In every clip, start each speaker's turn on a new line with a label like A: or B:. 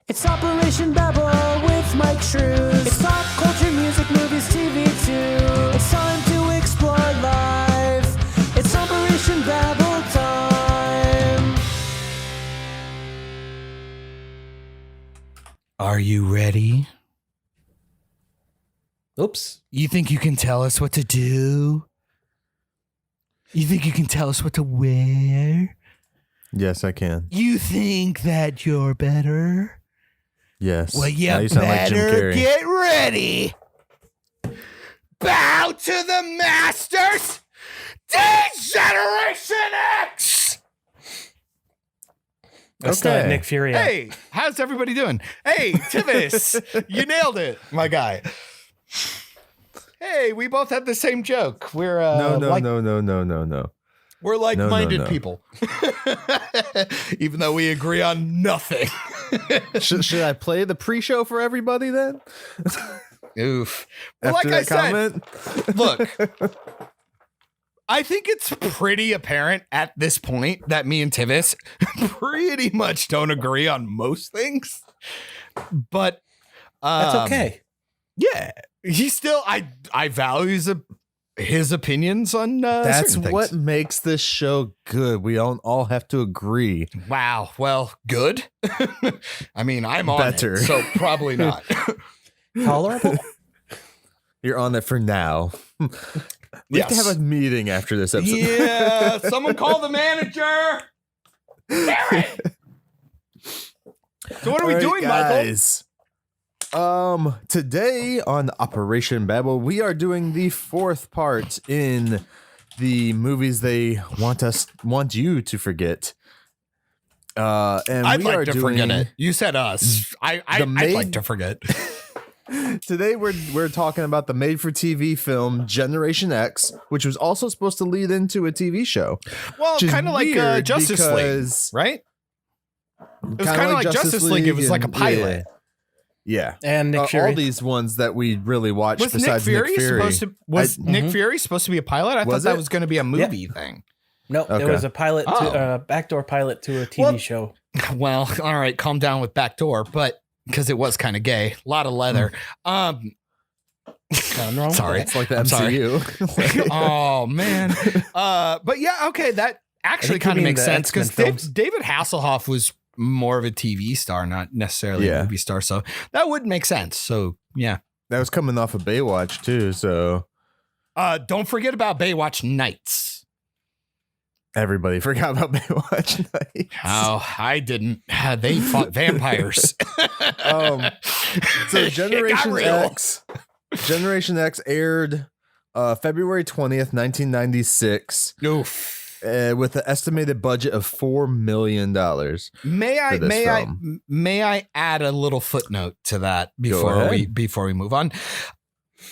A: It's Operation Babble with Myke Shrews. It's pop culture, music, movies, TV too. It's time to explore life. It's Operation Babble time.
B: Are you ready?
C: Oops.
B: You think you can tell us what to do? You think you can tell us what to wear?
D: Yes, I can.
B: You think that you're better?
D: Yes.
B: Well, you
D: Now you sound like Jim
B: better
D: Carrey.
B: get ready. Bow to the masters. Generation X.
C: That's
D: Okay.
C: Nick Fury.
B: Hey, how's everybody doing? Hey, Tivis, you nailed it, my guy. Hey, we both had the same joke. We're
D: No.
B: We're like-minded
D: No.
B: people, even though we agree on nothing.
D: Should I play the pre-show for everybody then?
B: Oof. Well,
D: After
B: like I
D: that
B: said,
D: comment?
B: look, I think it's pretty apparent at this point that me and Tivis pretty much don't agree on most things, but
C: That's okay.
B: Yeah, he still I value his opinions on
D: That's
B: certain things.
D: what makes this show good. We don't all have to agree.
B: Wow. Well, good. I mean, I'm on
D: Better.
B: it, so probably not.
C: Tolerable?
D: You're on it for now. We have to
B: Yes.
D: have a meeting after this episode.
B: Yeah, someone call the manager. Barry! So what are we
D: All right,
B: doing, Michael?
D: guys? Today on Operation Babble, we are doing the fourth part in the movies they want you to forget. And
B: I'd
D: we
B: like
D: are
B: to
D: doing,
B: forget it. You said us. I'd like to forget.
D: Today we're talking about the made-for-TV film Generation X, which was also supposed to lead into a TV show.
B: Well,
D: Which is
B: kind of like
D: weird
B: Justice League,
D: because-
B: right? It was kind of like Justice League. It was like a pilot.
D: Yeah.
C: And Nick Fury.
D: All these ones that we really watched
B: Was
D: besides
B: Nick Fury
D: Fury.
B: supposed to? Nick Fury supposed to be a pilot? I
D: Was
B: thought that
D: it?
B: was going to be a movie thing.
C: No,
D: Okay.
C: there was a pilot,
B: Oh.
C: backdoor pilot to a TV
B: Well-
C: show.
B: Well, all right, calm down with Backdoor, but because it was kind of gay, a lot of leather.
C: Nothing wrong with
B: Sorry.
C: that.
D: It's like the
B: I'm sorry.
D: MCU.
B: Oh man. But yeah, okay, that actually
C: think you
B: kind of
C: mean
B: makes
C: the
B: sense because
C: X-Men films.
B: David Hasselhoff was more of a TV star, not necessarily a
D: Yeah.
B: movie star. So that would make sense. So yeah.
D: That was coming off of Baywatch too, so
B: Don't forget about Baywatch Nights.
D: everybody forgot about Baywatch Nights.
B: Oh, I didn't. They fought vampires.
D: So
B: It got
D: Generation
B: real.
D: X aired February 20th, 1996,
B: Oof.
D: with an estimated budget of $4 million.
B: May
D: for this
B: I
D: film.
B: may I add a little footnote to that
D: Go ahead.
B: before we move on?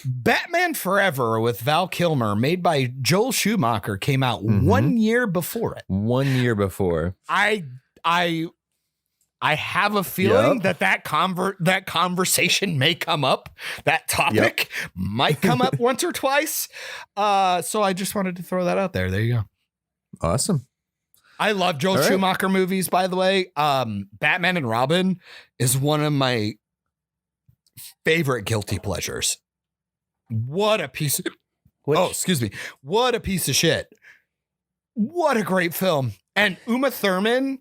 B: Batman Forever with Val Kilmer, made by Joel Schumacher, came out
D: Mhm.
B: 1 year before it.
D: 1 year before.
B: I have a feeling
D: Yep.
B: that conversation may come up. That topic might come up once or twice. So I just wanted to throw that out there. There you go.
D: Awesome.
B: I love Joel
D: All right.
B: Schumacher movies, by the way. Batman and Robin is one of my favorite guilty pleasures. What a piece of excuse me. What a piece of shit. What a great film. And Uma Thurman,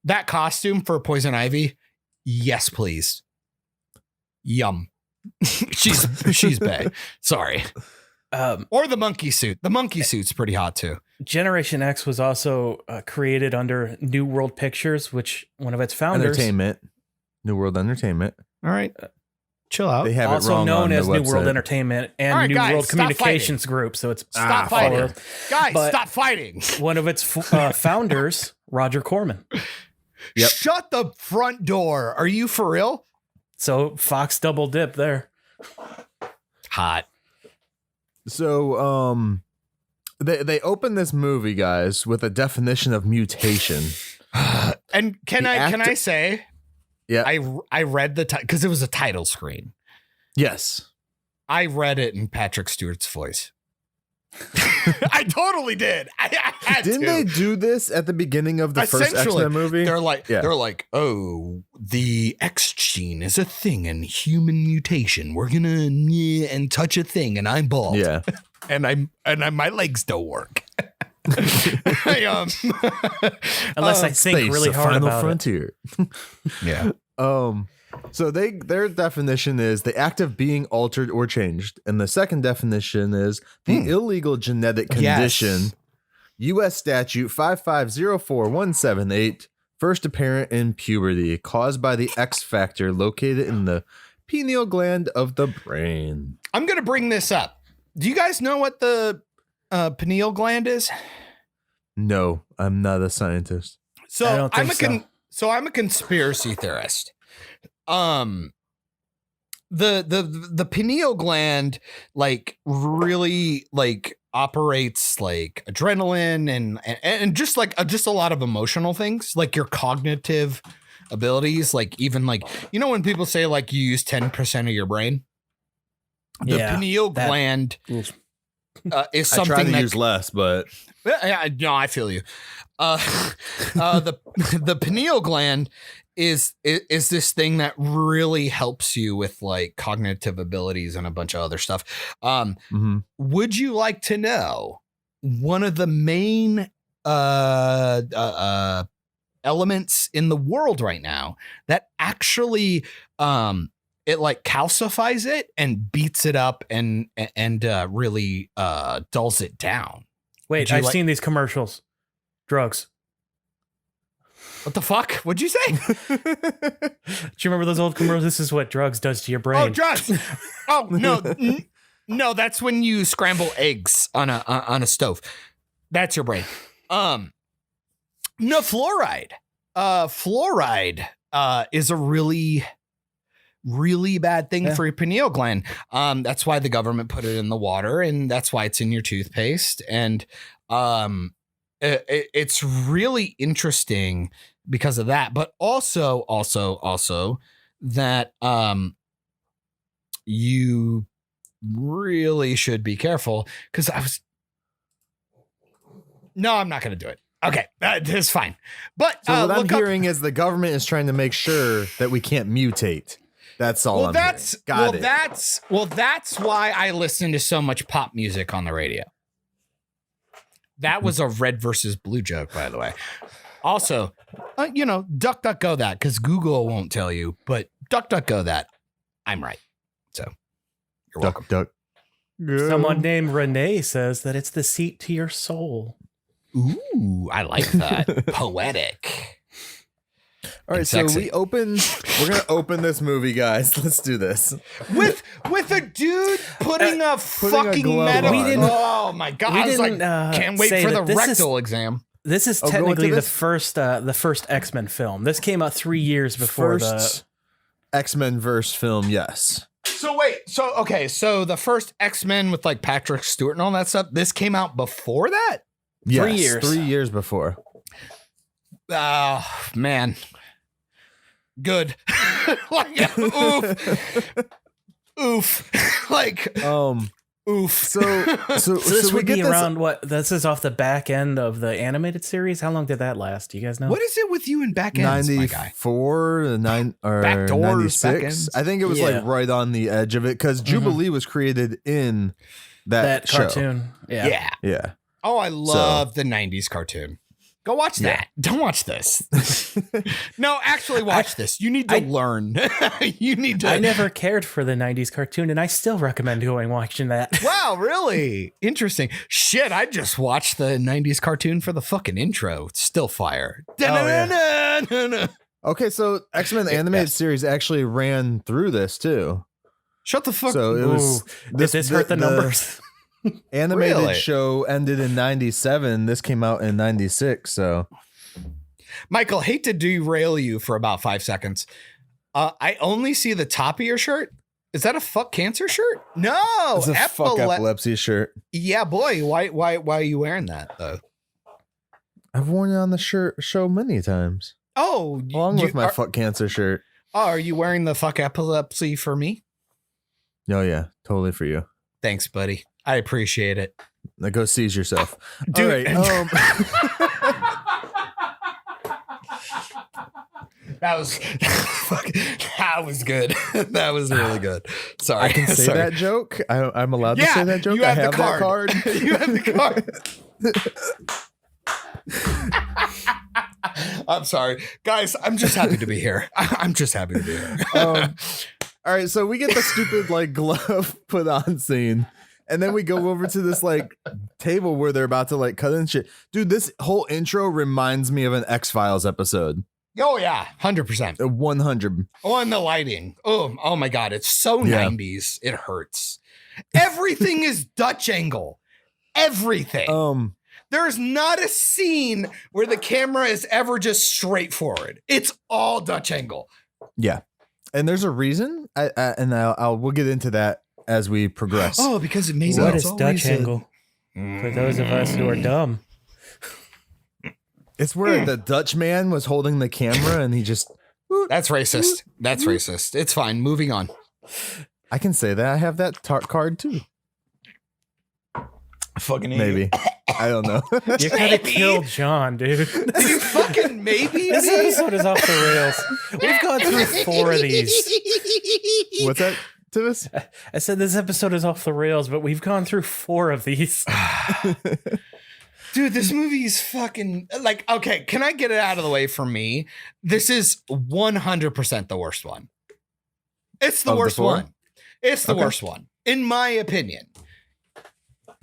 B: that costume for Poison Ivy, yes, please. Yum. she's bae. Sorry. Or the monkey suit. The monkey suit's pretty hot too.
C: Generation X was also created under New World Pictures, which one of its founders,
D: Entertainment. New World Entertainment.
B: All right. Chill out.
D: They have it
C: also
D: wrong
C: known
D: on
C: as
D: the
C: New World
D: website.
C: Entertainment and
B: All right,
C: New
B: guys,
C: World
B: stop
C: Communications Group. So it's
B: Stop fighting.
C: or
B: Guys,
C: But-
B: stop fighting.
C: one of its founders, Roger Corman.
D: Yep.
B: Shut the front door. Are you for real?
C: So Fox double dip there.
B: Hot.
D: So, they open this movie, guys, with a definition of mutation.
B: And can
D: The
B: I say,
D: Yeah.
B: I read the because it was a title screen.
D: Yes.
B: I read it in Patrick Stewart's voice. I totally did. I had
D: Didn't
B: to.
D: they do this at the beginning of the first
B: Essentially,
D: X-Men movie?
B: They're like, oh, the X gene is a thing in human mutation. We're gonna and touch a thing, and I'm bald.
D: Yeah.
B: and my legs don't work.
C: Unless I think
D: Space,
C: really
D: the
C: hard
D: final
C: about
D: frontier.
B: Yeah.
D: So their definition is the act of being altered or changed, and the second definition is the illegal genetic condition.
B: Yes.
D: U.S. Statute 5504178, first apparent in puberty, caused by the X factor located in the pineal gland of the brain.
B: I'm gonna bring this up. Do you guys know what the pineal gland is?
D: No, I'm not a scientist.
B: So
C: I don't think so.
B: I'm a conspiracy theorist. The pineal gland like really like operates like adrenaline and just like just a lot of emotional things, like your cognitive abilities, like even like, you know, when people say like you use 10% of your brain, the pineal gland is something
D: I try to
B: that
D: use less, but
B: no, I feel you. The pineal gland is this thing that really helps you with like cognitive abilities and a bunch of other stuff. Would you like to know one of the main elements in the world right now that actually it like calcifies it and beats it up and really dulls it down?
C: Wait, I've seen these commercials. Drugs.
B: What the fuck? What'd you say?
C: Do you remember those old commercials? This is what drugs does to your brain.
B: Oh, drugs. Oh, no. No, that's when you scramble eggs on a stove. That's your brain. No, fluoride. Fluoride is a really, really bad thing for your pineal gland. That's why the government put it in the water, and that's why it's in your toothpaste. And it's really interesting because of that, but also that you really should be careful, because I'm not going to do it. Okay, that's fine. But
D: so what I'm hearing is the government is trying to make sure that we can't mutate. That's all. Well,
B: that's why I listen to so much pop music on the radio. That was a red versus blue joke, by the way. Also, DuckDuckGo that, because Google won't tell you, but DuckDuckGo that. I'm right. So you're welcome.
D: Duck.
C: Someone named Renee says that it's the seat to your soul.
B: Ooh, I like that. Poetic.
D: All right, so we're going to open this movie, guys. Let's do this. With
B: a dude putting a fucking metal. Oh my God. I was like, can't wait for the rectal exam.
C: This is technically the first X-Men film. This came out 3 years before the
D: X-Men verse film. Yes.
B: So wait, so the first X-Men with like Patrick Stewart and all that stuff, this came out before that?
D: Yes,
C: 3 years.
D: 3 years before.
B: Oh man. Good. Like, oof. Like, oof.
C: So this would be around what? This is off the back end of the animated series. How long did that last? Do you guys know?
B: What is it with you and back ends,
D: 94, 9 or
B: back doors,
D: 96? I think it was like right on the edge of it, because Jubilee was created in that show.
C: Cartoon.
D: Yeah.
B: Oh, I love the 90s cartoon. Go watch that. Don't watch this. No, actually watch this. You need to learn. You need to.
C: I never cared for the 90s cartoon, and I still recommend watching that.
B: Wow, really? Interesting. Shit, I just watched the 90s cartoon for the fucking intro. It's still fire.
D: Okay, so X-Men the animated series actually ran through this too.
B: Shut the fuck up.
D: So it was
C: did this hurt the numbers?
D: Animated show ended in 97. This came out in 96. So,
B: Michael, hate to derail you for about 5 seconds. I only see the top of your shirt. Is that a fuck cancer shirt? No,
D: it's a fuck epilepsy shirt.
B: Yeah, boy. Why are you wearing that though?
D: I've worn it on the show many times.
B: Oh,
D: along with my fuck cancer shirt.
B: Oh, are you wearing the fuck epilepsy for me?
D: Oh yeah, totally for you.
B: Thanks, buddy. I appreciate it.
D: Now go seize yourself.
C: Dude.
D: All right.
B: That was that was good. That was really good. Sorry,
D: I can say
B: Sorry.
D: that joke. I'm allowed to
B: Yeah,
D: say that joke.
B: you have
D: I
B: the
D: have
B: card.
D: that card.
B: You have the card. I'm sorry, guys. I'm just happy to be here. I'm just happy to be here.
D: All right, so we get the stupid like glove put on scene, and then we go over to this like table where they're about to like cut in shit. Dude, this whole intro reminds me of an X-Files episode.
B: Oh yeah, 100%.
D: 100.
B: Oh, and the lighting. Oh my God, it's so
D: Yeah.
B: 90s. It hurts. Everything is Dutch angle. Everything. There's not a scene where the camera is ever just straightforward. It's all Dutch angle.
D: Yeah, and there's a reason. We'll get into that as we progress.
B: Oh, because it made
C: What
B: it's
C: is
B: always
C: Dutch angle? For those of us who are dumb.
D: It's where the Dutch man was holding the camera and he just.
B: That's racist. That's racist. It's fine. Moving on.
D: I can say that I have that card too.
B: Fucking
D: Maybe. I don't know.
C: You could have killed John, dude.
B: You fucking maybe.
C: This episode is off the rails. We've gone through 4 of these.
D: What's that, Tivis?
C: I said this episode is off the rails, but we've gone through 4 of these.
B: Dude, this movie is fucking like, okay, can I get it out of the way for me? This is 100% the worst one. It's the
D: Of the
B: worst
D: 4?
B: one. It's the
D: Okay.
B: worst one, in my opinion.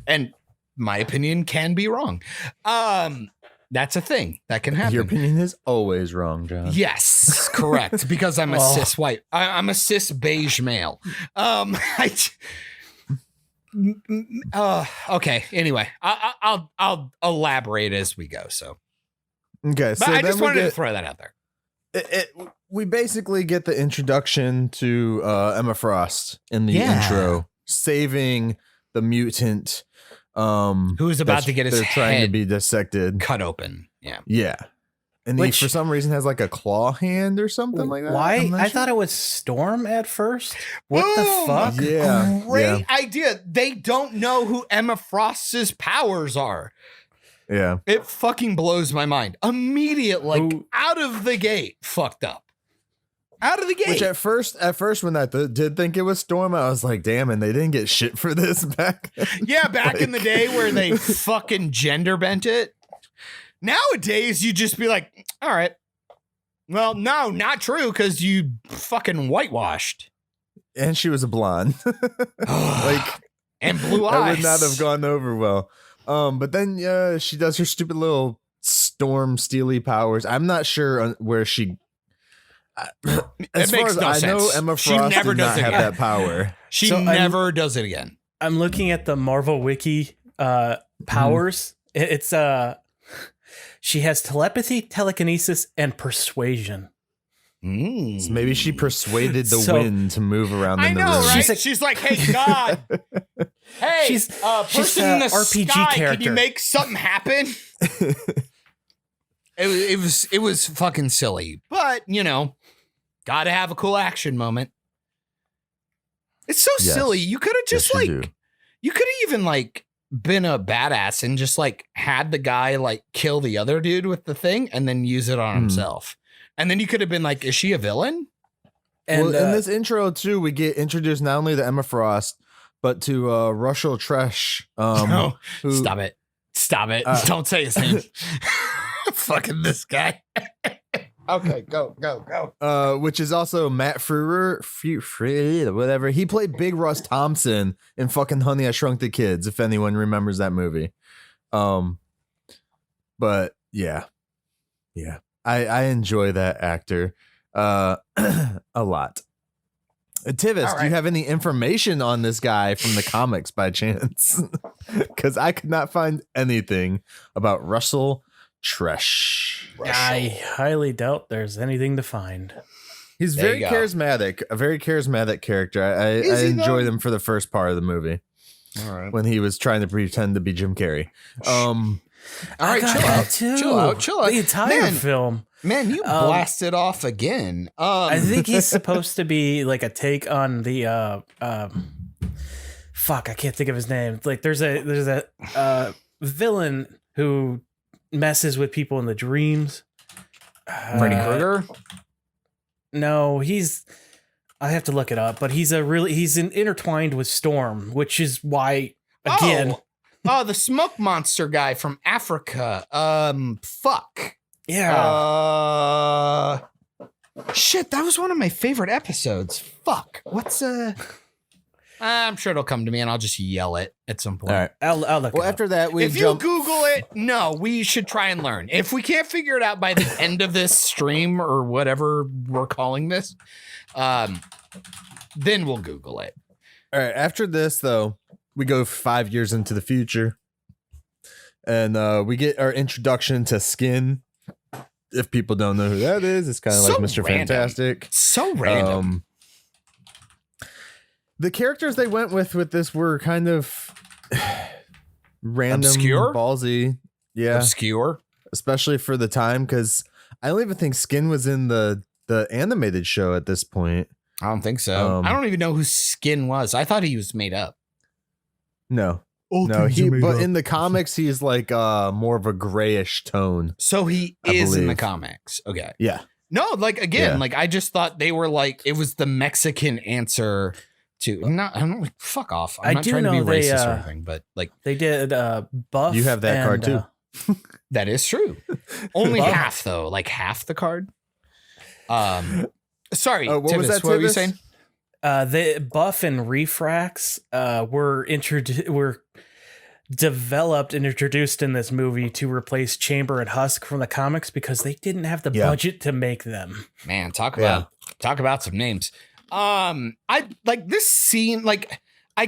B: And my opinion can be wrong. That's a thing that can happen.
D: Your opinion is always wrong, John.
B: Yes, correct. Because I'm a
C: Oh.
B: cis white. I'm a cis beige male. Okay. Anyway, I'll elaborate as we go. So,
D: Okay,
B: but
D: so
B: I
D: then
B: just
D: we
B: wanted to
D: get,
B: throw that out there.
D: we basically get the introduction to Emma Frost in the
B: Yeah.
D: intro, saving the mutant
B: Who's about to get his
D: they're trying to
B: head
D: be dissected.
B: cut open. Yeah.
D: Yeah. And
C: Which-
D: he for some reason has like a claw hand or something like that.
C: Why?
D: I'm not
C: I
D: sure.
C: thought it was Storm at first. What
B: Boom!
C: the fuck?
D: Yeah.
B: Great idea. They don't know who Emma Frost's powers are.
D: Yeah.
B: It fucking blows my mind. Immediate, like
C: Who-
B: out of the gate, fucked up. Out of the gate.
D: Which at first when I did think it was Storm, I was like, damn, and they didn't get shit for this back then.
B: Yeah, back in the day where they fucking gender bent it. Nowadays, you just be like, all right. Well, no, not true, because you fucking whitewashed.
D: And she was a blonde. Like
B: And blue
D: that
B: eyes.
D: would not have gone over well. But then she does her stupid little Storm steely powers. I'm not sure where she. As far
B: makes
D: as
B: no
D: I know,
B: sense.
D: Emma
B: She
D: Frost
B: never
D: did
B: does
D: not
B: it
D: have
B: again.
D: that power.
B: She
C: So I'm-
B: never does it again.
C: I'm looking at the Marvel Wiki powers. It's she has telepathy, telekinesis, and persuasion.
D: So maybe she persuaded the
C: So-
D: wind to move around
B: I
D: in the
B: know,
D: room.
B: right?
C: She's
B: She's like, hey, God. Hey,
C: She's-
B: person
C: she's
B: in the
C: a RPG
B: sky, can
C: character.
B: you make something happen? It was fucking silly, but you know, gotta have a cool action moment. It's so
D: Yes.
B: silly. You could have just
D: Yes, you
B: like,
D: do.
B: you could have even like been a badass and just like had the guy like kill the other dude with the thing and then use it on himself. And then you could have been like, is she a villain?
C: And
D: Well, in this intro too, we get introduced not only to Emma Frost, but to Russell Tresh.
B: No,
D: who-
B: stop it. Stop it. Don't say his name. Fucking this guy. Okay, go.
D: which is also Matt Frewer, whatever. He played Big Russ Thompson in fucking Honey, I Shrunk the Kids, if anyone remembers that movie. But yeah. I enjoy that actor a lot. Tivis,
B: All
D: do you
B: right.
D: have any information on this guy from the comics by chance? Because I could not find anything about Russell Tresh.
C: I highly doubt there's anything to find.
D: He's
B: There
D: very
B: you go.
D: charismatic, a very charismatic character. I
B: Is he,
D: enjoyed
B: though?
D: him for the first part of the movie
B: All right.
D: when he was trying to pretend to be Jim Carrey.
B: All right,
C: I got
B: chill
C: that
B: out.
C: too.
B: Chill out.
C: The entire
B: Man.
C: film.
B: Man, you blasted off again.
C: I think he's supposed to be like a take on the fuck, I can't think of his name. Like there's a villain who messes with people in the dreams.
B: Freddy Krueger?
C: No, I have to look it up, but he's intertwined with Storm, which is why again.
B: Oh, the smoke monster guy from Africa. Fuck.
C: Yeah.
B: Shit, that was one of my favorite episodes. Fuck. What's I'm sure it'll come to me and I'll just yell it at some point.
D: All right.
C: I'll look it up.
D: After that, we
B: If you Google it, no, we should try and learn. If we can't figure it out by the end of this stream or whatever we're calling this, then we'll Google it.
D: All right. After this, though, we go 5 years into the future, and we get our introduction to Skin. If people don't know who that is, it's kind of
B: So
D: like Mr.
B: random.
D: Fantastic.
B: So random.
D: The characters they went with this were kind of random,
B: Obscure?
D: ballsy. Yeah,
B: Obscure.
D: especially for the time, because I don't even think Skin was in the animated show at this point.
B: I don't think so. I don't even know who Skin was. I thought he was made up.
D: No.
B: All
D: No,
B: things are made
D: but
B: up.
D: in the comics, he's like more of a grayish tone.
B: So he
D: I
B: is in the
D: believe.
B: comics. Okay.
D: Yeah.
B: No, like again,
D: Yeah.
B: like I just thought they were like it was the Mexican answer to I'm not fuck off. I'm
C: I
B: not
C: do
B: trying to be
C: know they,
B: racist or anything, but like
C: They did Buff.
D: You have that card, too.
B: that is true. Only
C: Buff.
B: half though, like half the card. Sorry,
D: what was
B: Tivis,
D: that,
B: what were you
D: Tivis?
B: saying?
C: The Buff and Refrax were developed and introduced in this movie to replace Chamber and Husk from the comics because they didn't have the
D: Yeah.
C: budget to make them.
B: Man, talk about some names. I like this scene, like I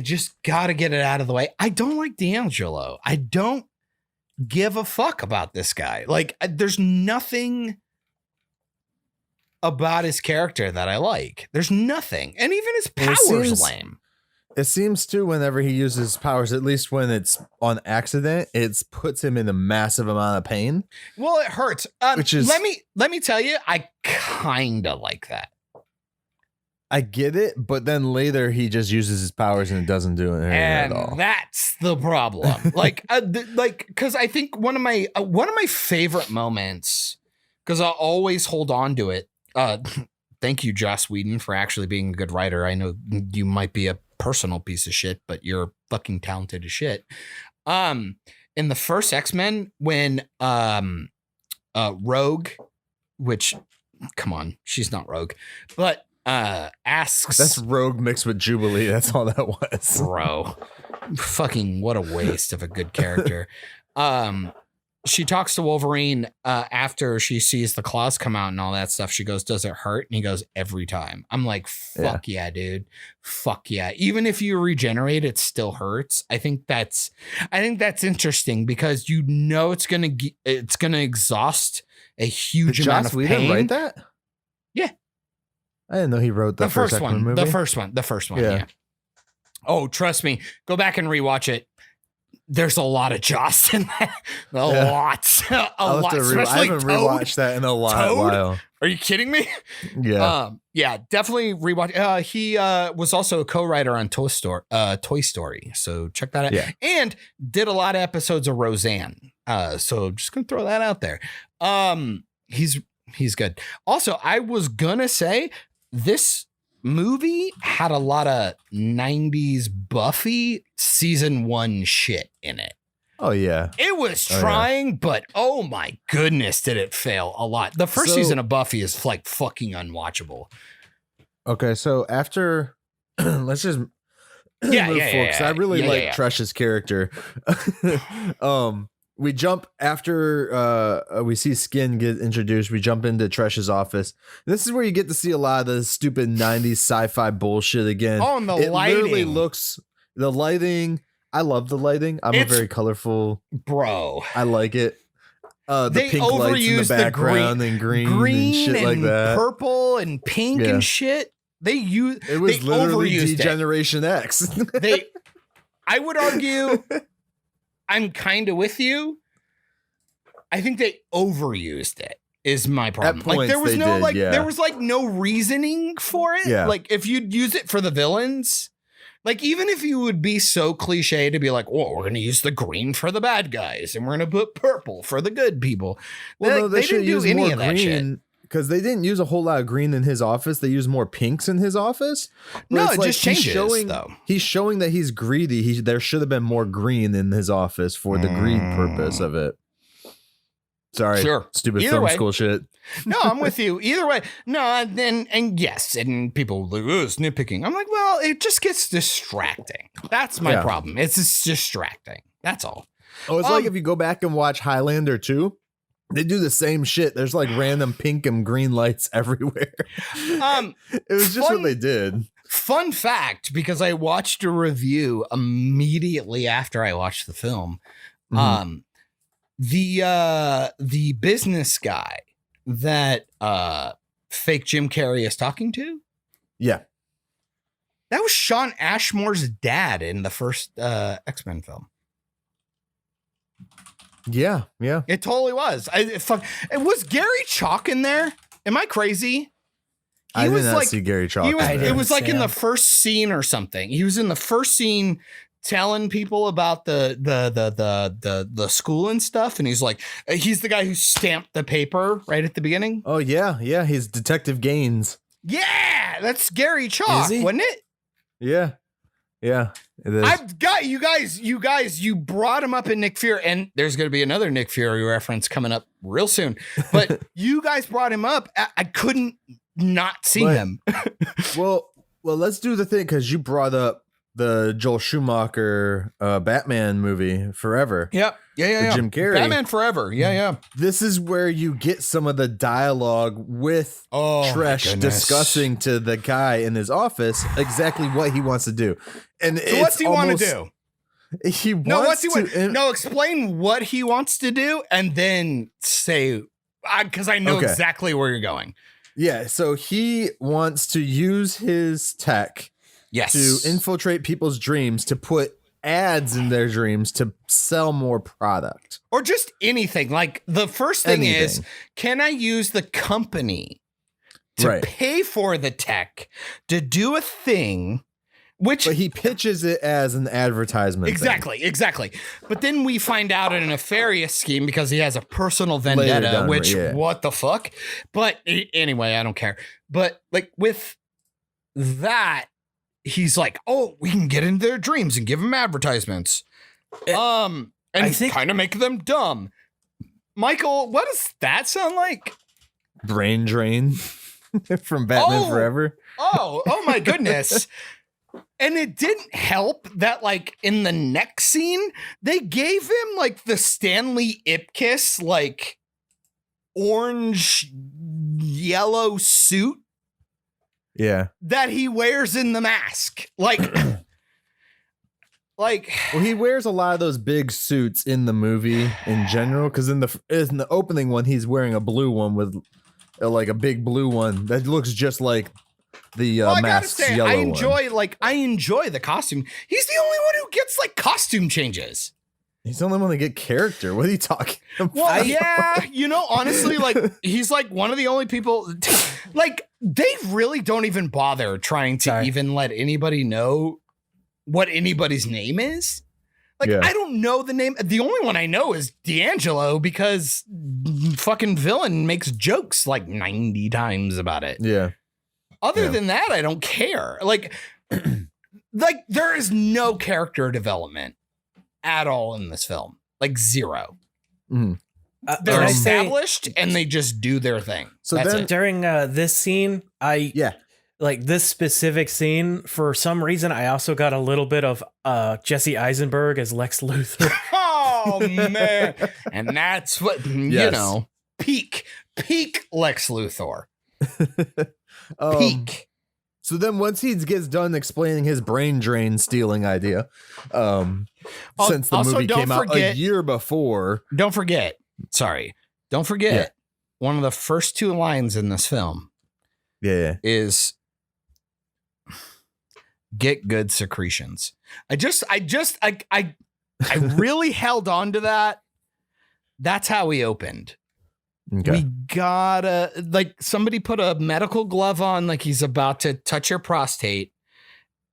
B: just gotta get it out of the way. I don't like D'Angelo. I don't give a fuck about this guy. Like there's nothing about his character that I like. There's nothing. And even his
D: Well, it
B: powers
D: seems-
B: lame.
D: It seems too, whenever he uses powers, at least when it's on accident, it puts him in a massive amount of pain.
B: Well, it hurts.
D: Which is-
B: let me tell you, I kinda like that.
D: I get it, but then later he just uses his powers and it doesn't do anything at
B: And
D: all.
B: that's the problem. Like, because I think one of my favorite moments, because I'll always hold on to it. Thank you, Joss Whedon, for actually being a good writer. I know you might be a personal piece of shit, but you're fucking talented as shit. In the first X-Men, when Rogue, which, come on, she's not Rogue, but asks,
D: That's Rogue mixed with Jubilee. That's all that was.
B: bro, fucking what a waste of a good character. She talks to Wolverine after she sees the claws come out and all that stuff. She goes, "Does it hurt?" And he goes, "Every time." I'm like, fuck yeah, dude. Fuck yeah. Even if you regenerate, it still hurts. I think that's interesting because you know it's gonna exhaust a huge
D: Did
B: amount
D: Joss
B: of
D: Whedon
B: pain.
D: write that?
B: Yeah.
D: I didn't know he wrote the first
B: one.
D: X-Men movie.
B: The first one.
D: Yeah.
B: Yeah. Oh, trust me. Go back and rewatch it. There's a lot of Joss in that. A lot.
D: I'll have to I
B: Especially
D: haven't
B: Toad.
D: rewatched that in a while.
B: Are you kidding me?
D: Yeah.
B: Yeah, definitely rewatch. He was also a co-writer on Toy Story. So check that out.
D: Yeah.
B: And did a lot of episodes of Roseanne. So just gonna throw that out there. He's good. Also, I was gonna say this movie had a lot of 90s Buffy season 1 shit in it.
D: Oh yeah.
B: It was
D: Oh, yeah.
B: trying, but oh my goodness, did it fail a lot. The first
D: So-
B: season of Buffy is like fucking unwatchable.
D: Okay, so after let's just
B: Yeah,
D: move
B: yeah,
D: forward, 'cause I really
B: yeah,
D: like
B: yeah.
D: Tresh's character. We jump after we see Skin get introduced. We jump into Tresh's office. This is where you get to see a lot of the stupid 90s sci-fi bullshit again.
B: Oh, and the
D: it literally
B: lighting.
D: looks the lighting. I love the lighting. I'm a
B: It's-
D: very colorful.
B: Bro.
D: I like it. The
B: They
D: pink lights in the
B: overused the
D: background and green and shit
B: and
D: like that.
B: purple and pink
D: Yeah.
B: and shit.
D: It was
B: they
D: literally
B: overused it.
D: Degeneration X.
B: I would argue I'm kind of with you. I think they overused it is my problem. Like there
D: points
B: was
D: they
B: no
D: did,
B: like
D: yeah.
B: there was like no reasoning for it.
D: Yeah.
B: Like if you'd use it for the villains, Like, even if you would be so cliche to be like, well, we're going to use the green for the bad guys and we're going to put purple for the good people.
D: Well, no,
B: they
D: should
B: didn't do
D: use
B: any
D: more
B: of that shit.
D: green because they didn't use a whole lot of green in his office. They used more pinks in his office.
B: No,
D: It's
B: it just changes, though.
D: He's showing that he's greedy. There should have been more green in his office for the greed purpose of it. Sorry,
B: Sure.
D: stupid
B: Either
D: film
B: way.
D: school shit.
B: No, I'm with you. Either way. No, and yes, and people like, oh, it's nitpicking. I'm like, well, it just gets distracting. That's my problem. It's just distracting. That's all.
D: Oh, it's like if you go back and watch Highlander 2, they do the same shit. There's like random pink and green lights everywhere. It was just what they did.
B: Fun fact, because I watched a review immediately after I watched the film. The business guy that fake Jim Carrey is talking to,
D: Yeah.
B: that was Sean Ashmore's dad in the first X-Men film.
D: Yeah.
B: It totally was. It was Gary Chalk in there. Am I crazy?
D: I did not see Gary Chalk.
B: It was like in the first scene or something. He was in the first scene telling people about the school and stuff, and he's like, he's the guy who stamped the paper right at the beginning.
D: Oh yeah, he's Detective Gaines.
B: Yeah, that's Gary Chalk, wasn't it?
D: Yeah, it is.
B: I've got you guys. You brought him up in Nick Fury, and there's going to be another Nick Fury reference coming up real soon. But you guys brought him up. I couldn't not see him.
D: well, let's do the thing because you brought up the Joel Schumacher Batman movie Forever.
B: Yeah.
D: With Jim Carrey.
B: Batman Forever. Yeah.
D: This is where you get some of the dialogue with Tresh discussing to the guy in his office exactly what he wants to do. And
B: so what's he want to do?
D: He wants
B: explain what he wants to do and then say, because I know exactly where you're going.
D: Yeah, so he wants to use his tech to infiltrate people's dreams, to put ads in their dreams to sell more product.
B: Or just anything. Like the first thing is, can I use the company to pay for the tech to do a thing? But
D: he pitches it as an advertisement.
B: Exactly. But then we find out in a nefarious scheme because he has a personal vendetta, what the fuck? But anyway, I don't care. But like with that, he's like, oh, we can get into their dreams and give them advertisements. And kind of make them dumb. Michael, what does that sound like?
D: Brain drain from Batman Forever.
B: Oh my goodness. And it didn't help that, like, in the next scene, they gave him, like, the Stanley Ipkiss, like, orange, yellow suit.
D: Yeah.
B: That he wears in the mask. Like,
D: well, he wears a lot of those big suits in the movie in general, because in the opening one, he's wearing a blue one with, like, a big blue one that looks just like the mask's yellow
B: I enjoy the costume. He's the only one who gets like costume changes.
D: He's the only one to get character. What are you talking about?
B: Well, yeah, honestly, like he's like one of the only people. Like they really don't even bother trying to even let anybody know what anybody's name is. Like I don't know the name. The only one I know is D'Angelo because fucking villain makes jokes like 90 times about it.
D: Yeah.
B: Other than that, I don't care. Like there is no character development at all in this film. Like zero.
D: Mm.
B: They're established and they just do their thing.
C: So then during this scene, like this specific scene, for some reason, I also got a little bit of Jesse Eisenberg as Lex Luthor.
B: Oh man. And that's what, peak Lex Luthor. Peak.
D: So then once he gets done explaining his brain drain stealing idea, since the movie came out a year before.
B: Don't forget, one of the first two lines in this film is get good secretions. I really held on to that. That's how we opened. Okay. We gotta, like, somebody put a medical glove on, like he's about to touch your prostate,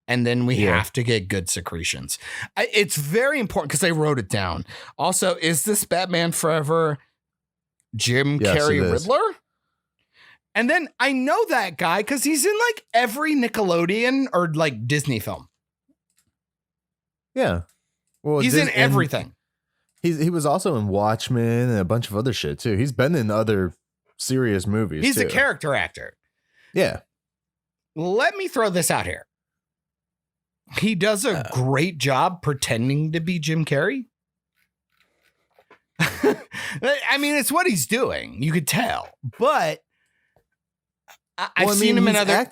B: and then we have to get good secretions. It's very important because I wrote it down. Also, is this Batman Forever Jim Carrey Riddler? And then I know that guy because he's in like every Nickelodeon or like Disney film.
D: Yeah. Well,
B: he's in everything.
D: He was also in Watchmen and a bunch of other shit too. He's been in other serious movies.
B: He's a character actor.
D: Yeah.
B: Let me throw this out here. He does a great job pretending to be Jim Carrey. I mean, it's what he's doing. You could tell, but I've seen him in other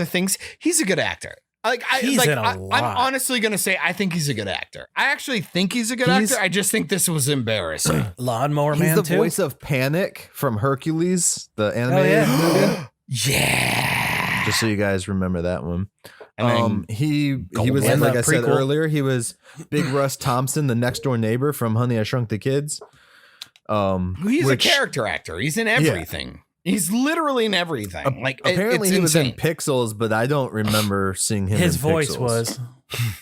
B: things. He's a good actor. I'm honestly going to say, I think he's a good actor. I actually think he's a good actor. I just think this was embarrassing.
C: Lawnmower Man,
D: he's the voice of Panic from Hercules, the animated movie.
B: Yeah.
D: Just so you guys remember that one. He was,
C: and
D: like I said
C: prequel.
D: earlier, he was Big Russ Thompson, the next door neighbor from Honey, I Shrunk the Kids.
B: He's a character actor. He's in everything. Yeah. He's literally in everything. Like
D: apparently he was in Pixels, but I don't remember seeing him.
C: His
D: in
C: voice
D: Pixels.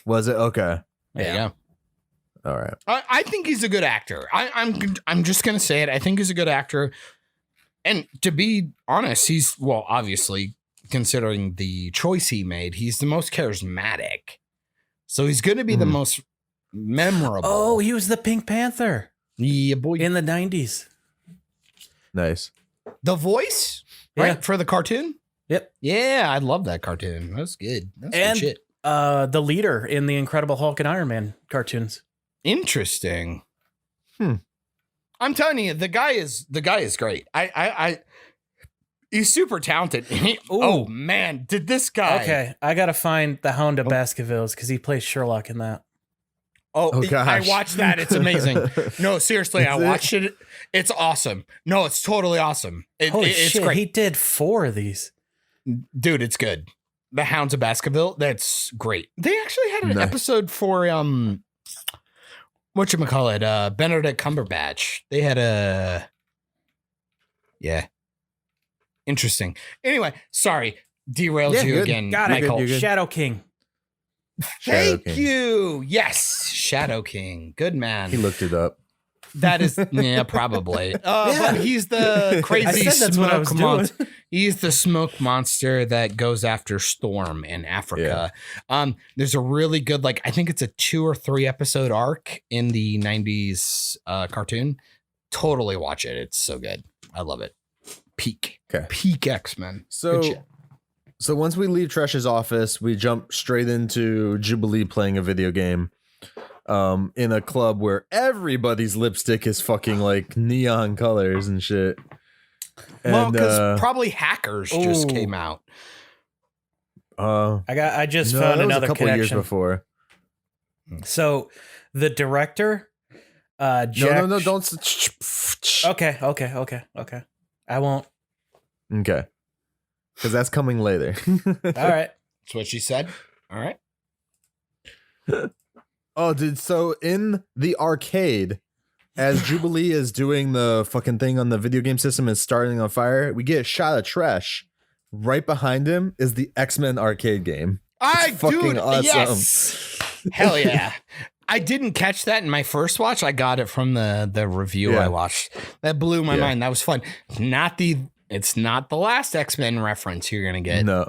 D: was it okay?
B: Yeah.
D: All right.
B: I think he's a good actor. I'm just gonna say it. I think he's a good actor. And to be honest, he's obviously considering the choice he made, he's the most charismatic. So he's going to be the most memorable.
C: Oh, he was the Pink Panther.
B: Yeah, boy.
C: In the 90s.
D: Nice.
B: The voice, right? For the cartoon?
C: Yep.
B: Yeah, I love that cartoon. That's good. That's good shit.
C: The leader in the Incredible Hulk and Iron Man cartoons.
B: Interesting. I'm telling you, the guy is great. He's super talented. Oh man, did this guy?
C: Okay, I gotta find the Hound of Baskervilles because he plays Sherlock in that.
B: Oh gosh. I watched that. It's amazing. No, seriously, I watched it. It's awesome. No, it's totally awesome. It's great.
C: He did 4 of these.
B: Dude, it's good. The Hounds of Baskerville. That's great. They actually had an episode for whatchamacallit, Benedict Cumberbatch. They had a interesting. Anyway, sorry. Derailed you
D: good.
B: again,
C: Got it.
B: Michael.
C: Good. Shadow King.
B: Thank you. Yes, Shadow King. Good man.
D: He looked it up.
B: That is, probably. But he's the crazy smoke monster. He's the smoke monster that goes after Storm in Africa. Yeah. There's a really good, I think it's a 2 or 3 episode arc in the 90s cartoon. Totally watch it. It's so good. I love it. Peak.
D: Okay.
B: Peak X-Men.
D: So once we leave Tresh's office, we jump straight into Jubilee playing a video game. In a club where everybody's lipstick is fucking neon colors and shit.
B: Well, because probably Hackers just came out.
C: I just found another
D: a couple
C: connection.
D: Years before.
C: So the director, Jack.
D: No, don't.
C: Okay. I won't.
D: Okay, because that's coming later.
C: All right.
B: That's what she said. All right.
D: Oh, dude. So in the arcade, as Jubilee is doing the fucking thing on the video game system and starting on fire, we get a shot of Tresh. Right behind him is the X-Men arcade game.
B: Fucking
D: awesome.
B: Yes. Hell yeah. I didn't catch that in my first watch. I got it from the review I watched. That blew my mind. That was fun. It's not the last X-Men reference you're going to get.
D: No.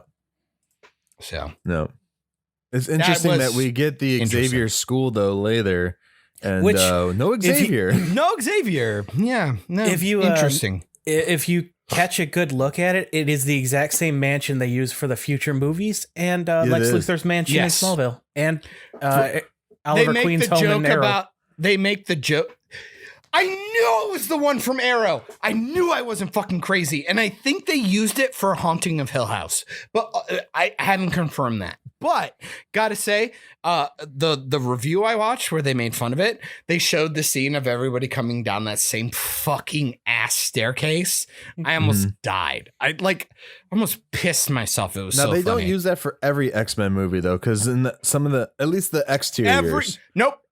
D: It's interesting that we get the Xavier school though later, and no Xavier.
B: No Xavier. Yeah. No. Interesting.
C: If you catch a good look at it, it is the exact same mansion they use for the future movies, and Lex Luthor's mansion in Smallville, and Oliver Queen's home in Arrow.
B: They make the joke. I knew it was the one from Arrow. I knew I wasn't fucking crazy. And I think they used it for Haunting of Hill House. But I haven't confirmed that. But gotta say, the review I watched where they made fun of it, they showed the scene of everybody coming down that same fucking ass staircase. I almost died. I almost pissed myself. It was so funny.
D: Now, they don't use that for every X-Men movie, though, because in at least the exteriors.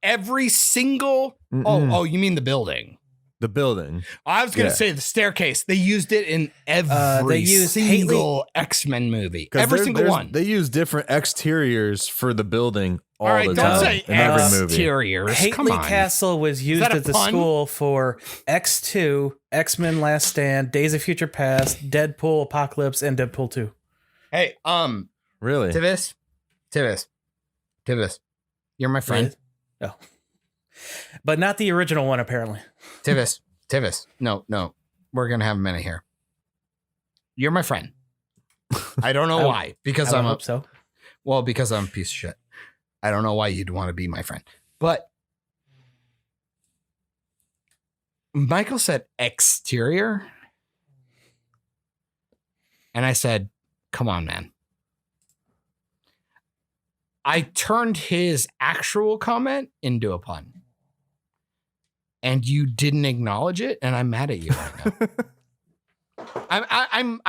B: Every single... Oh, you mean the building?
D: The building.
B: I was going to say the staircase. They used it in every single X-Men movie. Every single one.
D: They use different exteriors for the building all
B: right,
D: the
B: don't
D: time.
B: say
D: in every movie.
B: exteriors. Come
C: Haley
B: on.
C: Castle was used
B: that a
C: as the
B: pun?
C: school for X2, X-Men Last Stand, Days of Future Past, Deadpool, Apocalypse, and Deadpool 2.
B: Hey,
D: Really?
B: Tivis. You're my friend.
C: Oh. But not the original one, apparently.
B: Tivis. No. We're going to have a minute here. You're my friend. I don't know why. Because
C: I hope so.
B: Well, because I'm a piece of shit. I don't know why you'd want to be my friend. But Michael said exterior. And I said, come on, man. I turned his actual comment into a pun. And you didn't acknowledge it, and I'm mad at you right now.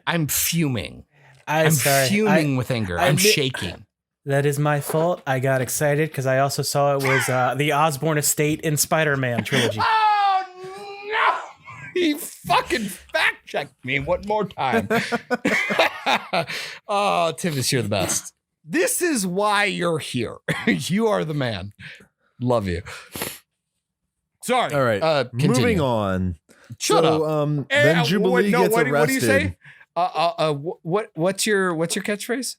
B: I'm fuming. I'm fuming with anger. I'm shaking.
C: That is my fault. I got excited because I also saw it was the Osborn Estate in Spider-Man trilogy.
B: Oh no! He fucking fact checked me one more time. Oh, Tivis, you're the best. This is why you're here. You are the man. Love you. Sorry.
D: All right. Moving on.
B: Shut
D: up. Then Jubilee gets arrested.
B: What do you say? What's your catchphrase?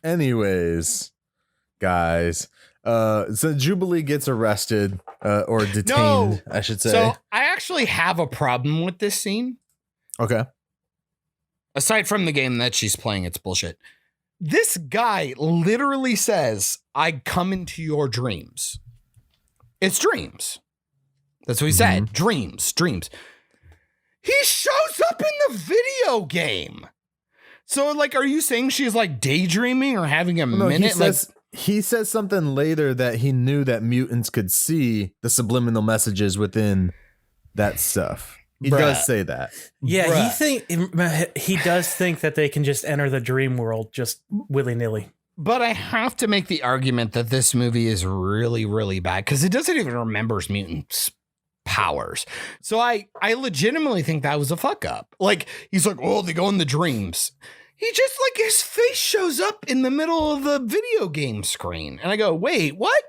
D: Anyways, guys. So Jubilee gets arrested or detained, I should say.
B: So I actually have a problem with this scene.
D: Okay.
B: Aside from the game that she's playing, it's bullshit. This guy literally says, I come into your dreams. It's dreams. That's what he said. Dreams. He shows up in the video game. So, like, are you saying she's like daydreaming or having a minute?
D: He says something later that he knew that mutants could see the subliminal messages within that stuff. He does say that.
C: Yeah, he does think that they can just enter the dream world just willy-nilly.
B: But I have to make the argument that this movie is really, really bad because it doesn't even remember mutants' powers. So I legitimately think that was a fuck up. Like, he's like, oh, they go in the dreams. He just, like, his face shows up in the middle of the video game screen. And I go, wait, what?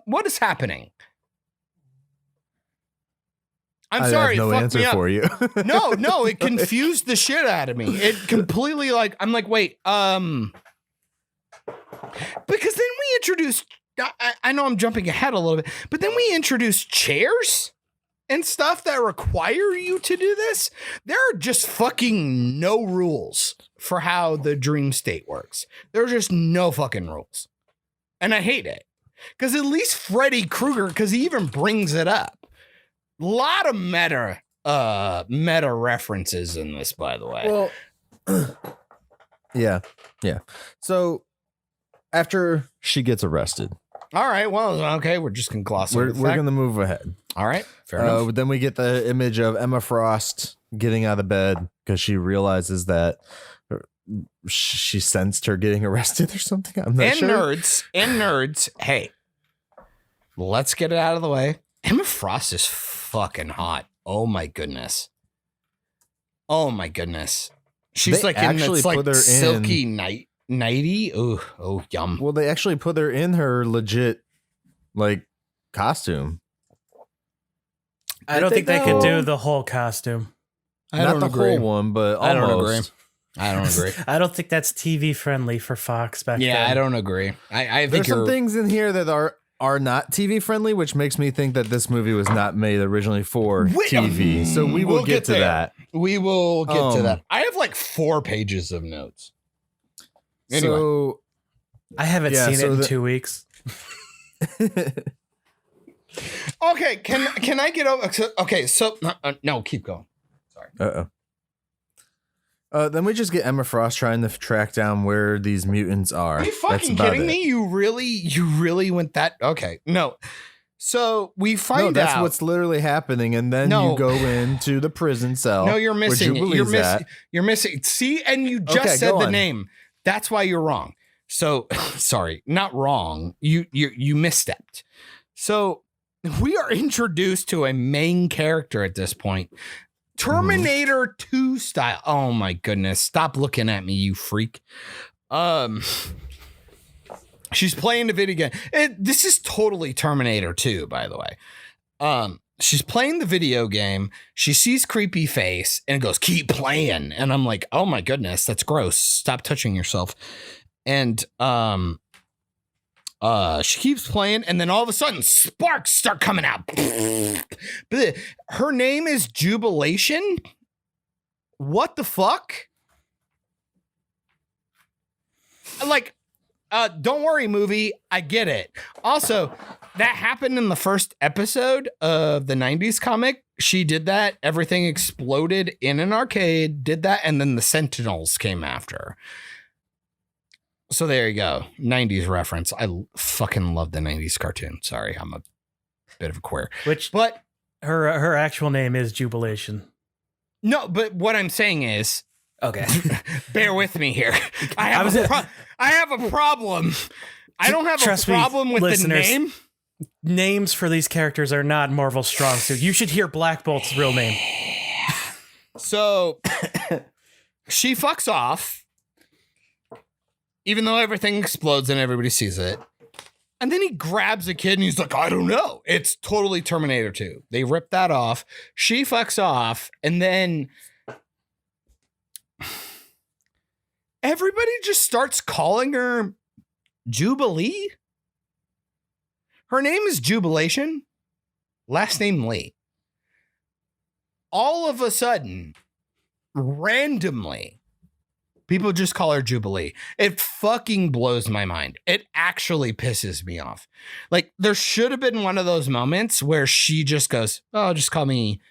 B: What is happening? I'm sorry.
D: I have no answer for you.
B: No, it confused the shit out of me. It completely, like, I'm like, wait, because then we introduced, I know I'm jumping ahead a little bit, but then we introduced chairs and stuff that require you to do this. There are just fucking no rules for how the dream state works. There are just no fucking rules. And I hate it. Because at least Freddy Krueger, because he even brings it up. A lot of meta references in this, by the way.
D: Well, yeah. So after she gets arrested.
B: All right. Well, okay. We're just going to gloss over.
D: We're going to move ahead.
B: All right. Fair enough.
D: Then we get the image of Emma Frost getting out of bed because she realizes that she sensed her getting arrested or something. I'm not sure.
B: Nerds. Hey, let's get it out of the way. Emma Frost is fucking hot. Oh my goodness. She's
D: They
B: like in this like silky nighty. Oh, yum.
D: Well, they actually put her in her legit like costume.
C: I don't think they could do the whole costume.
D: Not the whole one, but almost.
B: I don't agree.
C: I don't think that's TV friendly for Fox back then.
B: Yeah, I don't agree. I think
D: there's some things in here that are not TV friendly, which makes me think that this movie was not made originally for TV. So we'll get to that.
B: We will get to that. I have like 4 pages of notes. Anyway.
D: So
C: I haven't seen it in 2 weeks.
B: Okay, can I get over? Okay, so no, keep going. Sorry.
D: Then we just get Emma Frost trying to track down where these mutants are.
B: Are you fucking kidding me? You really went that? Okay, no. So we find out.
D: That's what's literally happening, and then you go into the prison cell.
B: No, you're missing it. You're missing. See, and you just said the name. That's why you're wrong. So sorry, not wrong. You misstepped. So we are introduced to a main character at this point. Terminator 2 style. Oh my goodness. Stop looking at me, you freak. She's playing the video game. This is totally Terminator 2, by the way. She's playing the video game. She sees creepy face and goes, keep playing. And I'm like, oh my goodness, that's gross. Stop touching yourself. And she keeps playing, and then all of a sudden sparks start coming out. Her name is Jubilation. What the fuck? Like, don't worry, movie. I get it. Also, that happened in the first episode of the 90s comic. She did that. Everything exploded in an arcade, did that, and then the Sentinels came after. So there you go. 90s reference. I fucking love the 90s cartoon. Sorry, I'm a bit of a queer. But
C: her actual name is Jubilation.
B: No, but what I'm saying is,
C: okay,
B: bear with me here. I have a problem. I don't have a problem with the name.
C: Names for these characters are not Marvel's strong suit. You should hear Black Bolt's real name.
B: So she fucks off. Even though everything explodes and everybody sees it. And then he grabs a kid and he's like, I don't know. It's totally Terminator 2. They rip that off. She fucks off. And then everybody just starts calling her Jubilee. Her name is Jubilation. Last name Lee. All of a sudden, randomly, people just call her Jubilee. It fucking blows my mind. It actually pisses me off. Like, there should have been one of those moments where she just goes, oh, just call me,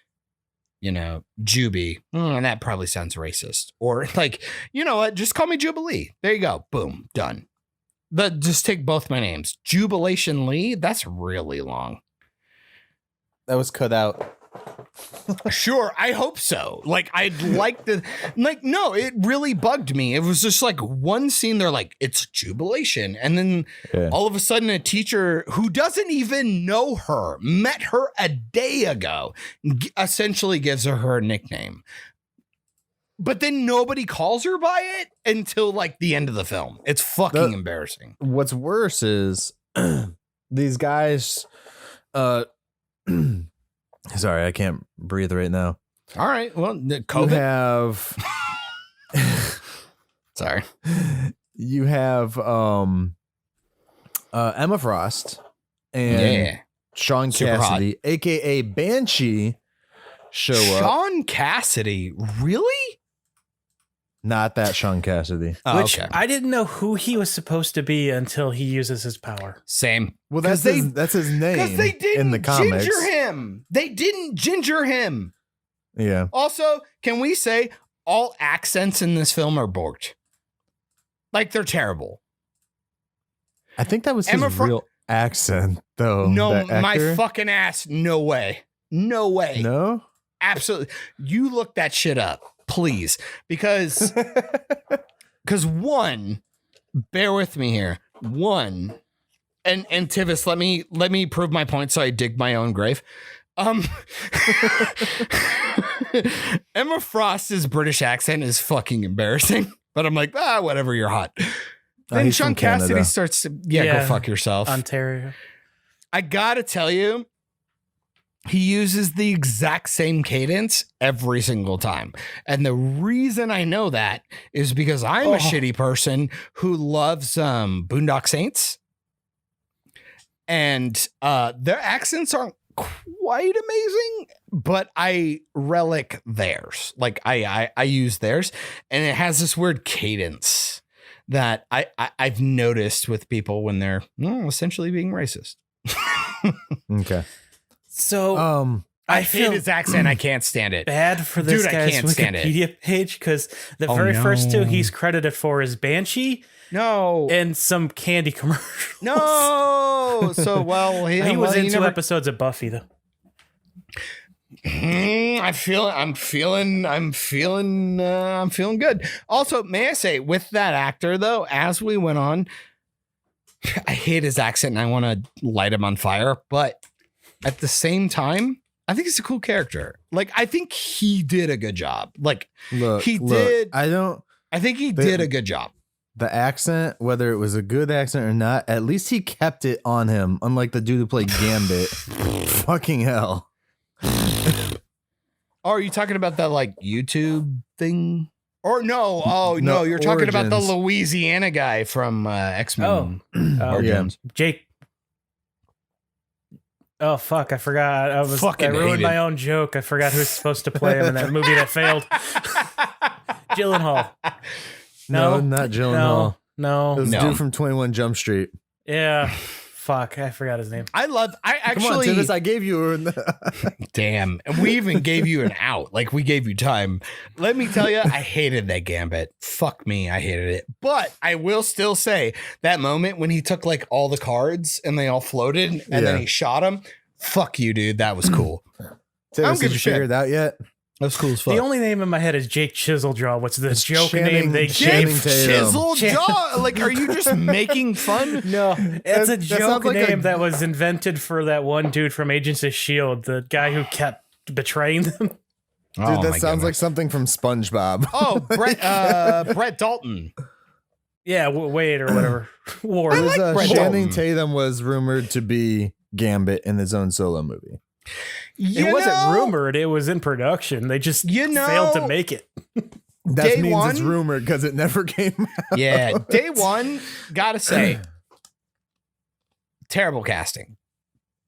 B: Juby. And that probably sounds racist. Or like, you know what? Just call me Jubilee. There you go. Boom. Done. But just take both my names. Jubilation Lee. That's really long.
D: That was cut out.
B: Sure, I hope so. Like, I'd like to, no, it really bugged me. It was just like one scene, they're like, it's Jubilation. And then all of a sudden, a teacher who doesn't even know her, met her a day ago, essentially gives her nickname. But then nobody calls her by it until like the end of the film. It's fucking embarrassing.
D: What's worse is these guys, sorry, I can't breathe right now.
B: All right. Well, COVID.
D: You have
B: sorry.
D: You have Emma Frost and Sean Cassidy, aka Banshee, show up.
B: Sean Cassidy, really?
D: Not that Sean Cassidy.
C: Which I didn't know who he was supposed to be until he uses his power.
B: Same.
D: Well, that's his name.
B: Because they didn't
D: in the comics.
B: ginger him. They didn't ginger him.
D: Yeah.
B: Also, can we say all accents in this film are borked? Like, they're terrible.
D: I think that was his real accent, though.
B: No, my fucking ass. No way. No way.
D: No?
B: Absolutely. You look that shit up, please. Because one, bear with me here. One, and Tivis, let me prove my point so I dig my own grave. Emma Frost's British accent is fucking embarrassing, but I'm like, whatever, you're hot. Then Sean Cassidy starts to, go fuck yourself.
C: Ontario.
B: I gotta tell you, he uses the exact same cadence every single time. And the reason I know that is because I'm a shitty person who loves Boondock Saints. And their accents aren't quite amazing, but I relic theirs. Like, I use theirs, and it has this weird cadence that I've noticed with people when they're essentially being racist.
D: Okay.
C: So
B: I hate his accent. I can't stand it.
C: Bad for this guy's Wikipedia page, because the very first two he's credited for is Banshee.
B: No.
C: And some candy commercials.
B: No. So, well,
C: he was in 2 episodes of Buffy, though.
B: I'm feeling good. Also, may I say, with that actor, though, as we went on, I hate his accent and I want to light him on fire, but at the same time, I think he's a cool character. Like, I think he did a good job. Like, I think he did a good job.
D: The accent, whether it was a good accent or not, at least he kept it on him. Unlike the dude who played Gambit. Fucking hell.
B: Oh, are you talking about that like YouTube thing? Or no? Oh no, you're talking about the Louisiana guy from X-Men.
C: Jake. Oh fuck! I forgot. I ruined my own joke. I forgot who's supposed to play him in that movie that failed. Gyllenhaal.
D: No, not Gyllenhaal.
C: No.
D: It was the dude from 21 Jump Street.
C: Yeah. Fuck, I forgot his name.
B: I actually.
D: Come on, Tivis, I gave you.
B: Damn, and we even gave you an out. Like, we gave you time. Let me tell you, I hated that Gambit. Fuck me, I hated it. But I will still say that moment when he took like all the cards and they all floated, and then he shot him. Fuck you, dude. That was cool.
D: Tivis, did you figure it out yet?
B: That's cool as fuck.
C: The only name in my head is Jake Chiseljaw. What's the joke name they
B: Jake
C: gave?
B: Chiseljaw? Like, are you just making fun?
C: No, it's a joke name that was invented for that one dude from Agents of S.H.I.E.L.D., the guy who kept betraying them.
D: Dude, that sounds like something from SpongeBob.
B: Oh, Brett Dalton.
C: Yeah, Wade or whatever. Ward.
D: Channing Tatum was rumored to be Gambit in his own solo movie.
C: It wasn't rumored. It was in production. They just failed to make it.
D: That means it's rumored because it never came out.
B: Yeah, day one, gotta say, terrible casting.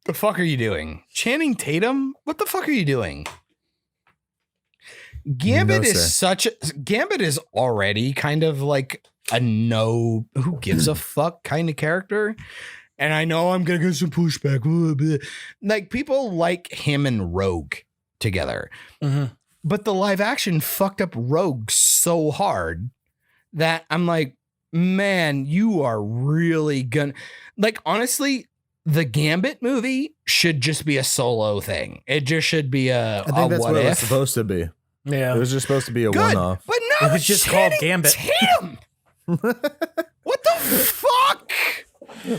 B: The fuck are you doing? Channing Tatum? What the fuck are you doing? Gambit Gambit is already kind of like a who gives a fuck kind of character. And I know I'm going to get some pushback. Like, people like him and Rogue together. Mm-hmm. But the live action fucked up Rogue so hard that I'm like, man, you are really gonna... Like, honestly, the Gambit movie should just be a solo thing. It just should be I
D: think that's what it was supposed to be.
C: Yeah.
D: It was just supposed to be a one-off.
B: But no,
C: it's just called Gambit.
B: What the fuck?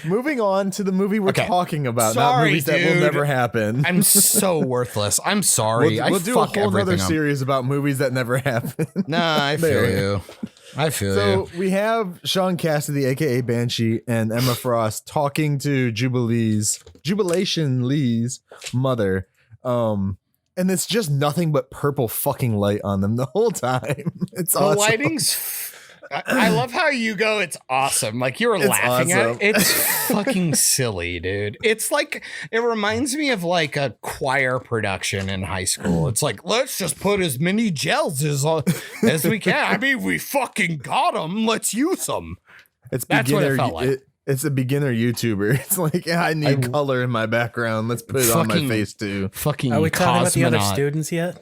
D: Moving on to the movie we're talking about,
B: sorry,
D: not movies that will never happen.
B: I'm so worthless. I'm sorry.
D: We'll do a whole other series about movies that never happen.
B: Nah, I feel you. I feel you.
D: So we have Sean Cassidy, aka Banshee, and Emma Frost talking to Jubilation Lee's mother. And it's just nothing but purple fucking light on them the whole time. It's awesome.
B: The lighting's I love how you go, it's awesome. Like, you were laughing at it. It's fucking silly, dude. It's like, it reminds me of like a choir production in high school. It's like, let's just put as many gels as we can. I mean, we fucking got them. Let's use them. That's what it felt like.
D: It's a beginner YouTuber. It's like, yeah, I need color in my background. Let's put it on my face too.
B: Fucking
C: Are we talking about the other students yet?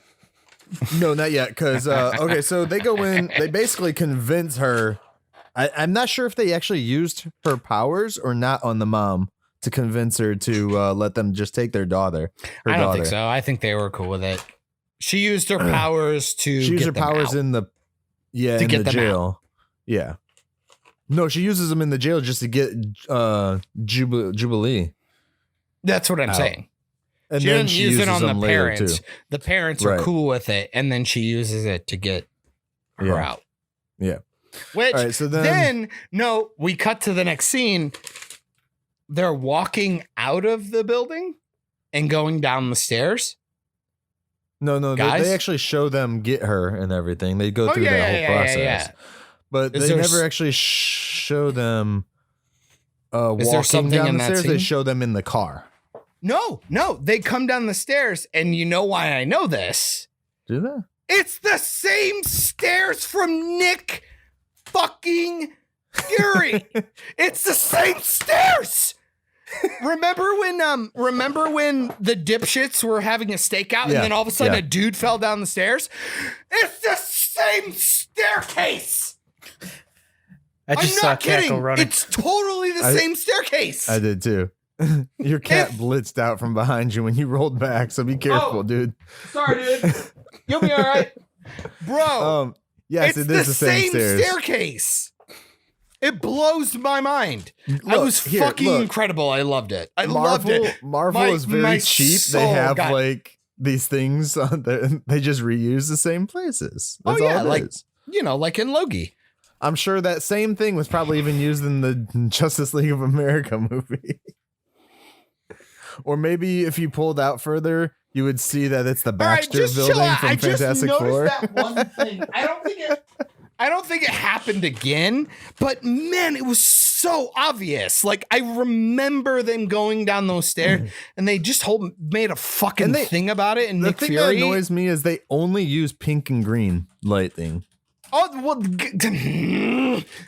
D: No, not yet. Because okay, so they go in. They basically convince her. I'm not sure if they actually used her powers or not on the mom to convince her to let them just take their daughter.
B: I don't think so. I think they were cool with it. She used her powers to.
D: She used her powers
B: out.
D: in the jail. Out. Yeah. No, she uses them in the jail just to get Jubilee.
B: That's what I'm saying.
D: And
B: she
D: then
B: didn't use it on the
D: parents.
B: The parents are cool with it, and then she uses it to get her out.
D: Yeah.
B: Which
D: right, so
B: then we cut to the next scene. They're walking out of the building and going down the stairs.
D: No, they actually show them get her and everything. They go through that whole process. Yeah. But they never actually show them walking down the stairs. They show them in the car.
B: No, they come down the stairs, and you know why I know this?
D: Do they?
B: It's the same stairs from Nick fucking Fury. It's the same stairs. Remember when the dipshits were having a stakeout, and then all of a sudden a dude fell down the stairs? It's the same staircase.
C: I just saw Cackle running.
B: It's totally the same staircase.
D: I did too. Your cat blitzed out from behind you when you rolled back, so be careful, dude.
B: Sorry, dude. You'll be all right. Bro.
D: Yes, it is the same
B: staircase. It blows my mind. It
D: Look,
B: was fucking incredible. I loved it. I loved it.
D: Marvel is very cheap. They have like these things on they just reuse the same places. That's all it is.
B: You know, like in Loki.
D: I'm sure that same thing was probably even used in the Justice League of America movie. Or maybe if you pulled out further, you would see that it's the Baxter building from Fantastic Four.
B: That one thing. I don't think it happened again, but man, it was so obvious. Like I remember them going down those stairs, and they just made a fucking thing about it. And
D: the
B: Nick
D: thing
B: Fury
D: that annoys me is they only use pink and green lighting.
B: Oh well,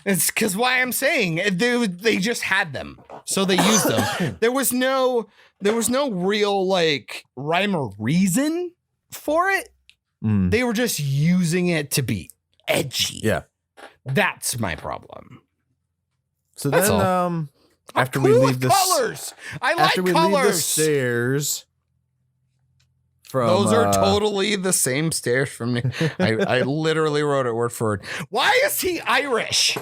B: it's because why I'm saying they just had them, so they used them. There was no real like rhyme or reason for it. They were just using it to be edgy.
D: Yeah,
B: that's my problem.
D: So then, after we leave the
B: colors,
D: leave the stairs.
B: Those are totally the same stairs from me. I literally wrote it word for word. Why is he Irish?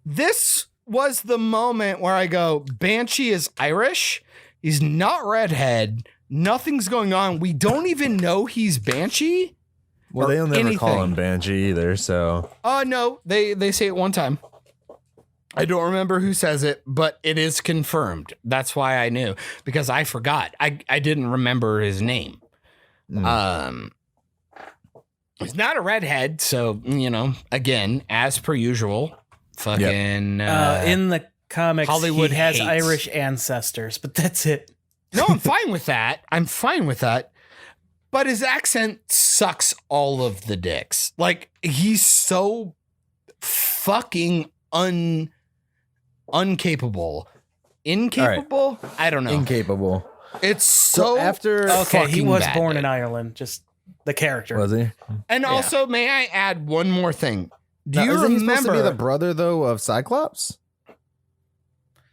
B: This was the moment where I go, Banshee is Irish. He's not redhead. Nothing's going on. We don't even know he's Banshee.
D: Well, they'll never call him Banshee either, so.
B: No, they say it one time. I don't remember who says it, but it is confirmed. That's why I knew, because I forgot. I didn't remember his name. He's not a redhead, so, you know, again, as per usual, fucking
C: in the comics,
B: Hollywood
C: he has
B: hates.
C: Irish ancestors, but that's it.
B: No, I'm fine with that. But his accent sucks all of the dicks. Like, he's so fucking incapable. Right. I don't know.
D: Incapable.
B: It's so
D: after
C: he was
B: bad,
C: born
B: dude.
C: in Ireland, just the character.
D: Was he?
B: And also, may I add one more thing? Do you
D: isn't he supposed
B: remember
D: to be the brother though of Cyclops?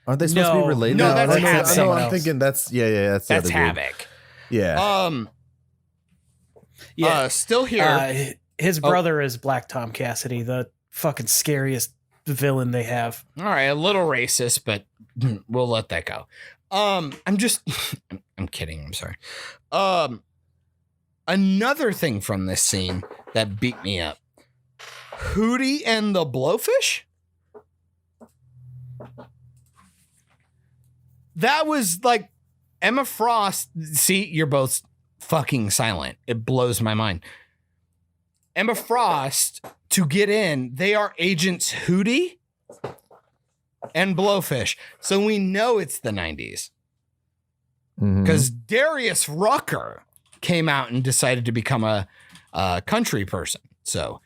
D: Aren't they supposed to be related?
B: No, that's
C: Havoc.
D: No, I'm thinking that's that's
B: that's Havoc.
D: Yeah.
B: Still here.
C: His brother is Black Tom Cassidy, the fucking scariest villain they have.
B: All right, a little racist, but we'll let that go. I'm kidding. I'm sorry. Another thing from this scene that beat me up. Hootie and the Blowfish? That was like Emma Frost. See, you're both fucking silent. It blows my mind. Emma Frost, to get in, they are agents Hootie and Blowfish. So we know it's the 90s. Because Darius Rucker came out and decided to become a country person. So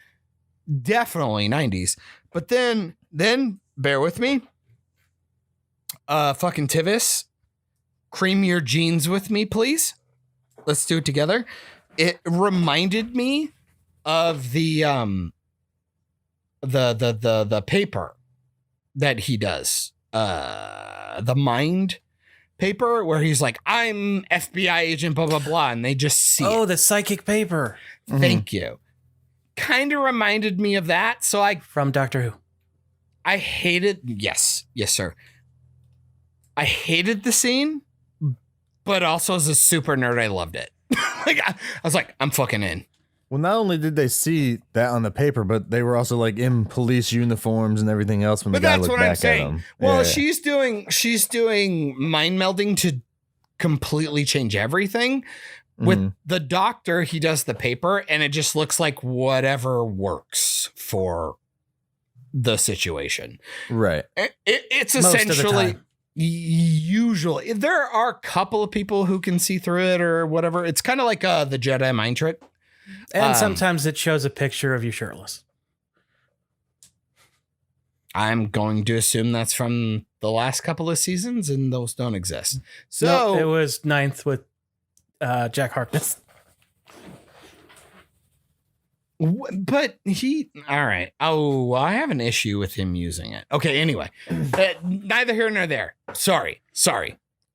B: definitely 90s. But then bear with me. Fucking Tivis, cream your jeans with me, please. Let's do it together. It reminded me of the paper that he does, the Mind paper, where he's like, I'm FBI agent, blah, blah, blah. And they just see it.
C: The psychic paper.
B: Thank you. Kind of reminded me of that. So
C: From Doctor Who.
B: I hated, yes, sir. I hated the scene, but also as a super nerd, I loved it. I was like, I'm fucking in.
D: Well, not only did they see that on the paper, but they were also like in police uniforms and everything else when the guy looked back at them.
B: Well, she's doing mind melding to completely change everything. With the doctor, he does the paper, and it just looks like whatever works for the situation.
D: Right.
B: It's
C: Most
B: essentially.
C: of the time.
B: Usually, there are a couple of people who can see through it or whatever. It's kind of like the Jedi mind trick.
C: And sometimes it shows a picture of you shirtless.
B: I'm going to assume that's from the last couple of seasons, and those don't exist. So
C: No, it was 9th with Jack Harkness.
B: But all right. Oh, well, I have an issue with him using it. Okay. Anyway, neither here nor there. Sorry.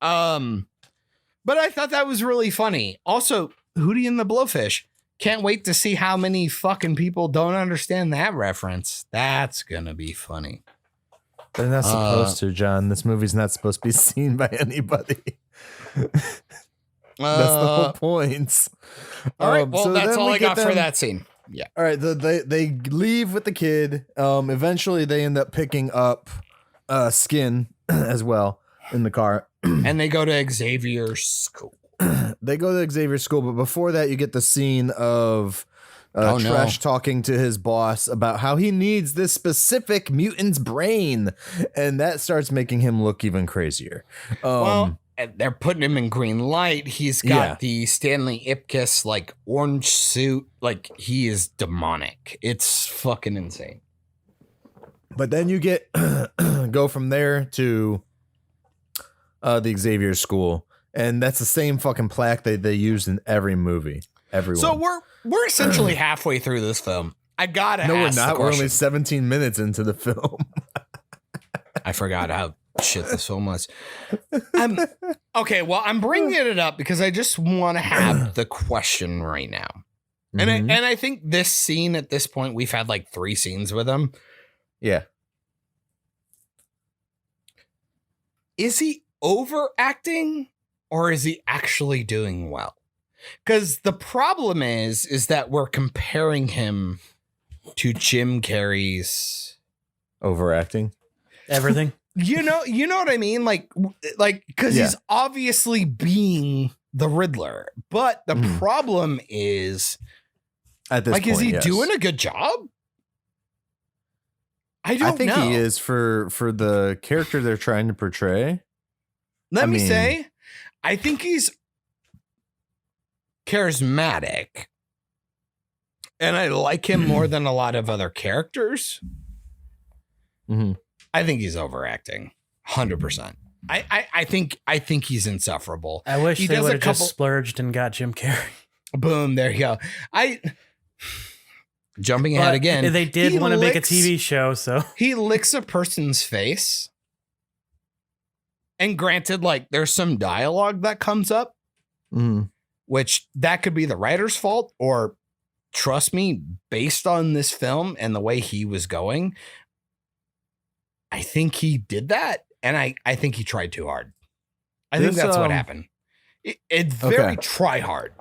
B: But I thought that was really funny. Also, Hootie and the Blowfish. Can't wait to see how many fucking people don't understand that reference. That's gonna be funny.
D: They're not supposed to, John. This movie's not supposed to be seen by anybody. That's the whole point.
B: All right, well,
D: so
B: that's
D: then
B: all
D: we
B: I
D: get
B: got for
D: them-
B: that scene. Yeah.
D: All right, they leave with the kid. Eventually, they end up picking up Skin as well in the car.
B: And they go to Xavier's school.
D: They go to Xavier's school, but before that, you get the scene of Trash talking to his boss about how he needs this specific mutant's brain, and that starts making him look even crazier.
B: Well, they're putting him in green light. He's got the Stanley Ipkiss like orange suit. Like he is demonic. It's fucking insane.
D: But then you get go from there to the Xavier school, and that's the same fucking plaque they used in every movie. Everyone.
B: So we're essentially halfway through this film. I gotta
D: no, we're
B: ask the
D: not. We're only
B: question.
D: 17 minutes into the film.
B: I forgot how shit this film was. Okay, well, I'm bringing it up because I just want to have the question right now. And I think this scene at this point, we've had like 3 scenes with him.
D: Yeah.
B: Is he overacting or is he actually doing well? Because the problem is that we're comparing him to Jim Carrey's
D: Overacting.
C: Everything.
B: You know what I mean? Like, because he's obviously being the Riddler, but the problem is,
D: At this
B: like,
D: point,
B: is he
D: yes.
B: doing a good job? I don't know.
D: I think he is for the character they're trying to portray.
B: Let me say, I think he's charismatic, and I like him more than a lot of other characters.
D: Mm-hmm.
B: I think he's overacting, 100%. I think he's insufferable.
C: I wish
B: He
C: they
B: does
C: would
B: a
C: have just
B: couple-
C: splurged and got Jim Carrey.
B: Boom, there you go. Jumping ahead
C: But
B: again.
C: They did
B: he
C: want to make a
B: licks-
C: TV show, so
B: He licks a person's face. And granted, like, there's some dialogue that comes up, which that could be the writer's fault, or trust me, based on this film and the way he was going, I think he did that. And I think he tried too hard. I think
D: This,
B: that's what happened. It's very try hard.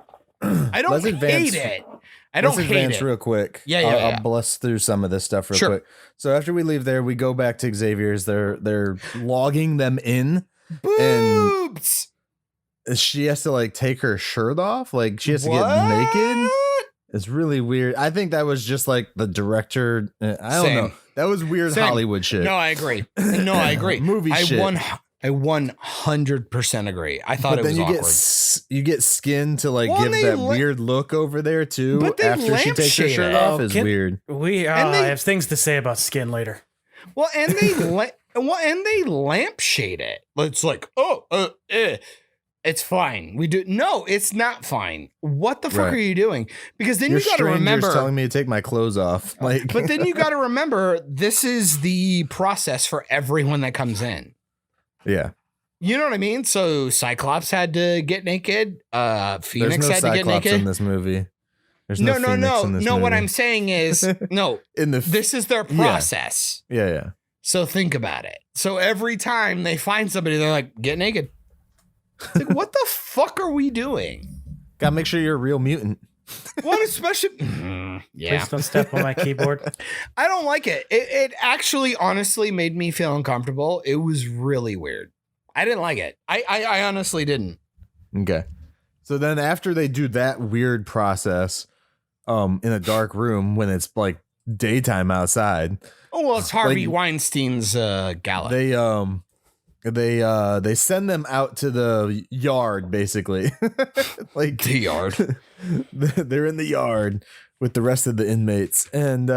B: I don't
D: Let's advance.
B: hate it. I don't
D: Let's
B: hate
D: advance
B: it.
D: real quick.
B: Yeah,
D: I'll bless through some of this stuff real
B: Sure.
D: quick. So after we leave there, we go back to Xavier's. They're logging them in.
B: Boobs.
D: She has to like take her shirt off. Like she has to get
B: What?
D: naked. It's really weird. I think that was just like the director. I don't
B: Same.
D: know. That was weird
B: Same.
D: Hollywood shit.
B: No, I agree. No, I agree.
D: Movie shit.
B: I 100% agree. I thought
D: But
B: it
D: then
B: was
D: you
B: awkward.
D: get Skin to like
B: Well,
D: give
B: they
D: that
B: la-
D: weird look over there too.
B: But they
D: After she takes her
B: lampshade
D: shirt
B: it.
D: off is
C: Can-
D: weird.
B: And they-
C: I have things to say about Skin later.
B: Well, and they lampshade it. It's like, it's fine. We do. No, it's not fine. What the fuck
D: Right.
B: are you doing? Because then
D: Your
B: you got to
D: stranger's
B: remember.
D: telling me to take my clothes off. Like,
B: But then you got to remember, this is the process for everyone that comes in.
D: yeah.
B: You know what I mean? So Cyclops had to get naked.
D: There's
B: Phoenix
D: no
B: had to get
D: Cyclops
B: naked.
D: in this movie. There's
B: No.
D: Phoenix in this
B: What
D: movie.
B: I'm saying is, no,
D: in the
B: this is their process.
D: yeah.
B: So think about it. So every time they find somebody, they're like, get naked. It's like, what the fuck are we doing?
D: Gotta make sure you're a real mutant.
B: What especially? Yeah.
C: Please don't step on my keyboard.
B: I don't like it. It actually honestly made me feel uncomfortable. It was really weird. I didn't like it. I honestly didn't.
D: Okay. So then after they do that weird process, in a dark room when it's like daytime outside,
B: Oh, well, it's Harvey
D: Like-
B: Weinstein's gala.
D: they send them out to the yard basically. Like
B: The yard.
D: they're in the yard with the rest of the inmates, and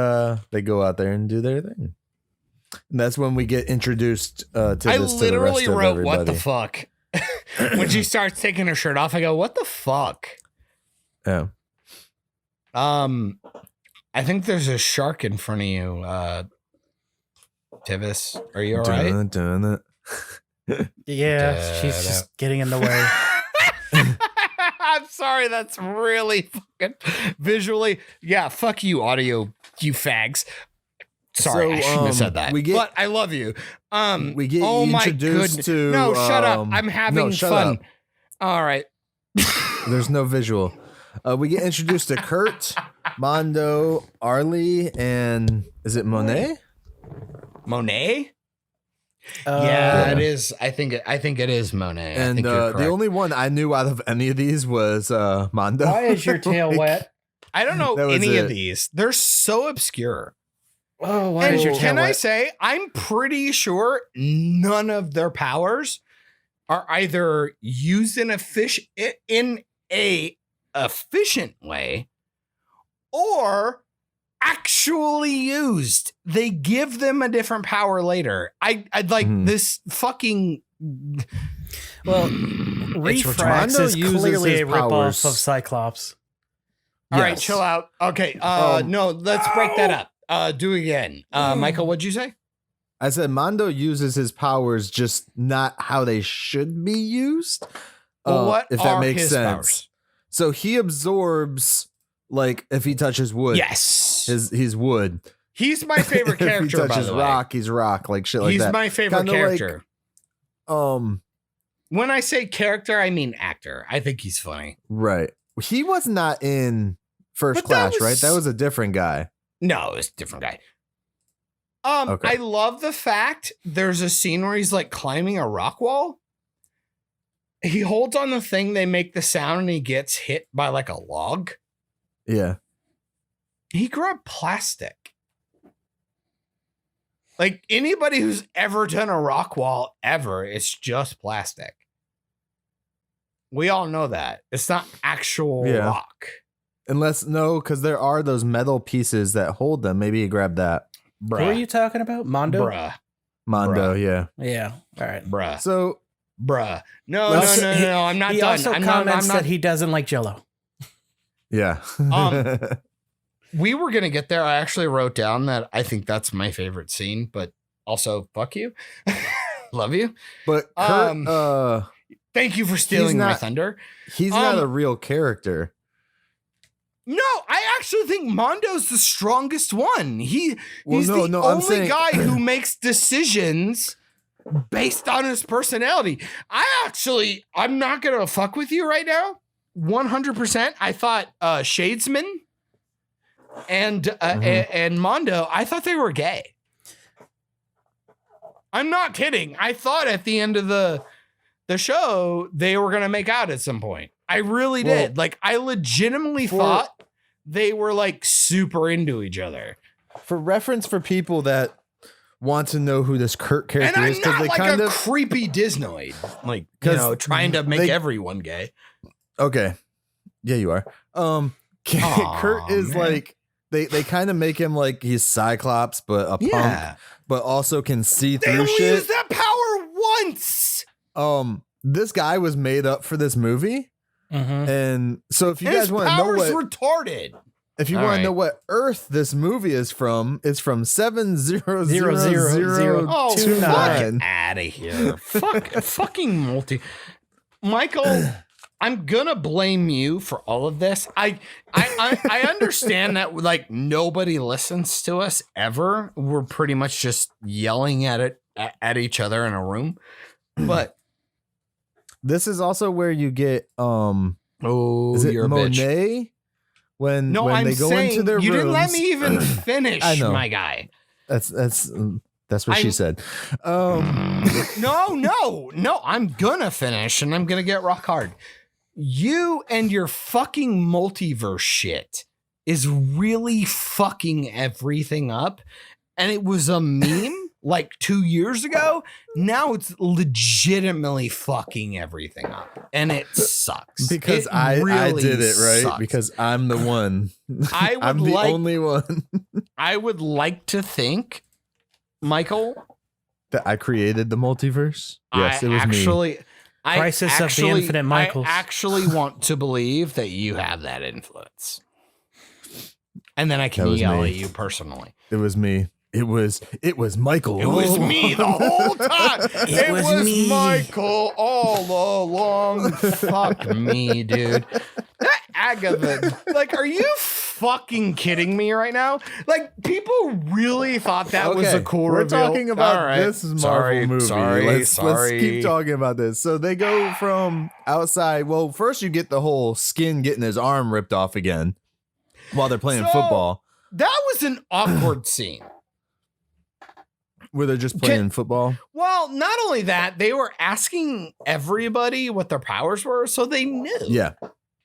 D: they go out there and do their thing. And that's when we get introduced to this
B: I
D: to the
B: literally
D: rest of
B: wrote, what the
D: everybody.
B: fuck? When she starts taking her shirt off, I go, what the fuck?
D: Yeah.
B: I think there's a shark in front of you, Tivis. Are you all right?
D: Dun.
C: Yeah, she's just getting in the way.
B: I'm sorry. That's really fucking visually. Yeah, fuck you, audio, you fags. Sorry, I shouldn't have said that. But I love you.
D: We get
B: oh my
D: introduced
B: goodness.
D: to.
B: No, shut up. I'm having fun.
D: Up.
B: All right.
D: There's no visual. We get introduced to Kurt, Mondo, Arlie, and is it Monet?
B: Monet? Yeah, it is. I think it is Monet.
D: And
B: I think you're
D: the
B: correct.
D: only one I knew out of any of these was Mondo.
C: Why is your tail wet?
B: I don't know
D: That was
B: any of
D: it.
B: these. They're so obscure.
C: Oh, why
B: And
C: is your tail
B: can I
C: wet?
B: say, I'm pretty sure none of their powers are either used in a efficient way or actually used. They give them a different power later. I'd like this fucking.
C: Well,
B: It's
C: Refrax
D: Mondo
C: is
D: uses
C: clearly
D: his
C: a ripoff
D: powers.
C: of Cyclops.
B: All right,
D: Yes.
B: chill out. Okay, no, let's break that up. Do it again. Michael, what'd you say?
D: I said Mondo uses his powers, just not how they should be used.
B: Well, what
D: if that
B: are
D: makes
B: his
D: sense.
B: powers?
D: So he absorbs, like, if he touches wood.
B: Yes.
D: He's wood.
B: He's my favorite character,
D: If he
B: by
D: touches
B: the way.
D: rock, he's rock, like shit like
B: He's
D: that.
B: my favorite
D: Kinda like,
B: character.
D: When
B: I say character, I mean actor. I think he's funny.
D: right. He was not in First
B: But that
D: Class, right?
B: was-
D: That was a different guy.
B: No, it's a different guy.
D: Okay.
B: I love the fact there's a scene where he's like climbing a rock wall. He holds on the thing, they make the sound, and he gets hit by like a log.
D: Yeah.
B: He grew up plastic. Like anybody who's ever done a rock wall ever, it's just plastic. We all know that. It's not actual
D: Yeah.
B: rock.
D: Unless, no, because there are those metal pieces that hold them. Maybe he grabbed that.
C: Who are you talking about? Mondo?
B: Bruh.
D: Mondo, yeah.
C: Yeah. All right.
B: Bruh.
D: So,
B: Bruh. No,
C: Also,
B: no. I'm not
C: he
B: done.
C: also
B: I'm
C: comments
B: not.
C: that he doesn't like Jello.
D: yeah.
B: We were gonna get there. I actually wrote down that I think that's my favorite scene, but also fuck you. Love you.
D: But Kurt,
B: Thank you for stealing my
D: not-
B: thunder.
D: he's not a real character.
B: No, I actually think Mondo's the strongest one. He's
D: I'm
B: the only
D: saying-
B: guy who makes decisions based on his personality. I'm not gonna fuck with you right now. 100%. I thought Shadesman and Mondo, I thought they were gay. I'm not kidding. I thought at the end of the show they were gonna make out at some point. I really did. Like, I legitimately thought they were like super into each other.
D: For reference for people that want to know who this Kurt
B: And
D: character
B: I'm
D: is, because
B: not
D: they
B: like
D: kind
B: a
D: of
B: creepy Disnoid, like,
D: 'Cause
B: trying to make
D: they-
B: everyone gay.
D: okay. Yeah, you are. Kurt is
B: man.
D: like they kind of make him like he's Cyclops, but a punk, but also can see
B: They
D: through
B: only
D: shit.
B: used that power once.
D: This guy was made up for this movie.
C: Mm-hmm.
D: And so if you
B: His
D: guys want to know
B: powers
D: what
B: retarded.
D: if you
B: All
D: want to
B: right.
D: know what Earth this movie is from, it's from 7000029.
C: 000.
B: Oh,
C: Two
B: fuck
C: nine.
B: out of here. Fucking multi. Michael, I'm gonna blame you for all of this. I understand that like nobody listens to us ever. We're pretty much just yelling at each other in a room. But
D: This is also where you get
B: is
D: is it
B: you're a bitch.
D: Monet? When
B: I'm
D: they go
B: saying
D: into their
B: you didn't let
D: rooms-
B: me even finish,
D: I know.
B: my guy.
D: That's what she said.
B: No, I'm gonna finish and I'm gonna get rock hard. You and your fucking multiverse shit is really fucking everything up. And it was a meme like 2 years ago. Now it's legitimately fucking everything up. And it sucks.
D: Because
B: It
D: I
B: really
D: did it, right?
B: sucks.
D: Because I'm the one.
B: I would
D: I'm the
B: like-
D: only one
B: I would like to think, Michael,
D: that I created the multiverse. Yes, it was me.
C: Crisis of the Infinite Michaels.
B: I actually want to believe that you have that influence. And then I can
D: That was
B: yell
D: me.
B: at you personally.
D: It was me. It was Michael.
B: It was me the whole time. It was
C: me.
B: Michael all along. Fuck me, dude. Agatha. Like, are you fucking kidding me right now? Like, people really thought that was a cool
D: We're
B: reveal.
D: talking about
B: All right.
D: this Marvel movie. Let's keep talking about this. So they go from outside. Well, first you get the whole Skin getting his arm ripped off again while they're playing football.
B: That was an awkward scene.
D: Where they're just playing football?
B: Well, not only that, they were asking everybody what their powers were, so they knew.
D: Yeah.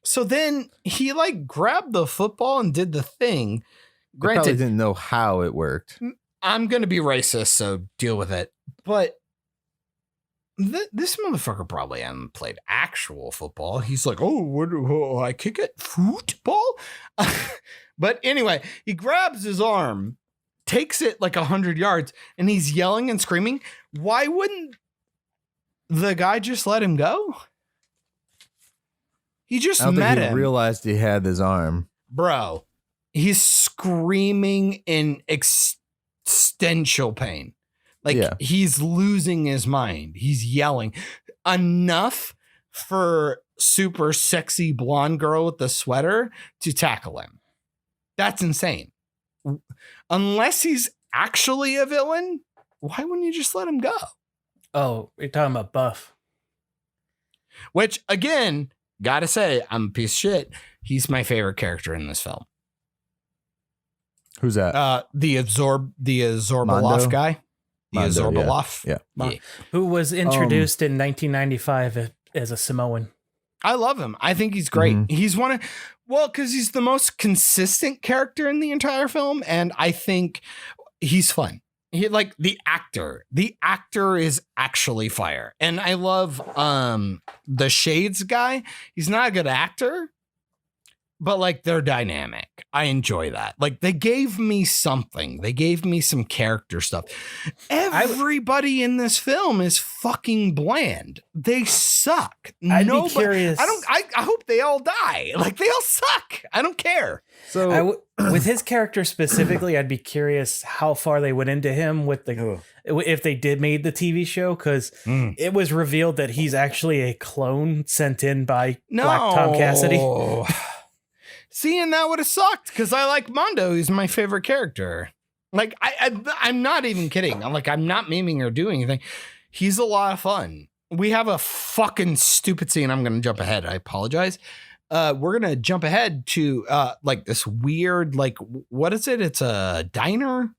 B: So then he like grabbed the football and did the thing.
D: They probably
B: Granted,
D: didn't know how it worked.
B: I'm going to be racist, so deal with it. But this motherfucker probably hadn't played actual football. He's like, oh, I kick it? Football? But anyway, he grabs his arm, takes it like 100 yards, and he's yelling and screaming. Why wouldn't the guy just let him go? He just
D: I don't
B: met
D: think he
B: him.
D: realized he had his arm.
B: Bro, he's screaming in existential pain. Like he's losing his mind. He's yelling enough for super sexy blonde girl with the sweater to tackle him. That's insane. Unless he's actually a villain, why wouldn't you just let him go?
C: Oh, you're talking about Buff.
B: Which, again, gotta say, I'm a piece of shit. He's my favorite character in this film.
D: Who's that?
B: The Zorbaloff guy. The Zorbaloff.
D: Yeah.
C: Who was introduced in 1995 as a Samoan.
B: I love him. I think he's great.
D: Mm-hmm.
B: He's because he's the most consistent character in the entire film, and I think he's fun. He like the actor. The actor is actually fire. And I love the Shades guy. He's not a good actor, but like they're dynamic. I enjoy that. Like they gave me something. They gave me some character stuff. Everybody in this film is fucking bland. They suck.
C: I'd be curious.
B: I hope they all die. Like they all suck. I don't care.
D: So
C: with his character specifically, I'd be curious how far they went into him with if they did made the TV show, because it was revealed that he's actually a clone sent in by Black Tom Cassidy.
B: See, and that would have sucked because I like Mondo. He's my favorite character. Like I'm not even kidding. I'm not memeing or doing anything. He's a lot of fun. We have a fucking stupid scene. I'm going to jump ahead. I apologize. We're going to jump ahead to like this weird, like, what is it? It's a diner.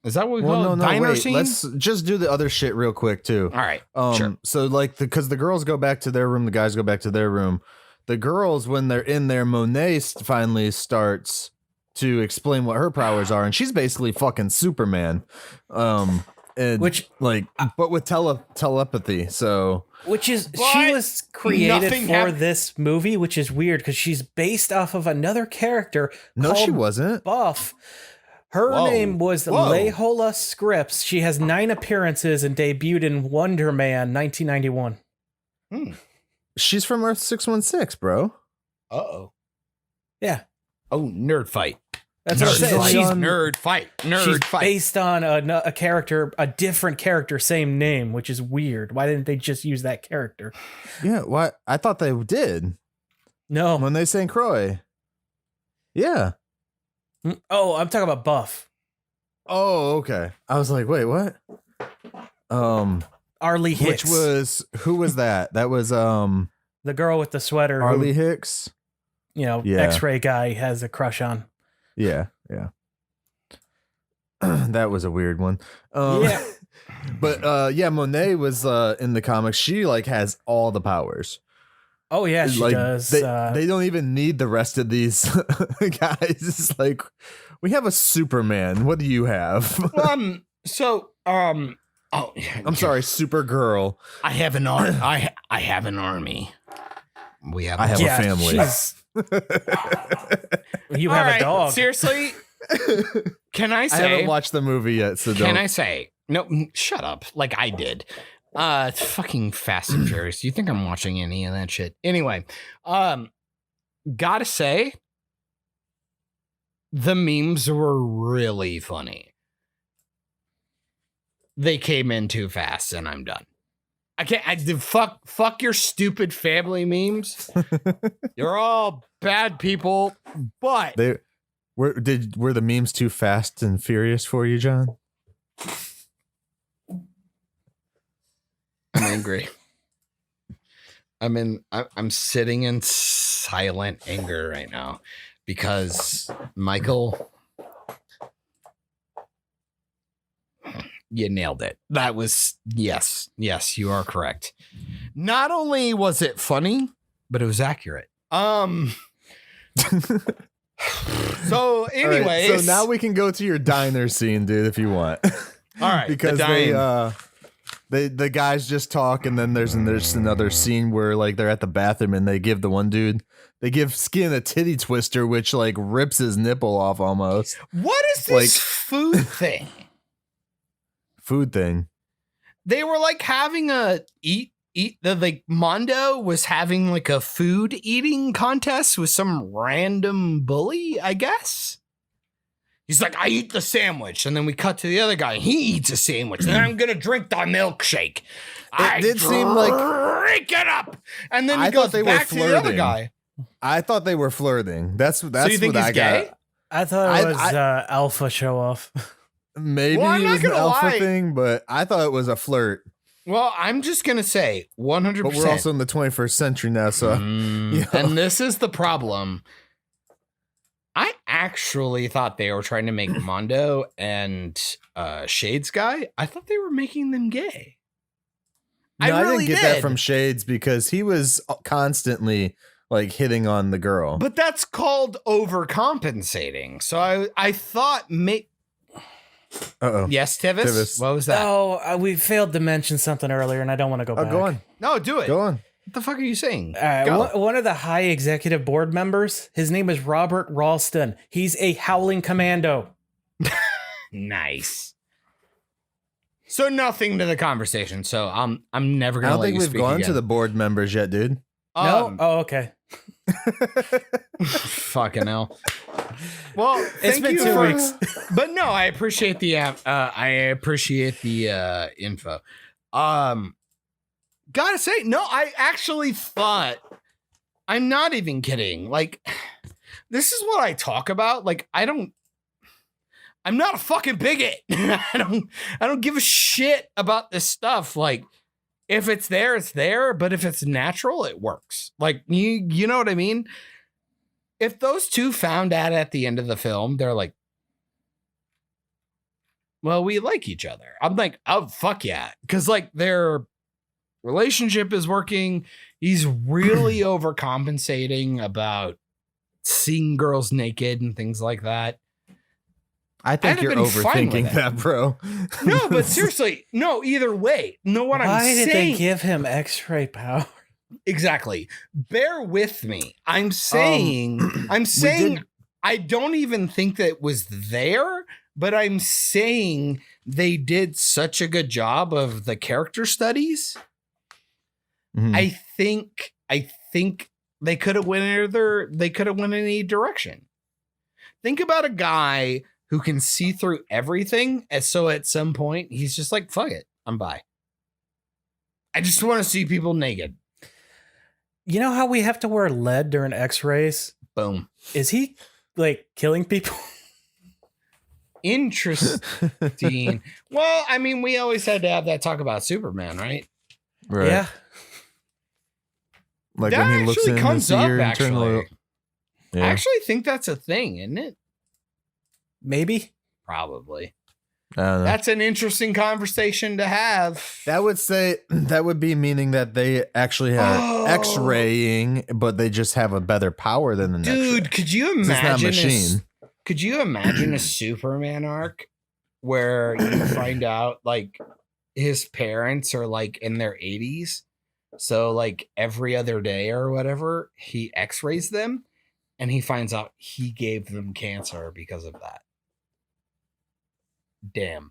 B: Is that what we call it? Diner scene?
D: Let's just do the other shit real quick too.
B: All right. Sure.
D: So like, because the girls go back to their room, the guys go back to their room. The girls, when they're in there, Monet finally starts to explain what her powers are, and she's basically fucking Superman. But with telepathy. So
C: she was created for this movie, which is weird because she's based off of another character.
D: No, she wasn't.
C: Buff. Her name was Lehola Scripps. She has 9 appearances and debuted in Wonder Man 1991.
D: She's from Earth 616, bro.
B: Uh-oh.
C: Yeah.
B: Oh, nerd fight.
C: That's what I'm saying.
B: She's nerd fight.
C: She's based on a character, a different character, same name, which is weird. Why didn't they just use that character?
D: Yeah, why? I thought they did.
C: No.
D: When they sang Croy. Yeah.
C: Oh, I'm talking about Buff.
D: Oh, okay. I was like, wait, what?
C: Arlie Hicks.
D: Who was that? That was
C: the girl with the sweater.
D: Arlie Hicks.
C: X-ray guy has a crush on.
D: Yeah. That was a weird one.
C: Yeah.
D: But Monet was in the comics. She like has all the powers.
C: Oh yeah, she does.
D: They don't even need the rest of these guys. It's like, we have a Superman. What do you have?
B: Oh,
D: I'm sorry, Supergirl.
B: I have an army. I have an army.
D: I have a family.
C: You have a dog.
B: Seriously? Can I say?
D: I haven't watched the movie yet, so
B: can I say? No, shut up. Like I did. It's fucking Fast and Furious. You think I'm watching any of that shit? Anyway, gotta say, the memes were really funny. They came in too fast, and I'm done. I can't. Fuck your stupid family memes. You're all bad people. But
D: were the memes too fast and furious for you, John?
B: I'm angry. I'm sitting in silent anger right now because Michael, you nailed it. That was yes, you are correct. Not only was it funny, but it was accurate. So anyways,
D: right, so now we can go to your diner scene, dude, if you want.
B: All right,
D: because the guys just talk, and then there's another scene where like they're at the bathroom and they give the one dude, they give Skin a titty twister, which like rips his nipple off almost.
B: What is this food thing?
D: Food thing.
B: They were like having a Mondo was having like a food eating contest with some random bully, I guess. He's like, I eat the sandwich. And then we cut to the other guy. He eats a sandwich. And then I'm going to drink the milkshake.
D: It did seem like
B: drink it up. And then he goes back to the other guy.
D: I thought they were flirting. That's
B: so you think
D: what
B: he's
D: I
B: gay?
D: got.
C: I thought it was alpha show off.
D: Maybe
B: Well, I'm
D: it
B: not
D: was an
B: gonna
D: alpha
B: lie.
D: thing, but I thought it was a flirt.
B: Well, I'm just going to say 100%.
D: But we're also in the 21st century now, so.
B: And this is the problem. I actually thought they were trying to make Mondo and Shades guy. I thought they were making them gay.
D: No, I
B: really
D: didn't get that from Shades because he was constantly like hitting on the girl.
B: But that's called overcompensating. So I thought
D: Uh-oh.
B: Yes, Tivis? What was that?
C: Oh, we failed to mention something earlier, and I don't want to go back.
D: Go on.
B: No, do it.
D: Go on.
B: What the fuck are you saying?
C: One of the high executive board members, his name is Robert Ralston. He's a howling commando.
B: Nice. So nothing to the conversation. So I'm never
D: I
B: gonna.
D: don't think we've gone to the board members yet, dude.
C: No? Oh, okay.
B: Fucking hell. Well,
C: It's
B: thank
C: been
B: you
C: 2
B: for,
C: weeks.
B: But no, I appreciate the info. Gotta say, no, I actually thought, I'm not even kidding. Like, this is what I talk about. Like, I'm not a fucking bigot. I don't give a shit about this stuff. Like, if it's there, it's there. But if it's natural, it works. Like, you know what I mean? If those two found out at the end of the film, they're like, well, we like each other. I'm like, oh, fuck yeah. Because, like, their relationship is working. He's really overcompensating about seeing girls naked and things like that.
D: I think you're overthinking that, bro.
B: No, but seriously, no, either way. No, what I'm saying.
C: Why did they give him X-ray power?
B: Exactly. Bear with me. I'm saying I don't even think that it was there, but I'm saying they did such a good job of the character studies.
D: Mhm.
B: I think they could have went in any direction. Think about a guy who can see through everything, and so at some point he's just like, fuck it, I'm bi. I just want to see people naked.
C: You know how we have to wear lead during X-rays?
B: Boom.
C: Is he like killing people?
B: Interesting. Well, I mean, we always had to have that talk about Superman, right?
D: Right.
C: Yeah.
D: Like
B: That
D: when he looks
B: actually
D: in and
B: comes
D: see
B: up,
D: your internal.
B: actually.
D: Yeah.
B: I actually think that's a thing, isn't it?
C: Maybe.
B: Probably.
D: I don't know.
B: That's an interesting conversation to have.
D: That would be meaning that they actually have X-raying, but they just have a better power than the
B: Dude, could you
D: It's not a
B: imagine
D: machine.
B: Could you imagine a Superman arc where you find out like his parents are like in their 80s? So like every other day or whatever, he X-rays them and he finds out he gave them cancer because of that. Damn.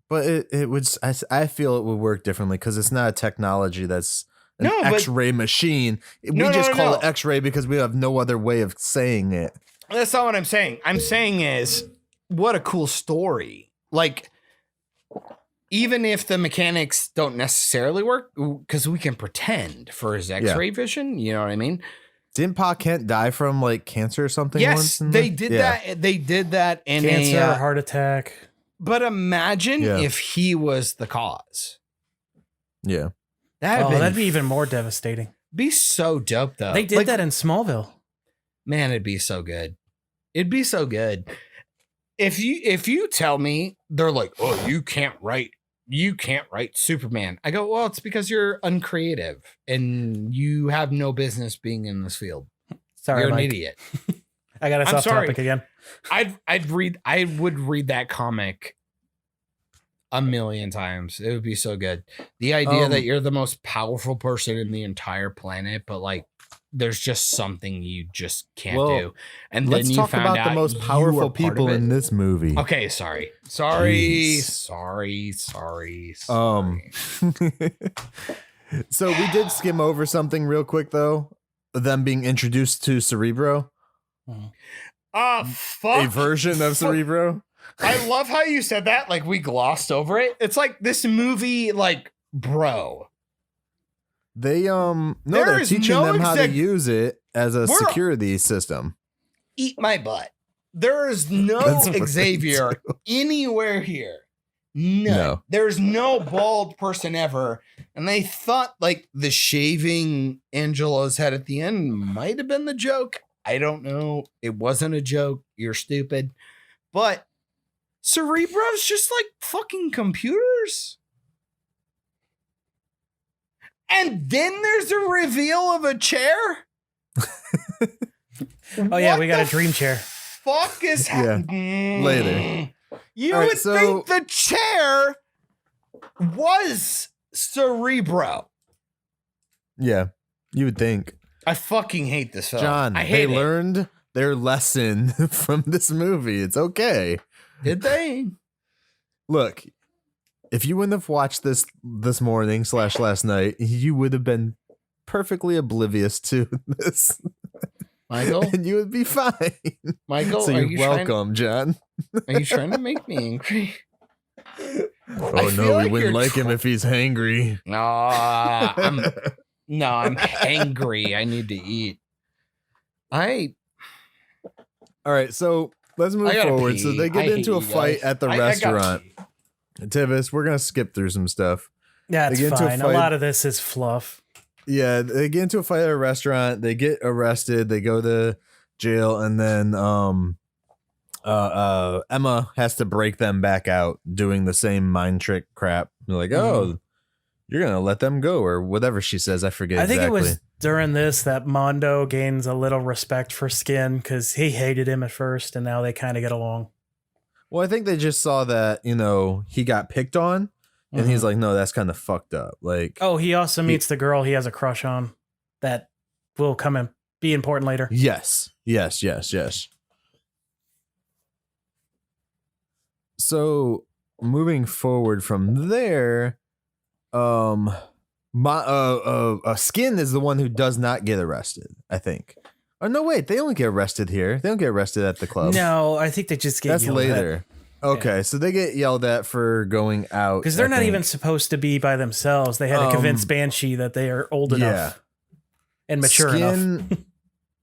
D: But it would. I feel it would work differently because it's not a technology that's an
B: No, but-
D: X-ray machine. We
B: No,
D: just
B: no,
D: call
B: no.
D: it X-ray because we have no other way of saying it.
B: That's not what I'm saying. I'm saying is what a cool story. Like even if the mechanics don't necessarily work, because we can pretend for his X-ray vision. You know what I mean?
D: Didn't Pa Kent die from like cancer or something?
B: Yes,
D: once
B: they did that. They did that in
C: Cancer,
B: a
C: heart attack.
B: But imagine if he was the cause.
D: Yeah.
C: That'd be even more devastating.
B: Be so dope though.
C: They did that in Smallville.
B: Man, it'd be so good. It'd be so good. If you tell me they're like, oh, you can't write Superman. I go, well, it's because you're uncreative and you have no business being in this field.
C: Sorry,
B: you're
C: Mike.
B: an idiot.
C: I got us off topic again.
B: I would read that comic a million times. It would be so good. The idea that you're the most powerful person in the entire planet, but like there's just something you just can't do. And
D: let's
B: then you
D: talk
B: found
D: about
B: out
D: the most powerful people in this movie.
B: Okay, sorry.
D: So we did skim over something real quick though. Them being introduced to Cerebro.
B: Fuck.
D: A version of Cerebro.
B: I love how you said that. Like we glossed over it. It's like this movie, like, bro.
D: They they're teaching them how to use it as a security system.
B: Eat my butt. There is no Xavier anywhere here. No. There's no bald person ever. And they thought like the shaving Angela's head at the end might have been the joke. I don't know. It wasn't a joke. You're stupid. But Cerebro's just like fucking computers. And then there's a reveal of a chair.
C: Oh yeah, we got a dream chair.
B: Fuck is happening
D: later.
B: You would think the chair was Cerebro.
D: Yeah, you would think.
B: I fucking hate this film.
D: John, they learned their lesson from this movie. It's okay.
B: Did they?
D: Look, if you wouldn't have watched this morning / last night, you would have been perfectly oblivious to this.
B: Michael?
D: And you would be fine.
B: Michael,
D: so you're welcome, John.
B: Are you trying to make me angry?
D: Oh no, we wouldn't like him if he's hangry.
B: I'm hangry. I need to eat. All
D: right, so let's move forward. So they get into a fight at the restaurant. Tivis, we're gonna skip through some stuff.
C: Yeah, it's fine. A lot of this is fluff.
D: Yeah, they get into a fight at a restaurant. They get arrested. They go to jail, and then Emma has to break them back out, doing the same mind trick crap. They're like, "Oh, you're gonna let them go," or whatever she says. I forget.
C: I think it was during this that Mondo gains a little respect for Skin because he hated him at first, and now they kind of get along.
D: Well, I think they just saw that he got picked on. And he's like, no, that's kind of fucked up. Like,
C: oh, he also meets the girl he has a crush on that will come and be important later.
D: Yes. So moving forward from there, Skin is the one who does not get arrested, I think. Oh, no, wait, they don't get arrested here. They don't get arrested at the club.
C: No, I think they just get yelled
D: later.
C: At.
D: Okay, so they get yelled at for going out.
C: Because they're not even supposed to be by themselves. They had to convince Banshee that they are old enough and mature enough.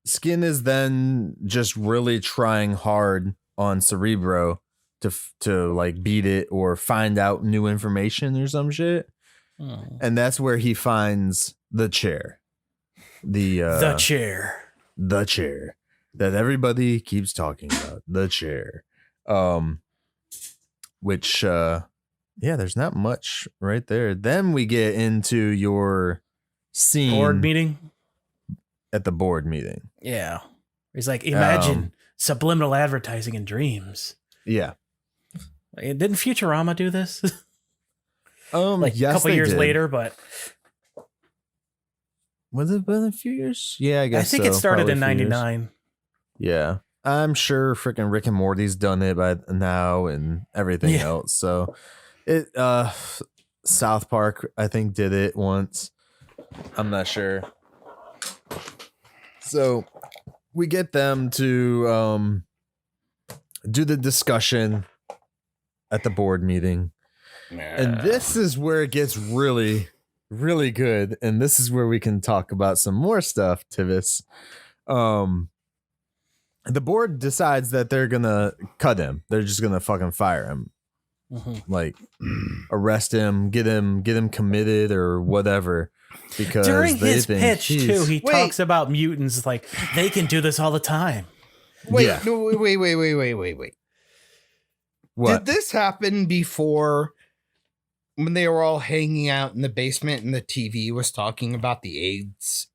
D: Skin is then just really trying hard on Cerebro to like beat it or find out new information or some shit. Oh. And that's where he finds the chair. The chair that everybody keeps talking about. The chair. Which, there's not much right there. Then we get into your scene.
C: Board meeting?
D: At the board meeting.
C: Yeah. He's like, imagine subliminal advertising in dreams.
D: Yeah.
C: Didn't Futurama do this?
D: Yes,
C: a couple years later, but...
D: Was it been a few years? Yeah, I guess
C: I think it started in 99.
D: Yeah. I'm sure freaking Rick and Morty's done it by now and everything else. So it South Park, I think, did it once. I'm not sure. So we get them to do the discussion at the board meeting. And this is where it gets really, really good. And this is where we can talk about some more stuff, Tivis. The board decides that they're gonna cut him. They're just gonna fucking fire him. Like arrest him, get him committed or whatever. Because
C: during
D: they
C: his
D: think
C: pitch too, he
B: Wait.
C: talks about mutants like they can do this all the time.
B: Wait,
D: Yeah.
B: no, wait.
D: What?
B: Did this happen before when they were all hanging out in the basement and the TV was talking about the AIDS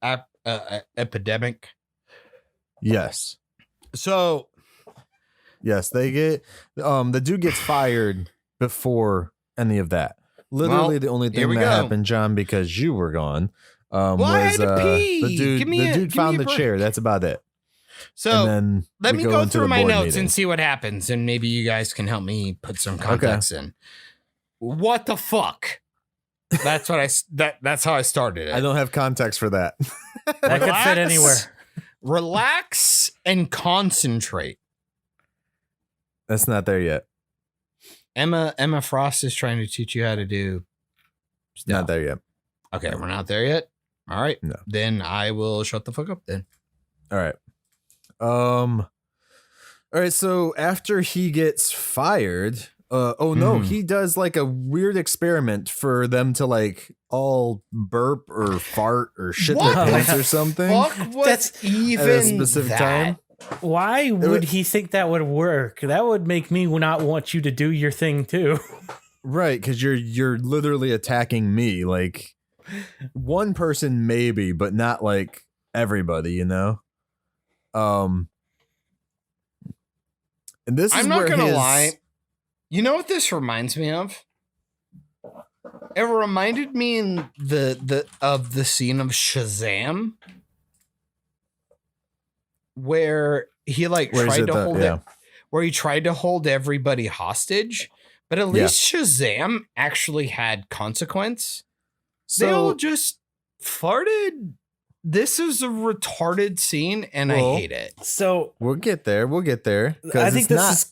B: epidemic?
D: Yes.
B: So
D: Yes, they get the dude gets fired before any of that. Literally,
B: Well,
D: the only
B: here
D: thing
B: we
D: that
B: go.
D: happened, John, because you were gone,
B: I
D: was
B: had to pee.
D: the dude.
B: Give me
D: The
B: a-
D: dude
B: give me
D: found
B: a
D: the
B: break.
D: chair. That's about it.
B: So
D: and then
B: let
D: we
B: me
D: go
B: go
D: into
B: through
D: the
B: my
D: board
B: notes
D: meeting.
B: and see what happens, and maybe you guys can help me put some context in. What the fuck? That's what that's how I started it.
D: I don't have context for that.
C: That could fit anywhere.
B: Relax and concentrate.
D: That's not there yet.
B: Emma Frost is trying to teach you how to do
D: It's not there yet.
B: Okay, we're not there yet. All right.
D: No.
B: Then I will shut the fuck up then.
D: All right. All right. So after he gets fired, he does like a weird experiment for them to like all burp or fart or shit their
B: What
D: pants
C: the
D: or something.
B: Fuck was
C: That's
B: even
D: at a specific
B: that?
D: time.
C: Why would he think that would work? That would make me not want you to do your thing too.
D: Right, because you're literally attacking me. Like one person maybe, but not like everybody, you know? And this is
B: I'm not
D: where
B: gonna
D: his-
B: lie. You know what this reminds me of? It reminded me in the scene of Shazam where he like
D: Where is
B: tried
D: it
B: to
D: that-
B: hold
D: yeah.
B: it, where he tried to hold everybody hostage, but at
D: Yeah.
B: least Shazam actually had consequence. They all
D: So
B: just farted. This is a retarded scene, and
D: Well,
B: I hate it.
C: So
D: we'll get there. We'll get there. 'cause
C: I think
D: it's
C: this
D: not-
C: is.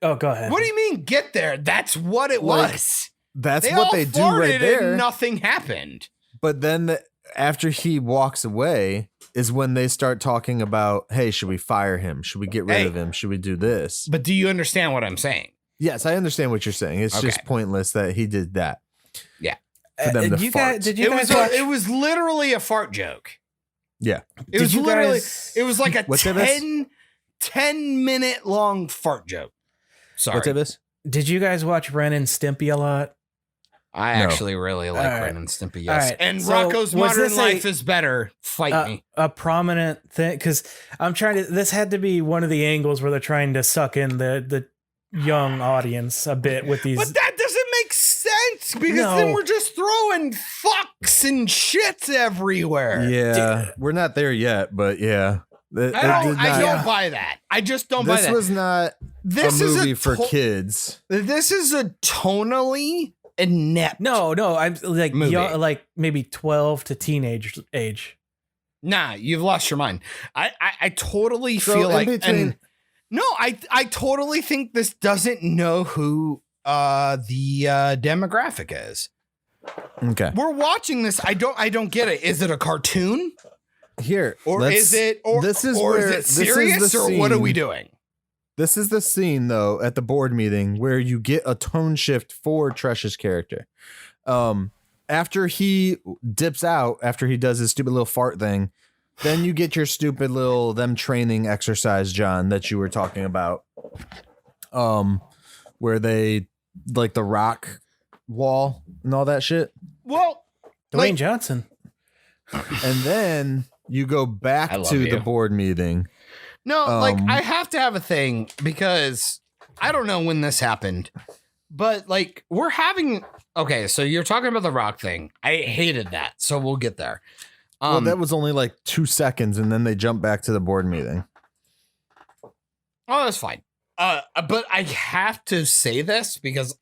C: Oh, go ahead.
B: What do you mean get there? That's what it
D: Like,
B: was.
D: That's
B: They
D: what
B: all
D: they do
B: farted
D: right there.
B: and nothing happened.
D: But then after he walks away is when they start talking about, hey, should we fire him? Should we get rid
B: Hey.
D: of him? Should we do this?
B: But do you understand what I'm saying?
D: Yes, I understand what you're saying. It's just
B: Okay.
D: pointless that he did that. For them to
C: Did you
D: fart.
C: guys? Did you
B: It
C: guys
B: was
C: watch?
B: it was literally a fart joke.
D: Yeah.
B: It
C: Did
B: was
C: you
B: literally
C: guys-
B: it was like a
D: What's this?
B: 10-minute long fart joke. Sorry.
D: What's this?
C: Did you guys watch Ren and Stimpy a lot?
B: I
D: No.
B: actually really like
C: All right.
B: Ren and Stimpy,
C: All
B: yes.
C: right.
B: And
C: So,
B: Rocco's
C: was
B: Modern
C: this
B: Life
C: a-
B: is better. Fight me.
C: A prominent thing, because I'm trying to. This had to be one of the angles where they're trying to suck in the young audience a bit with these.
B: But that doesn't make sense because then
C: No.
B: we're just throwing fucks and shits everywhere.
D: Yeah. We're not there yet, but yeah. It- it
B: I
D: did
B: don't
D: not-
B: buy that. I just don't buy
D: This
B: that.
D: was not
B: This
D: a
B: is
D: movie for
B: to-
D: kids.
B: This is a tonally inept.
C: No, I'm like
B: Movie.
C: young, like maybe 12 to teenage age.
B: Nah, you've lost your mind. I totally
D: So
B: feel
D: in
B: like
D: between-
B: and no, I totally think this doesn't know who the demographic is.
D: Okay.
B: We're watching this. I don't get it. Is it a cartoon?
D: Here.
B: Or
D: let's-
B: is it or,
D: this is
B: or
D: where,
B: is it
D: this is
B: serious
D: the
B: or what are we
D: scene-
B: doing?
D: This is the scene, though, at the board meeting where you get a tone shift for Tresh's character. After he dips out, after he does his stupid little fart thing, then you get your stupid little them training exercise, John, that you were talking about. Where they like the rock wall and all that shit.
B: Well,
C: Dwayne
B: like,
C: Johnson.
D: And then you go back
B: I love
D: to
B: you.
D: the board meeting.
B: no, like
D: um,
B: I have to have a thing because I don't know when this happened, but like we're having. Okay, so you're talking about the rock thing. I hated that, so we'll get there.
D: Well, that was only like 2 seconds, and then they jump back to the board meeting.
B: Oh, that's fine. But I have to say this because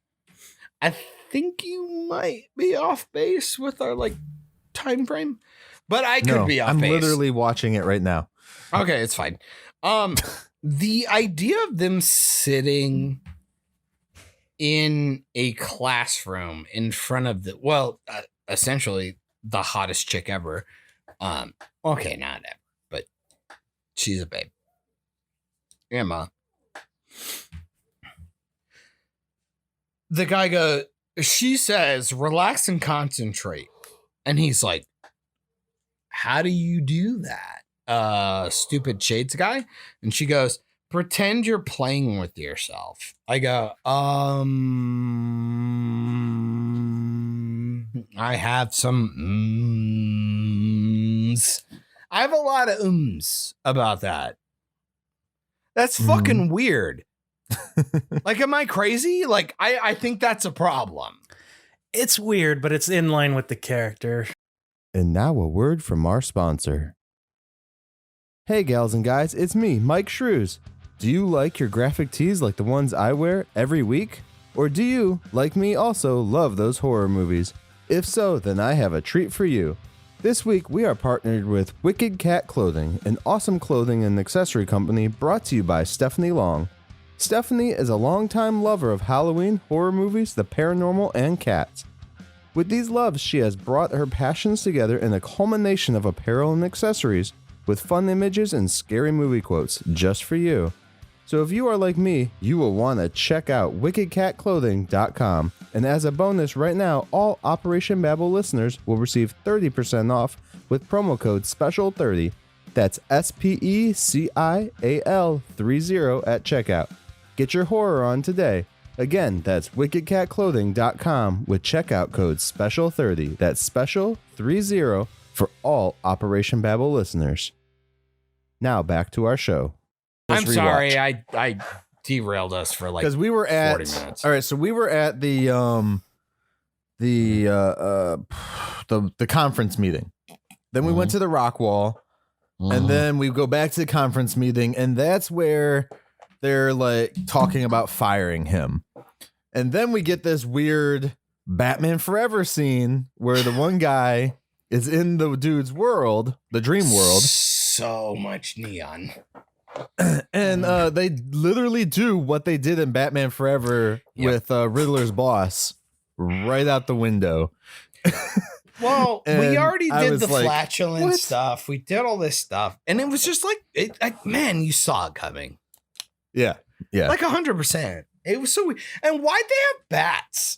B: I think you might be off base with our like time frame, but I could be off
D: I'm
B: base.
D: literally watching it right now.
B: Okay, it's fine. The idea of them sitting in a classroom in front of essentially the hottest chick ever. Okay, not ever, but she's a babe. Emma. The guy she says, relax and concentrate. And he's like, how do you do that? Stupid shades guy. And she goes, pretend you're playing with yourself. I go, I have some I have a lot of about that. That's fucking weird. Like, am I crazy? Like, I think that's a problem.
C: It's weird, but it's in line with the character.
D: And now a word from our sponsor. Hey gals and guys, it's me, Myke Shrews. Do you like your graphic tees like the ones I wear every week? Or do you, like me, also love those horror movies? If so, then I have a treat for you. This week we are partnered with Wicked Cat Clothing, an awesome clothing and accessory company brought to you by Stephanie Long. Stephanie is a longtime lover of Halloween, horror movies, the paranormal, and cats. With these loves, she has brought her passions together in a culmination of apparel and accessories with fun images and scary movie quotes just for you. So if you are like me, you will want to check out wickedcatclothing.com. And as a bonus right now, all Operation Babble listeners will receive 30% off with promo code SPECIAL30. That's SPECIAL 30 at checkout. Get your horror on today. Again, that's wickedcatclothing.com with checkout code SPECIAL30. That's special 30 for all Operation Babble listeners. Now back to our show.
B: I'm sorry, I derailed us for like
D: because we were at
B: 40 minutes.
D: All right, so we were at the conference meeting. Then we went to the rock wall, and then we go back to the conference meeting, and that's where they're like talking about firing him. And then we get this weird Batman Forever scene where the one guy is in the dude's world, the dream world.
B: So much neon.
D: And they literally do what they did in Batman Forever with Riddler's boss right out the window.
B: Well, we already did the
D: like,
B: flatulent stuff. We did all this stuff. And it was just like, man, you saw it coming.
D: Yeah. Yeah.
B: Like 100%. It was so weird. And why'd they have bats?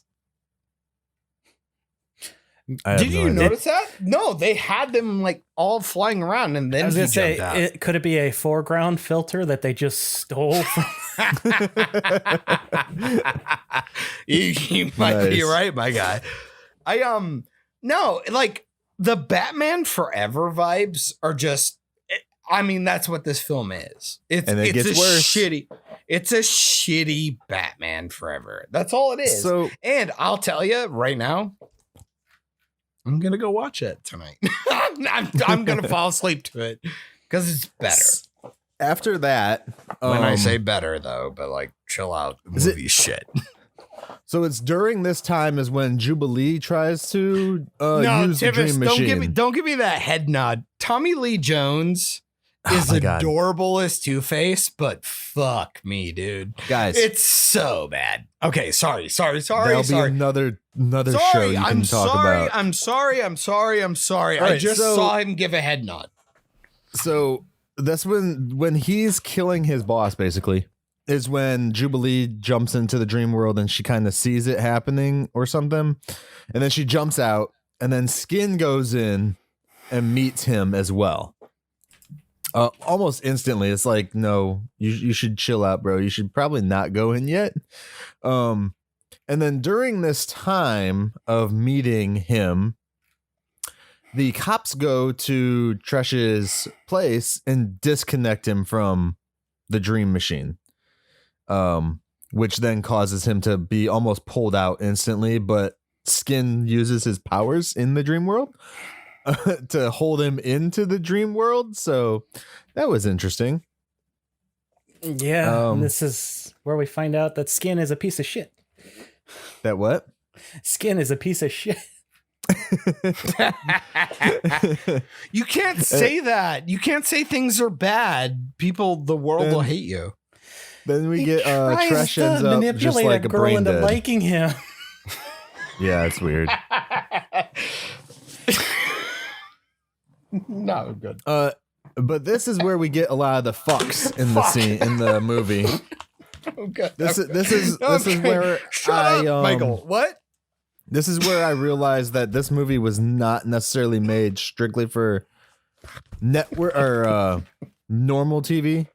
B: Did you notice that? No, they had them like all flying around, and then
C: I was gonna say, could it be a foreground filter that they just stole from?
B: you might be right, my guy. No, like the Batman Forever vibes are just. I mean, that's what this film is. It's gets worse. Shitty. It's a shitty Batman Forever. That's all it is.
D: So,
B: and I'll tell you right now, I'm gonna go watch it tonight. I'm gonna fall asleep to it because it's better.
D: After that,
B: when I say better though, but like chill out, the movie shit.
D: So it's during this time is when Jubilee tries to use the dream machine.
B: Don't give me that head nod. Tommy Lee Jones is adorable as Two-Face, but fuck me, dude.
D: Guys,
B: it's so bad. Okay, sorry.
D: There'll be another show you can talk about.
B: I'm sorry.
D: Right,
B: I just saw him give a head nod.
D: So that's when he's killing his boss, basically, is when Jubilee jumps into the dream world and she kind of sees it happening or something. And then she jumps out, and then Skin goes in and meets him as well. Almost instantly. It's like, no, you should chill out, bro. You should probably not go in yet. And then during this time of meeting him, the cops go to Tresh's place and disconnect him from the dream machine, which then causes him to be almost pulled out instantly. But Skin uses his powers in the dream world to hold him into the dream world. So that was interesting.
C: Yeah. This is where we find out that Skin is a piece of shit.
D: That what?
C: Skin is a piece of shit.
B: You can't say that. You can't say things are bad. The world will hate you.
D: Then we get
C: Tries
D: Tresh
C: to
D: ends up just
C: manipulate
D: like
C: a
D: a
C: girl
D: brain
C: into
D: dead.
C: liking him.
D: Yeah, it's weird.
B: No, good.
D: But this is where we get a lot of the fucks in the scene in the movie.
B: Okay.
D: This is where
B: Shut up, Michael. What?
D: This is where I realized that this movie was not necessarily made strictly for network or normal TV.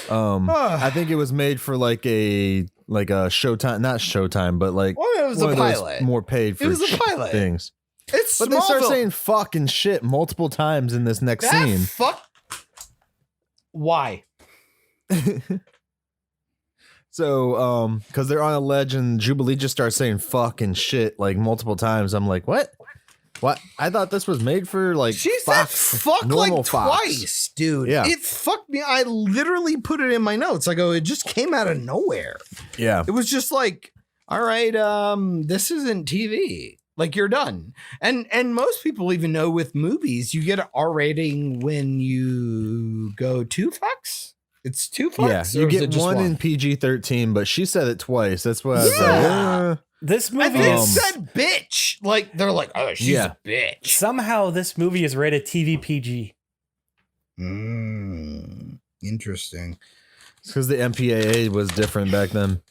D: I think it was made for like a Showtime, not Showtime, but like
B: Well, it was
D: one
B: a
D: of those
B: pilot.
D: more paid for
B: It was a pilot.
D: things.
B: It's
D: But they start
B: Smallville.
D: saying fucking shit multiple times in this next
B: That
D: scene.
B: fuck. Why?
D: So, because they're on a ledge and Jubilee just starts saying fucking shit like multiple times. I'm like, what? What? I thought this was made for like
B: She
D: Fox,
B: said fuck
D: normal
B: like
D: Fox.
B: twice, dude.
D: Yeah.
B: It fucked me. I literally put it in my notes. I go, it just came out of nowhere.
D: Yeah.
B: It was just like, all right, this isn't TV. Like, you're done. And most people even know with movies, you get an R rating when you go 2 fucks. It's 2 fucks.
D: Yeah,
B: or
D: you
B: is it
D: get
B: just
D: one in PG-13, but she said it twice. That's why I was
B: Yeah.
D: like,
C: This
B: I
C: movie
B: think it
C: is
B: said bitch. Like, they're like, oh, she's
D: Yeah.
B: a bitch.
C: somehow this movie is rated TV PG.
B: Interesting.
D: it's because the MPAA was different back then.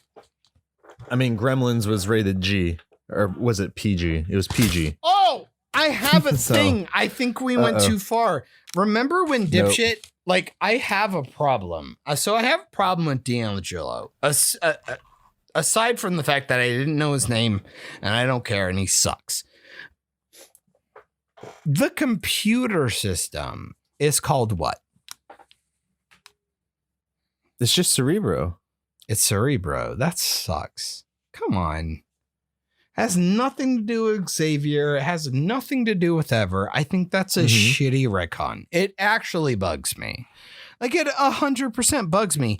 D: I mean, Gremlins was rated G, or was it PG? It was PG.
B: Oh, I have a
D: So-
B: thing. I think we went
D: Uh-oh.
B: too far. Remember when
D: Nope.
B: dipshit? Like, I have a problem. So I have a problem with D'Angelo. Aside from the fact that I didn't know his name and I don't care and he sucks. The computer system is called what?
D: It's just Cerebro.
B: It's Cerebro. That sucks. Come on. Has nothing to do with Xavier. It has nothing to do with Ever. I think that's a shitty retcon. It actually bugs me. Like, it 100% bugs me.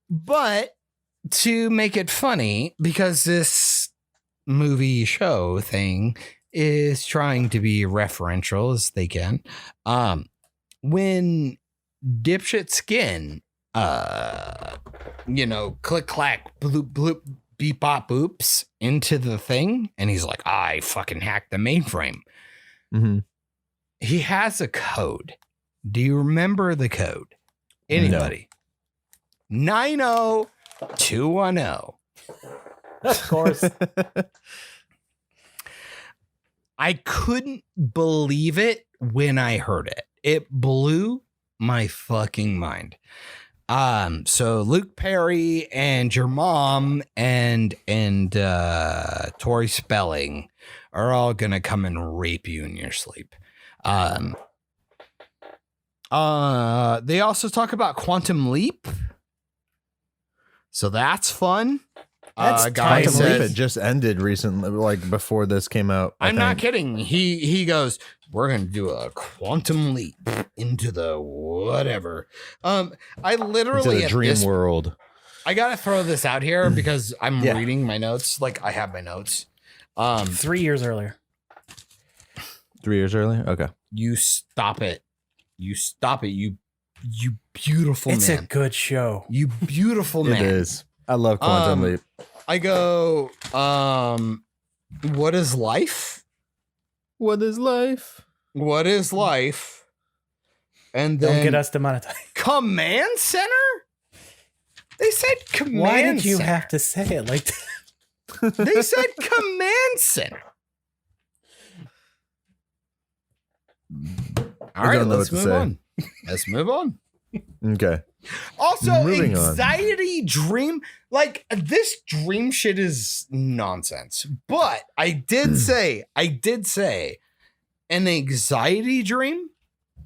B: But to make it funny, because this movie show thing is trying to be referential as they can, when dipshit skin, click clack bloop bloop beep bop boops into the thing, and he's like, I fucking hacked the mainframe.
D: Mm-hmm.
B: He has a code. Do you remember the code? Anybody? 90210.
C: Of course.
B: I couldn't believe it when I heard it. It blew my fucking mind. So Luke Perry and your mom and Tori Spelling are all gonna come and rape you in your sleep. They also talk about Quantum Leap. So that's fun.
C: That's
B: guy
D: Quantum Leap
B: says,
D: had just ended recently, like before this came out. I
B: I'm not
D: think.
B: kidding. He goes, we're gonna do a quantum leap into the whatever. I
D: Into
B: literally
D: the
B: at
D: dream
B: this-
D: world.
B: I gotta throw this out here because I'm
D: Yeah.
B: reading my notes. Like, I have my notes.
C: 3 years earlier.
D: 3 years earlier? Okay.
B: You stop it. You stop it. You beautiful
C: It's
B: man.
C: a good show.
B: You beautiful
D: It
B: man.
D: is. I love Quantum Leap.
B: I go, what is life?
D: What is life?
B: What is life? And then
C: Don't get us demonetized.
B: Command Center? They said Command
C: Why did you
B: Center.
C: have to say it like that?
B: They said Command Center. All
D: I
B: right,
D: don't know
B: let's
D: what to
B: move
D: say.
B: on. Let's move on.
D: Okay.
B: Also,
D: Moving on.
B: anxiety dream, like, this dream shit is nonsense. But I did say an anxiety dream.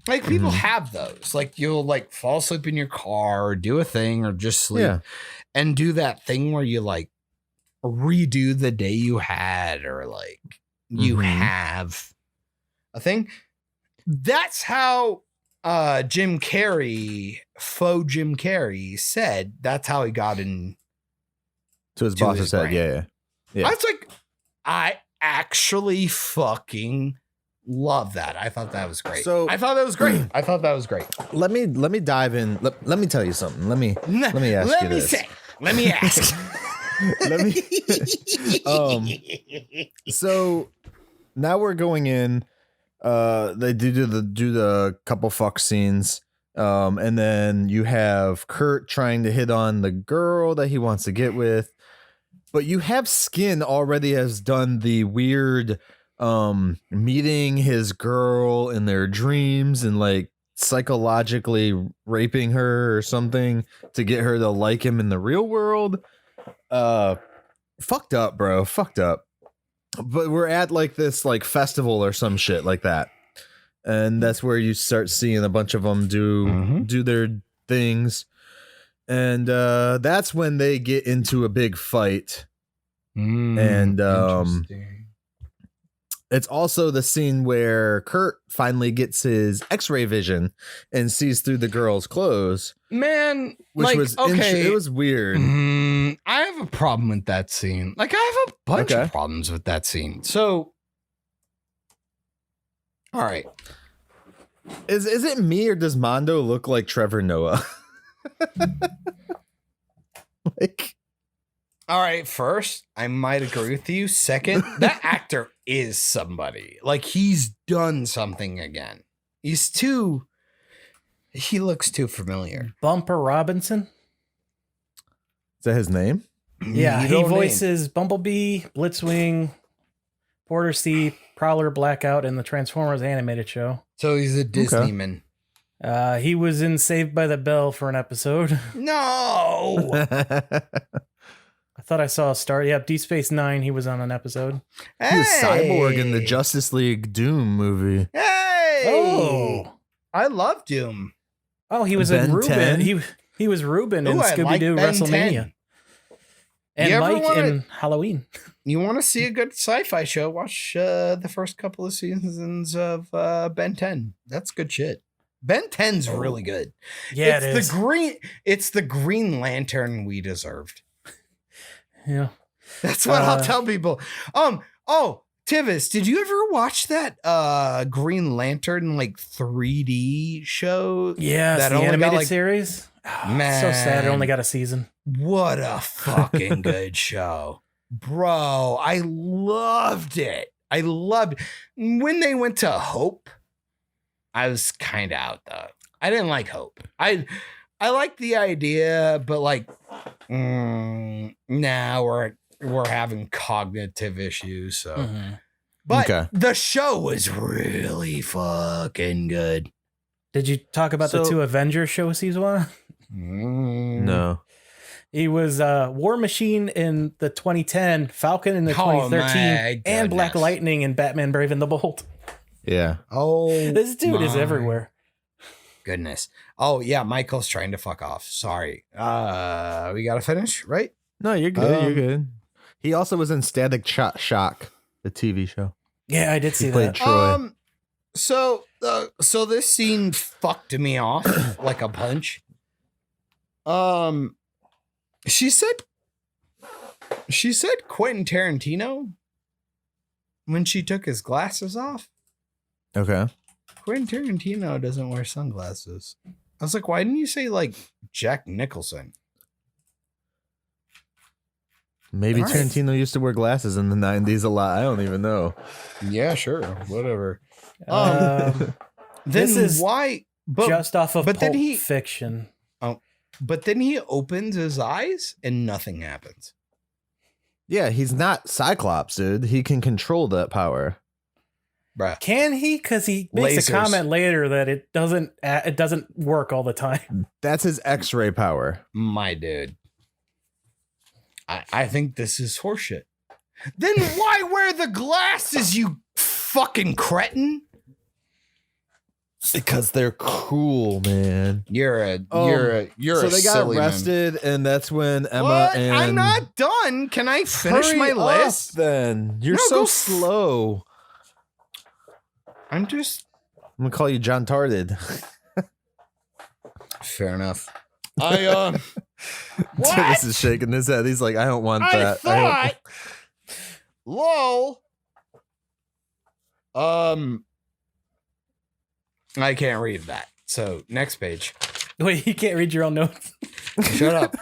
B: Like, people have those. Like, you'll like fall asleep in your car or do a thing or just sleep
D: Yeah.
B: and do that thing where you like redo the day you had or like you
D: Mhm.
B: have a thing. That's how Jim Carrey, faux Jim Carrey, said that's how he got in.
D: To his
B: To
D: boss
B: his
D: said,
B: brain.
D: yeah. Yeah.
B: I was like, I actually fucking Love that. I thought that was great.
D: So-
B: I thought that was great. I thought that was great.
D: Let me dive in. Let me tell you something. Let me ask you this.
B: Let me ask.
D: Let me. So now we're going in. They do the couple fuck scenes. And then you have Kurt trying to hit on the girl that he wants to get with. But you have Skin already has done the weird meeting his girl in their dreams and like psychologically raping her or something to get her to like him in the real world. Fucked up, bro. Fucked up. But we're at like this like festival or some shit like that. And that's where you start seeing a bunch of them do their things. And that's when they get into a big fight. And it's also the scene where Kurt finally gets his X-ray vision and sees through the girl's clothes.
B: Man,
D: Which
B: like,
D: was
B: okay.
D: it was weird.
B: I have a problem with that scene. Like, I have a bunch of problems with that scene. So, all right.
D: Is it me or does Mondo look like Trevor Noah? Like,
B: All right, first, I might agree with you. Second, that actor is somebody. Like, he's done something again. He looks too familiar.
C: Bumper Robinson.
D: is that his name?
C: Yeah, he
B: Middle name.
C: voices Bumblebee, Blitzwing, Porter C, Prowler, Blackout, and the Transformers animated show.
B: So he's a Disney man.
C: He was in Saved by the Bell for an episode.
B: No.
C: I thought I saw a star. Yeah, Deep Space Nine. He was on an episode.
D: He was Cyborg in the Justice League Doom movie.
B: Hey.
C: Oh,
B: I love Doom.
C: oh, he was
D: Ben
C: in Ruben.
D: 10?
C: He was Ruben in
B: Ooh, I
C: Scooby
B: like
C: Doo
B: Ben
C: WrestleMania,
B: 10.
C: and
B: You ever
C: Myke
B: wanna-
C: in Halloween.
B: You want to see a good sci-fi show? Watch the first couple of seasons of Ben 10. That's good shit. Ben 10's really good.
C: Yeah,
B: it's It's the Green Lantern we deserved.
C: Yeah.
B: That's what I'll tell people. Oh, Tivis, did you ever watch that Green Lantern like 3D show?
C: Yeah,
B: that
C: the
B: only got,
C: animated
B: like-
C: series. Oh, so sad. It only got a season.
B: What a fucking good show. Bro, I loved it. I loved when they went to Hope. I was kind of out though. I didn't like Hope. I liked the idea, but like now we're having cognitive issues, so
C: Mhm.
B: but
D: Okay.
B: the show was really fucking good.
C: Did you talk about the
D: So-
C: two Avengers shows he's on?
D: No.
C: He was War Machine in the 2010, Falcon in the
B: Oh,
C: 2013,
B: my
C: and Black
B: goodness.
C: Lightning in Batman Brave and the Bold.
D: Yeah.
B: Oh,
C: This dude is
B: my
C: everywhere.
B: Goodness. Oh yeah, Michael's trying to fuck off. Sorry. We gotta finish, right?
D: No, you're good. You're
B: Um,
D: good. He also was in Static Shock, the TV show.
C: Yeah, I did see
D: He played
C: that.
D: Troy.
B: So this scene fucked me off like a punch. She said Quentin Tarantino when she took his glasses off.
D: Okay.
B: Quentin Tarantino doesn't wear sunglasses. I was like, why didn't you say like Jack Nicholson?
D: Maybe
B: All right.
D: Tarantino used to wear glasses in the 90s a lot. I don't even know.
B: Yeah, sure, whatever.
C: Um,
B: Then
C: This is
B: why? But
C: just off of
B: but then
C: Pulp
B: he-
C: Fiction.
B: but then he opens his eyes and nothing happens.
D: Yeah, he's not Cyclops, dude. He can control that power.
B: Bruh.
C: Can he? Because he makes
B: Lasers.
C: a comment later that it doesn't work all the time.
D: That's his X-ray power.
B: My dude. I think this is horseshit. Then why wear the glasses, you fucking cretin?
D: Because they're cool, man.
B: You're a
D: So they got
B: silly man.
D: arrested, and that's when Emma
B: What?
D: and
B: I'm not done. Can I finish
D: Hurry
B: my
D: up,
B: list?
D: then you're
B: No,
D: so
B: go
D: slow.
B: I'm just
D: I'm gonna call you John Tarded.
B: fair enough. I what?
D: This is shaking his head. He's like, I don't want
B: I
D: that.
B: thought lol. I can't read that. So next page.
C: Wait, you can't read your own notes?
B: Shut up.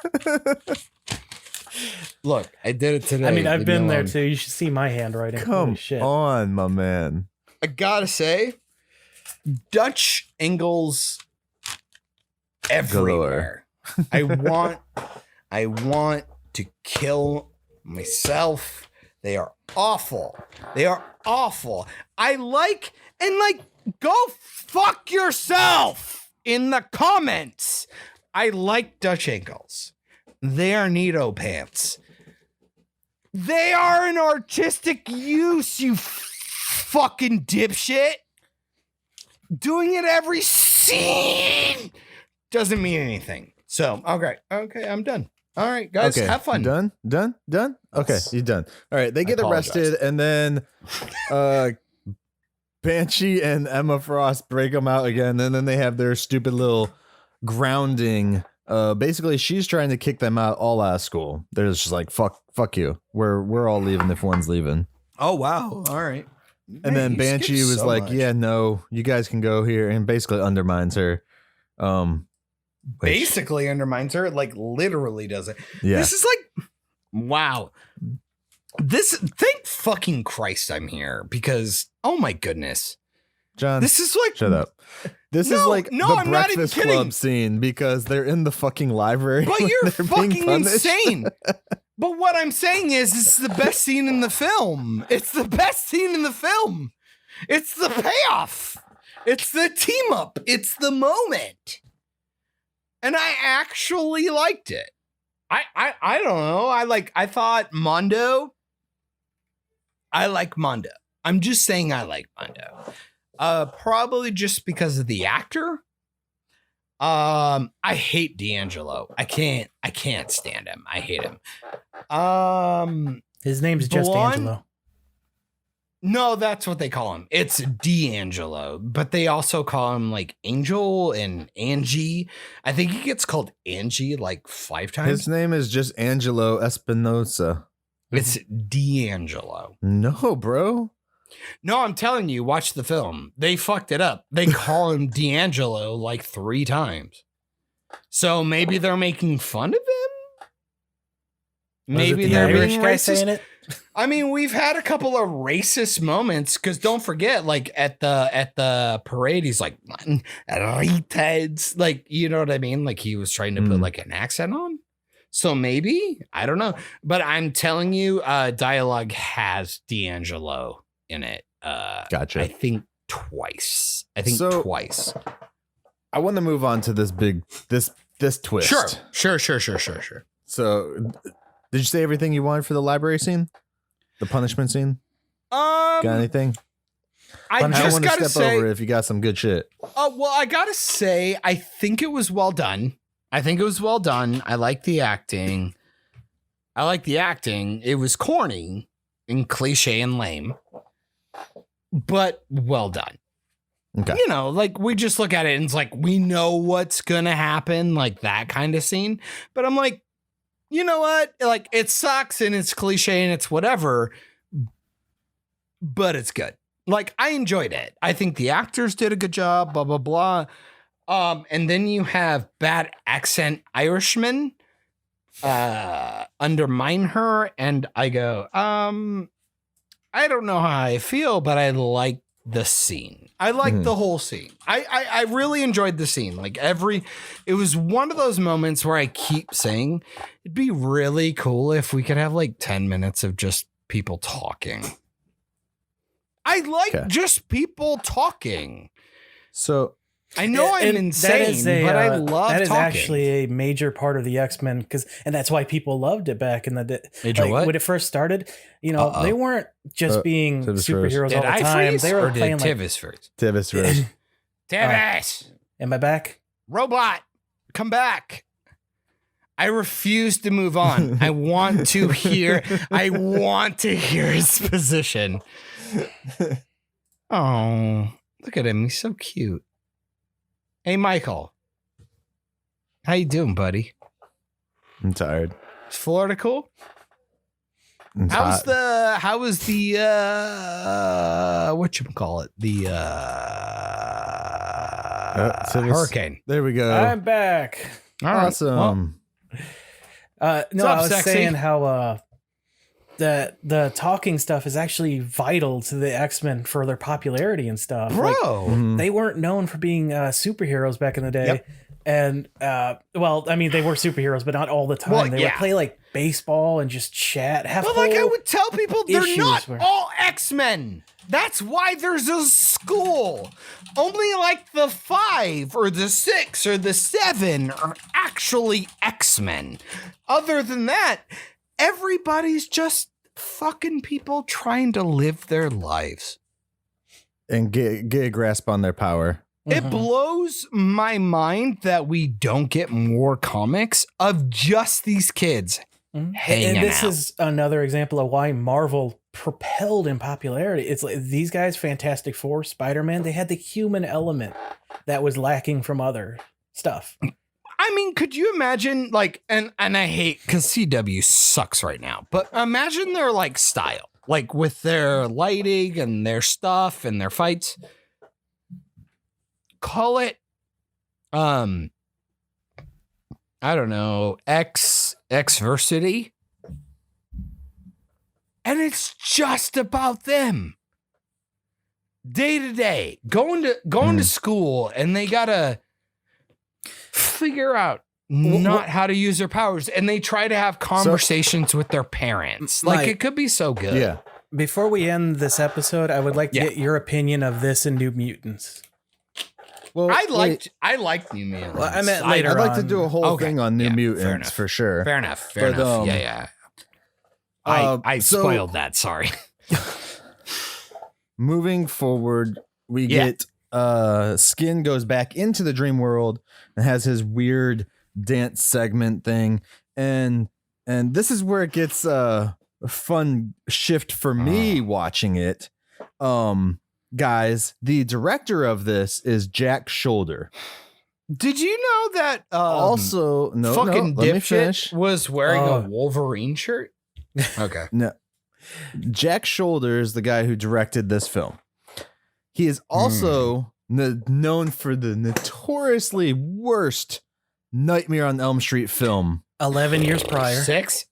B: Look, I did it today.
C: I mean, I've
B: Leave me
C: been there
B: alone.
C: too. You should see my handwriting. Holy
D: Come
C: shit.
D: on, my man.
B: I gotta say, Dutch angles everywhere. I want to kill myself. They are awful. They are awful. Go fuck yourself in the comments. I like Dutch angles. They are neato pants. They are an artistic use, you fucking dipshit. Doing it every scene doesn't mean anything. So, okay, I'm done. All right, guys,
D: Okay,
B: have fun.
D: Done. Okay,
B: Yes.
D: you're done. All right, they get
B: apologize.
D: arrested, and then Banshee and Emma Frost break them out again, and then they have their stupid little grounding. Basically, she's trying to kick them all out of school. They're just like, fuck you. We're all leaving if one's leaving.
B: Oh, wow. All right.
D: And then Banshee was like, yeah, no, you guys can go here, and basically undermines her.
B: Basically undermines her, like literally does it.
D: Yeah.
B: This is like, wow. Thank fucking Christ I'm here because, oh my goodness.
D: John,
B: This is like,
D: shut up. This is
B: No,
D: like
B: no,
D: the
B: I'm not even
D: Breakfast
B: kidding.
D: Club scene because they're in the fucking library.
B: but
D: when
B: you're
D: they're being
B: fucking
D: punished.
B: insane. But what I'm saying is, this is the best scene in the film. It's the best scene in the film. It's the payoff. It's the team up. It's the moment. And I actually liked it. I don't know. I thought Mondo. I like Mondo. I'm just saying I like Mondo. Probably just because of the actor. I hate D'Angelo. I can't stand him. I hate him.
C: His name's just
B: Blonde?
C: Angelo.
B: No, that's what they call him. It's D'Angelo, but they also call him like Angel and Angie. I think he gets called Angie like 5 times.
D: His name is just Angelo Espinosa.
B: It's D'Angelo.
D: No, bro.
B: No, I'm telling you, watch the film. They fucked it up. They call him D'Angelo like 3 times. So maybe they're making fun of him? Maybe
C: Was it the
B: they're
C: Irish
B: being
C: guy
B: racist.
C: saying it?
B: I mean, we've had a couple of racist moments because don't forget, like at the parade, he's like retards, like you know what I mean. Like he was trying to put like an accent on. So maybe I don't know, but I'm telling you, dialogue has D'Angelo in it.
D: Gotcha.
B: I think twice.
D: So-
B: Twice.
D: I want to move on to this this twist.
B: Sure.
D: So, did you say everything you wanted for the library scene? The punishment scene? Got anything?
B: I
D: I
B: just
D: want to
B: gotta
D: step
B: say,
D: over if you got some good shit.
B: well, I gotta say, I think it was well done. I like the acting. It was corny and cliche and lame, but well done.
D: Okay.
B: You know, like we just look at it and it's like, we know what's gonna happen, like that kind of scene. But I'm like, you know what? Like it sucks and it's cliche and it's whatever, but it's good. Like I enjoyed it. I think the actors did a good job, blah, blah, blah. And then you have bad accent Irishman undermine her. And I go, I don't know how I feel, but I like the scene. I like the whole scene. I really enjoyed the scene. Like it was one of those moments where I keep saying it'd be really cool if we could have like 10 minutes of just people talking. I like just people talking.
D: So,
B: I know I'm
C: And
B: insane, but I love
C: that is
B: talking.
C: actually a major part of the X-Men and that's why people loved it back in the day.
B: Major what?
C: When it first started, you know, they weren't just being
D: Tivis
C: superheroes
B: Did
C: all the
B: I
C: time.
B: freeze
C: They were
B: or did
C: playing like,
B: Tivis freeze?
D: Tivis Rose.
B: Tivis!
C: am I back?
B: Robot, come back. I refuse to move on. I want to hear his position. Oh, look at him. He's so cute. Hey, Michael. How you doing, buddy?
D: I'm tired.
B: Is Florida cool?
D: It's
B: How was
D: hot.
B: the, whatchamacallit? The,
D: Tivis.
B: Hurricane.
D: There we go.
C: I'm back.
B: All right.
D: Awesome.
C: No,
B: up,
C: I was
B: sexy?
C: saying how the talking stuff is actually vital to the X-Men for their popularity and stuff.
B: Bro.
C: Like,
D: Mhm.
C: they weren't known for being superheroes back in the day.
B: Yep.
C: And well, I mean, they were superheroes, but not all the time.
B: Well,
C: They
B: yeah.
C: would play like baseball and just chat. Have
B: But like I
C: whole-
B: would tell people, they're
C: issues
B: not
C: where-
B: all X-Men. That's why there's a school. Only like the 5 or the 6 or the 7 are actually X-Men. Other than that, everybody's just fucking people trying to live their lives.
D: And get a grasp on their power.
B: It
C: Mhm.
B: blows my mind that we don't get more comics of just these kids.
C: Mhm.
B: hanging
C: And this
B: out.
C: is another example of why Marvel propelled in popularity. It's like these guys, Fantastic Four, Spider-Man, they had the human element that was lacking from other stuff.
B: I mean, could you imagine like, and I hate because CW sucks right now, but imagine their like style, like with their lighting and their stuff and their fights. Call it, I don't know, Xversity. And it's just about them. Day to day, going to school, and they gotta figure out not how to use their powers, and they try to have conversations with their parents. Like
C: Mike,
B: it could be so good.
D: Yeah.
C: Before we end this episode, I would like to
B: Yeah.
C: get your opinion of this and New Mutants.
D: Well,
B: I liked New Mutants.
C: Well, I meant later
D: I'd like to
C: on.
D: do a whole
B: Okay.
D: thing on New
B: Yeah, fair
D: Mutants
B: enough.
D: for sure.
B: Fair enough. Fair
D: But,
B: enough.
D: um,
B: Yeah. I
D: so-
B: spoiled that. Sorry.
D: Moving forward, we
B: Yeah.
D: get Skin goes back into the dream world and has his weird dance segment thing, and this is where it gets a fun shift for me watching it. Guys, the director of this is Jack Shoulder.
B: Did you know that
D: Also, no,
B: fucking
D: let me
B: dipshit
D: finish.
B: was wearing
C: Oh.
B: a Wolverine shirt? Okay.
D: No, Jack Shoulder is the guy who directed this film. He is also known for the notoriously worst Nightmare on Elm Street film,
C: 11 years prior.
B: 6?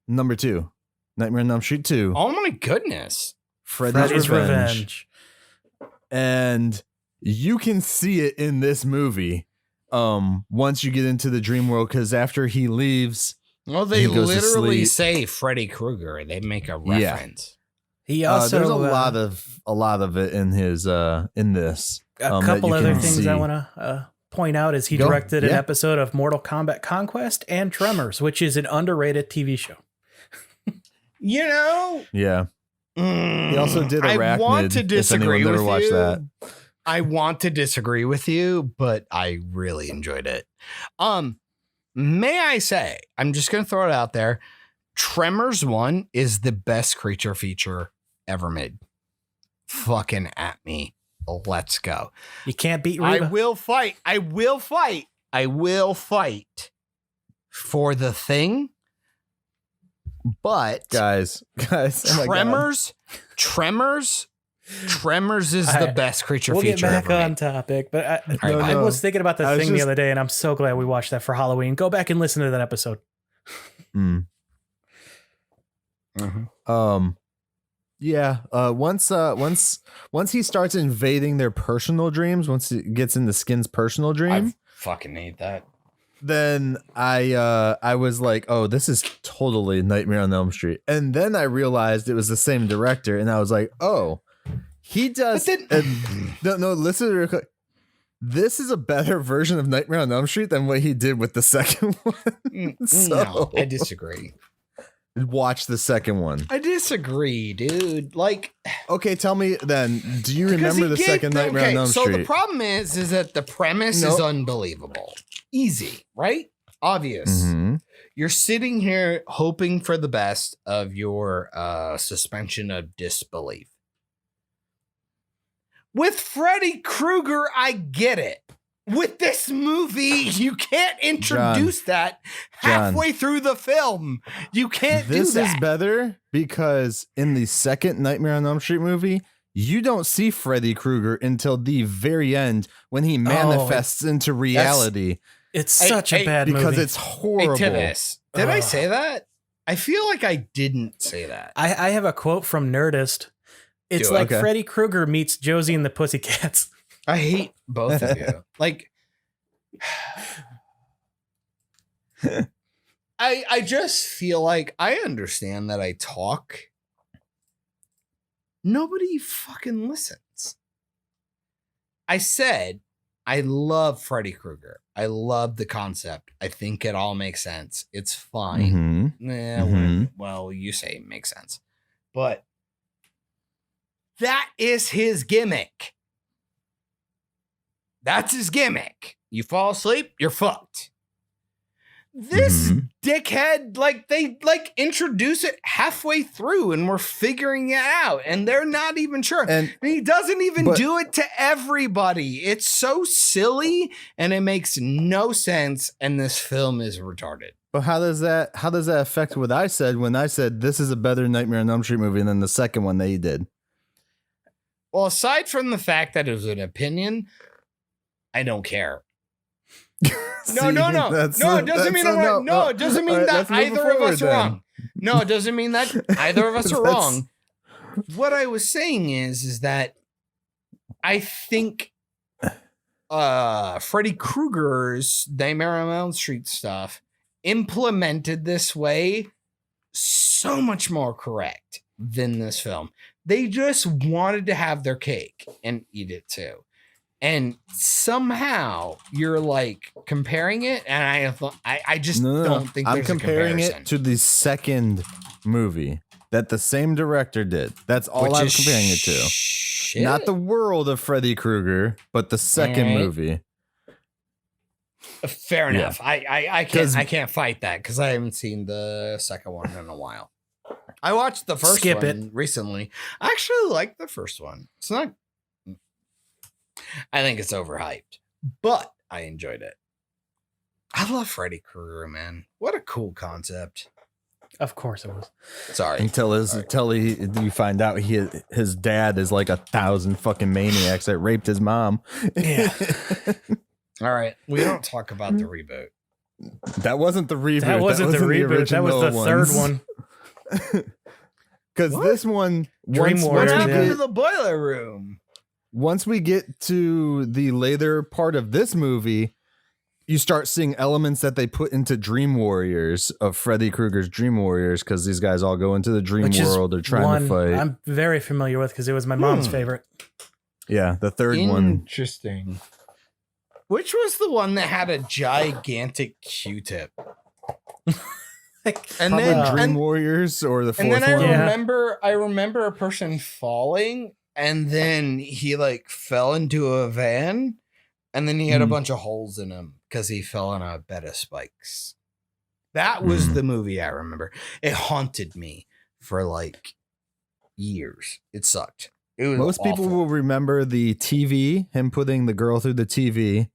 D: number 2, Nightmare on Elm Street 2,
B: Oh my goodness.
D: Freddy's Revenge. And you can see it in this movie once you get into the dream world, because after he leaves,
B: Well, they
D: He goes to
B: literally
D: sleep.
B: say Freddy Krueger. They make a
D: Yeah.
B: reference.
C: He also
D: there's a lot of it in his in this.
C: a
D: that
C: couple
D: you
C: other
D: can
C: things
D: see.
C: I want to point out is he
D: Go.
C: directed an
D: Yeah.
C: episode of Mortal Kombat Conquest and Tremors, which is an underrated TV show.
B: You know,
D: Yeah. He also did
B: I
D: Arachnid,
B: want to
D: if
B: disagree
D: anyone's ever
B: with
D: watched
B: you.
D: that.
B: I want to disagree with you, but I really enjoyed it. May I say, I'm just going to throw it out there. Tremors 1 is the best creature feature ever made. Fucking at me. Let's go.
C: You can't beat
B: I
C: Reba.
B: will fight. I will fight for the Thing. But
D: Guys, oh my God.
B: Tremors is the best creature
C: We'll get
B: feature
C: back
B: ever
C: on
B: made.
C: topic, but I
B: right, bye.
C: was thinking about the
D: I was
C: Thing the
D: just-
C: other day, and I'm so glad we watched that for Halloween. Go back and listen to that episode.
D: Mm. Yeah. Once he starts invading their personal dreams, once it gets into Skin's personal dream,
B: I fucking hate that.
D: then I was like, oh, this is totally Nightmare on Elm Street. And then I realized it was the same director, and I was like, oh, he does.
B: But
D: No, listen real quick. This is a better version of Nightmare on Elm Street than what he did with the second one.
B: No, I disagree.
D: Watch the second one.
B: I disagree, dude. Like,
D: Okay, tell me then. Do you
B: because
D: remember
B: he
D: the
B: gave
D: second
B: the-
D: Nightmare on Elm
B: so
D: Street?
B: the problem is that the premise is unbelievable. Easy, right? Obvious.
D: Mhm.
B: You're sitting here hoping for the best of your suspension of disbelief. With Freddy Krueger, I get it. With this movie, you can't introduce that
D: John.
B: halfway through the film. You can't
D: This
B: do
D: is
B: that.
D: better because in the second Nightmare on Elm Street movie, you don't see Freddy Krueger until the very end when he manifests into reality.
C: It's such a bad movie.
D: Because it's horrible.
B: Hey, Tivis, did I say that? I feel like I didn't say that.
C: I have a quote from Nerdist. It's
B: Do it.
C: like
D: Okay.
C: Freddy Krueger meets Josie and the Pussycats.
B: I hate both of you. Like, I just feel like I understand that I talk. Nobody fucking listens. I said I love Freddy Krueger. I love the concept. I think it all makes sense. It's fine. Well, you say it makes sense. But that is his gimmick. That's his gimmick. You fall asleep, you're fucked. This dickhead, like they like introduce it halfway through and we're figuring it out and they're not even sure. And he doesn't even do it to everybody. It's so silly and it makes no sense. And this film is retarded.
D: But how does that affect what I said when I said this is a better Nightmare on Elm Street movie than the second one they did?
B: Well, aside from the fact that it was an opinion, I don't care. No. It doesn't mean I'm right. No, it doesn't mean that either of us are wrong. No, it doesn't mean that either of us are wrong. What I was saying is that I think Freddy Krueger's Nightmare on Elm Street stuff implemented this way so much more correct than this film. They just wanted to have their cake and eat it too. And somehow you're like comparing it, and I just don't think
D: I'm
B: there's
D: comparing
B: a comparison.
D: it to the second movie that the same director did. That's all I'm comparing it to.
B: Shit.
D: Not the world of Freddy Krueger, but the second movie.
B: Fair enough.
D: Yeah.
B: I can't fight that because I haven't seen the second one in a while. I watched the first one recently. I actually like the first one. It's not. I think it's overhyped, but I enjoyed it. I love Freddy Krueger, man. What a cool concept.
C: Of course it was.
B: Sorry.
D: Until you find out his dad is like 1,000 fucking maniacs that raped his mom.
C: Yeah.
B: All right. We don't talk about the reboot.
D: That wasn't the reboot.
C: That wasn't the reboot. That was the third one.
D: Because this one,
C: Dream
B: What
C: Warriors,
B: happened
C: yeah.
B: to the boiler room?
D: once we get to the later part of this movie, you start seeing elements that they put into Dream Warriors of Freddy Krueger's Dream Warriors, because these guys all go into the dream world. They're trying to fight.
C: I'm very familiar with because it was my mom's favorite.
D: Yeah, the third one.
B: Interesting. Which was the one that had a gigantic Q-tip?
C: And
D: Probably Dream Warriors or the fourth
B: and then
D: one.
B: I remember a person falling, and then he like fell into a van, and then he had a bunch of holes in him because he fell on a bed of spikes. That was the movie I remember. It haunted me for like years. It sucked. It was
D: Most people will remember the TV, him putting the girl through the TV.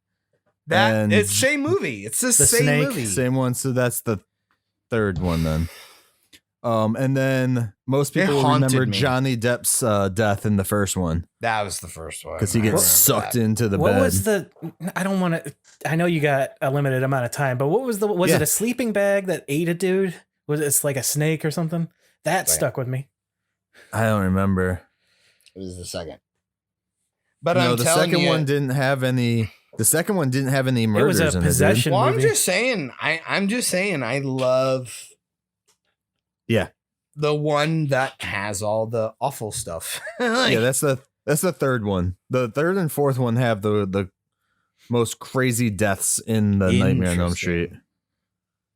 B: That it's same movie. It's the same
C: snake.
B: movie.
D: Same one. So that's the third one then. And then most people will remember Johnny Depp's death in the first one.
B: That was the first one.
D: Because he gets sucked into the bed.
C: What was the? I don't want to. I know you got a limited amount of time, but what was the? Was it a sleeping bag that ate a dude? Was it like a snake or something? That stuck with me.
D: I don't remember.
B: It was the second. But
D: no, the second one didn't have any. The second one didn't have any murders.
C: It was a possession
B: Well,
C: movie.
B: I'm just saying. I'm just saying. I love.
D: Yeah.
B: The one that has all the awful stuff.
D: Yeah, that's the third one. The third and fourth one have the most crazy deaths in the Nightmare on Elm Street.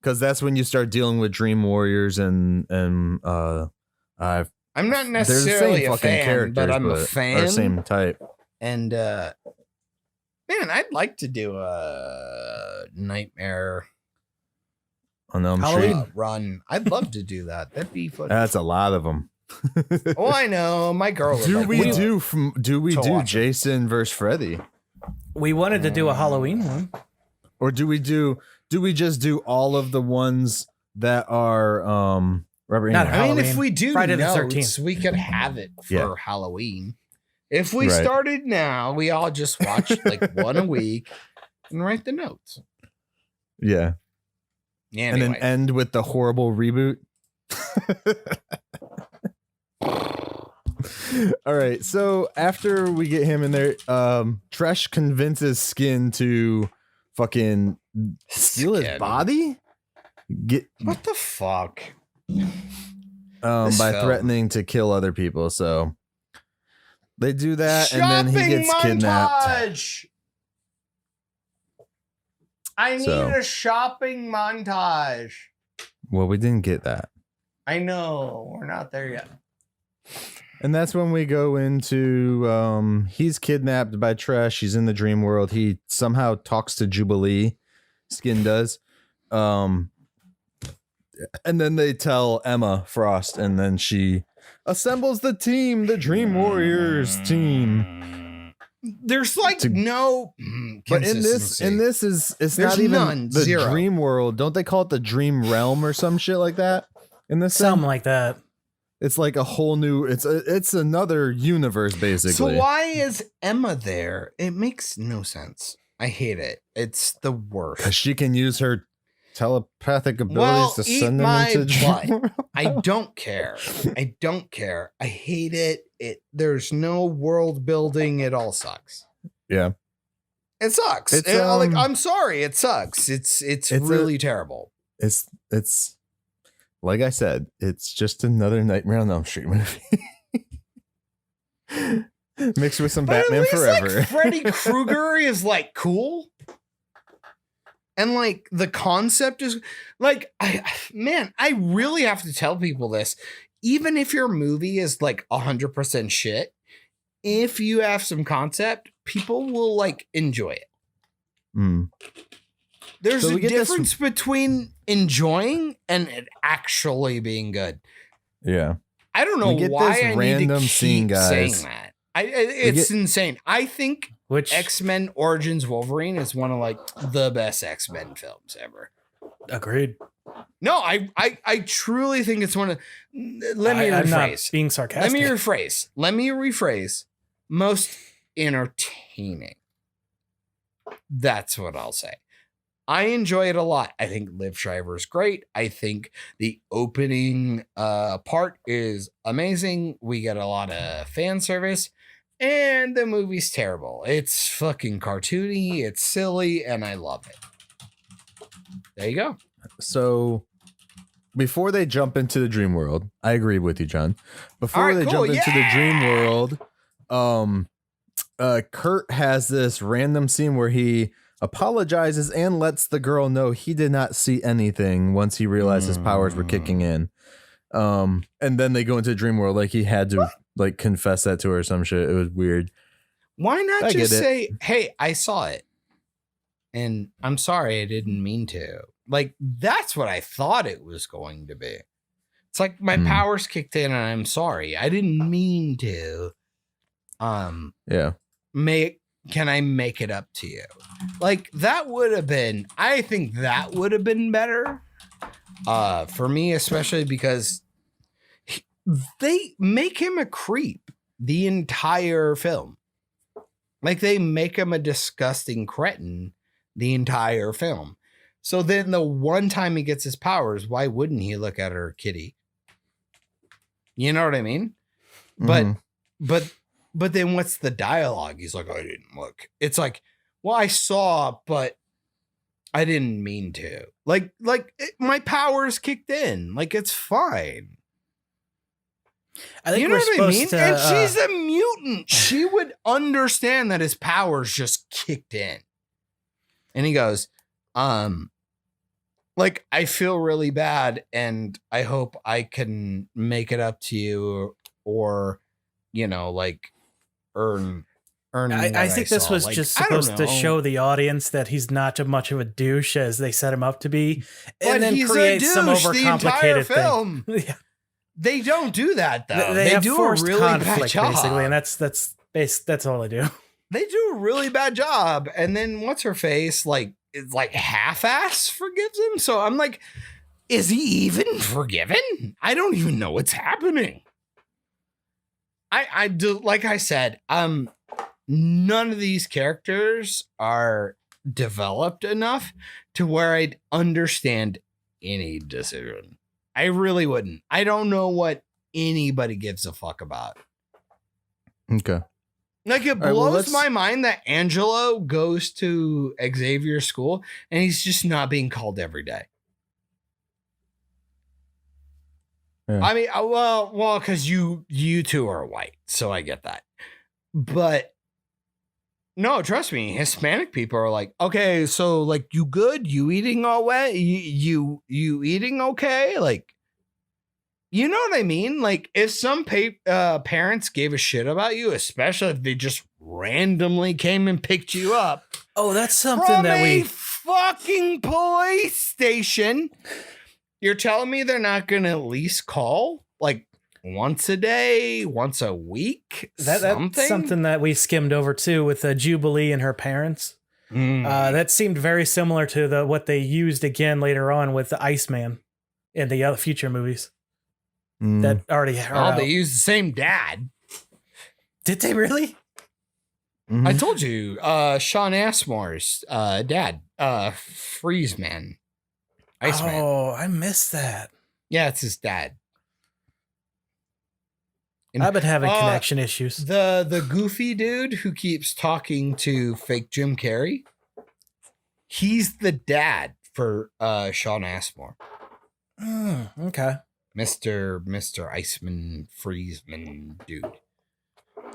D: Because that's when you start dealing with Dream Warriors and I'm
B: not necessarily a fan, but I'm a fan.
D: Same type.
B: And man, I'd like to do a Nightmare
D: on Elm Street
B: run. I'd love to do that. That'd be fun.
D: That's a lot of them.
B: Oh, I know. My girl would
D: do
B: like
D: we
B: to
D: do Jason versus Freddy?
C: We wanted to do a Halloween one.
D: Or do we just do all of the ones that are
C: Not
B: I mean, if we do
C: Friday the
B: notes,
C: 13th.
B: we could have it for Halloween. If we
D: Right.
B: started now, we all just watch like one a week and write the notes.
D: Yeah.
B: Yeah.
D: And then end with the horrible reboot. All right. So after we get him in there, Tresh convinces Skin to fucking steal his
B: Skin.
D: body.
B: What the fuck?
D: By
B: This film.
D: threatening to kill other people. So they do that, and then he gets kidnapped.
B: montage. I need
D: So-
B: a shopping montage.
D: Well, we didn't get that.
B: I know we're not there yet.
D: And that's when we go into he's kidnapped by Tresh. He's in the dream world. He somehow talks to Jubilee. Skin does. And then they tell Emma Frost, and then she assembles the team, the Dream Warriors team.
B: There's like
D: To-
B: no
D: But in
B: consistency.
D: this it's
B: There's
D: not even
B: none,
D: the
B: zero.
D: dream world. Don't they call it the dream realm or some shit like that? In this
C: Something
D: thing?
C: like that.
D: It's like a whole new. It's another universe basically.
B: So why is Emma there? It makes no sense. I hate it. It's the worst.
D: Because she can use her telepathic abilities
B: Well,
D: to
B: eat
D: send them
B: my
D: into dream
B: butt.
D: world.
B: I don't care. I don't care. I hate it. There's no world building. It all sucks.
D: Yeah.
B: It sucks.
D: It's,
B: Like I'm sorry. It sucks. It's really terrible.
D: It's like I said, it's just another Nightmare on Elm Street movie. Mixed with some
B: But
D: Batman
B: at least,
D: Forever.
B: Like, Freddy Krueger is like cool. And like the concept is like, I really have to tell people this. Even if your movie is like 100% shit, if you have some concept, people will like enjoy it.
D: Mm.
B: There's
D: So
B: a
D: we get this-
B: difference between enjoying and it actually being good.
D: Yeah.
B: I don't know
D: We get
B: why
D: this
B: I need to
D: random
B: keep
D: scene, guys.
B: saying that. It's insane. I think
C: Which
B: X-Men Origins Wolverine is one of like the best X-Men films ever.
C: agreed.
B: No, I truly think it's one of. Let me
C: I'm not
B: rephrase.
C: being
B: Let
C: sarcastic.
B: me rephrase. Let me rephrase. Most entertaining. That's what I'll say. I enjoy it a lot. I think Liv Schreiber is great. I think the opening part is amazing. We get a lot of fan service. And the movie's terrible. It's fucking cartoony. It's silly. And I love it. There you go.
D: So before they jump into the dream world, I agree with you, John. Before
B: All right,
D: they
B: cool,
D: jump into the
B: yeah!
D: dream world, Kurt has this random scene where he apologizes and lets the girl know he did not see anything once he realized his powers were kicking in. And then they go into the dream world like he had to like confess that to her or some shit. It was weird.
B: Why not
D: I
B: just
D: get it.
B: say, hey, I saw it. And I'm sorry, I didn't mean to. Like, that's what I thought it was going to be. It's like my powers kicked in and I'm sorry. I didn't mean to.
D: Yeah.
B: Can I make it up to you? Like, that would have been, I think that would have been better. For me, especially because they make him a creep the entire film. Like, they make him a disgusting cretin the entire film. So then the one time he gets his powers, why wouldn't he look at her kitty? You know what I mean?
D: Mhm.
B: But then what's the dialogue? He's like, I didn't look. It's like, well, I saw, but I didn't mean to. My powers kicked in. Like, it's fine.
C: I think
B: You know
C: we're
B: what I
C: supposed
B: mean?
C: to.
B: And she's a mutant. She would understand that his powers just kicked in. And he goes, like, I feel really bad and I hope I can make it up to you or, you know, like earn
C: I think this was just supposed to show the audience that he's not too much of a douche as they set him up to be, and then create some overcomplicated
B: film.
C: thing. Yeah.
B: They don't do that though.
C: They have
B: do a
C: forced
B: really bad
C: conflict
B: job.
C: basically, and that's all they do.
B: They do a really bad job. And then what's her face? Like, it's like half-ass forgives him. So I'm like, is he even forgiven? I don't even know what's happening. I do, like I said, none of these characters are developed enough to where I'd understand any decision. I really wouldn't. I don't know what anybody gives a fuck about.
D: Okay.
B: Like, it blows my mind that Angelo goes to Xavier's school and he's just not being called every day.
D: Yeah.
B: I mean, well, because you two are white, so I get that. But no, trust me, Hispanic people are like, okay, so like, you good? You eating all wet? You eating okay? Like, you know what I mean? Like, if some parents gave a shit about you, especially if they just randomly came and picked you up.
C: Oh, that's something
B: from
C: that
B: a
C: we
B: fucking police station. You're telling me they're not going to at least call like once a day, once a week?
C: That's something that we skimmed over too with Jubilee and her parents. That seemed very similar to what they used again later on with the Iceman in the other future movies. That already
B: they used the same dad.
C: Did they really?
D: Mm-hmm.
B: I told you, Sean Ashmore's dad, Freeze Man. Iceman.
C: Oh, I missed that.
B: Yeah, it's his dad. And,
C: I've been having connection issues.
B: The goofy dude who keeps talking to fake Jim Carrey, he's the dad for Sean Ashmore.
C: Okay.
B: Mr. Iceman Freezeman dude.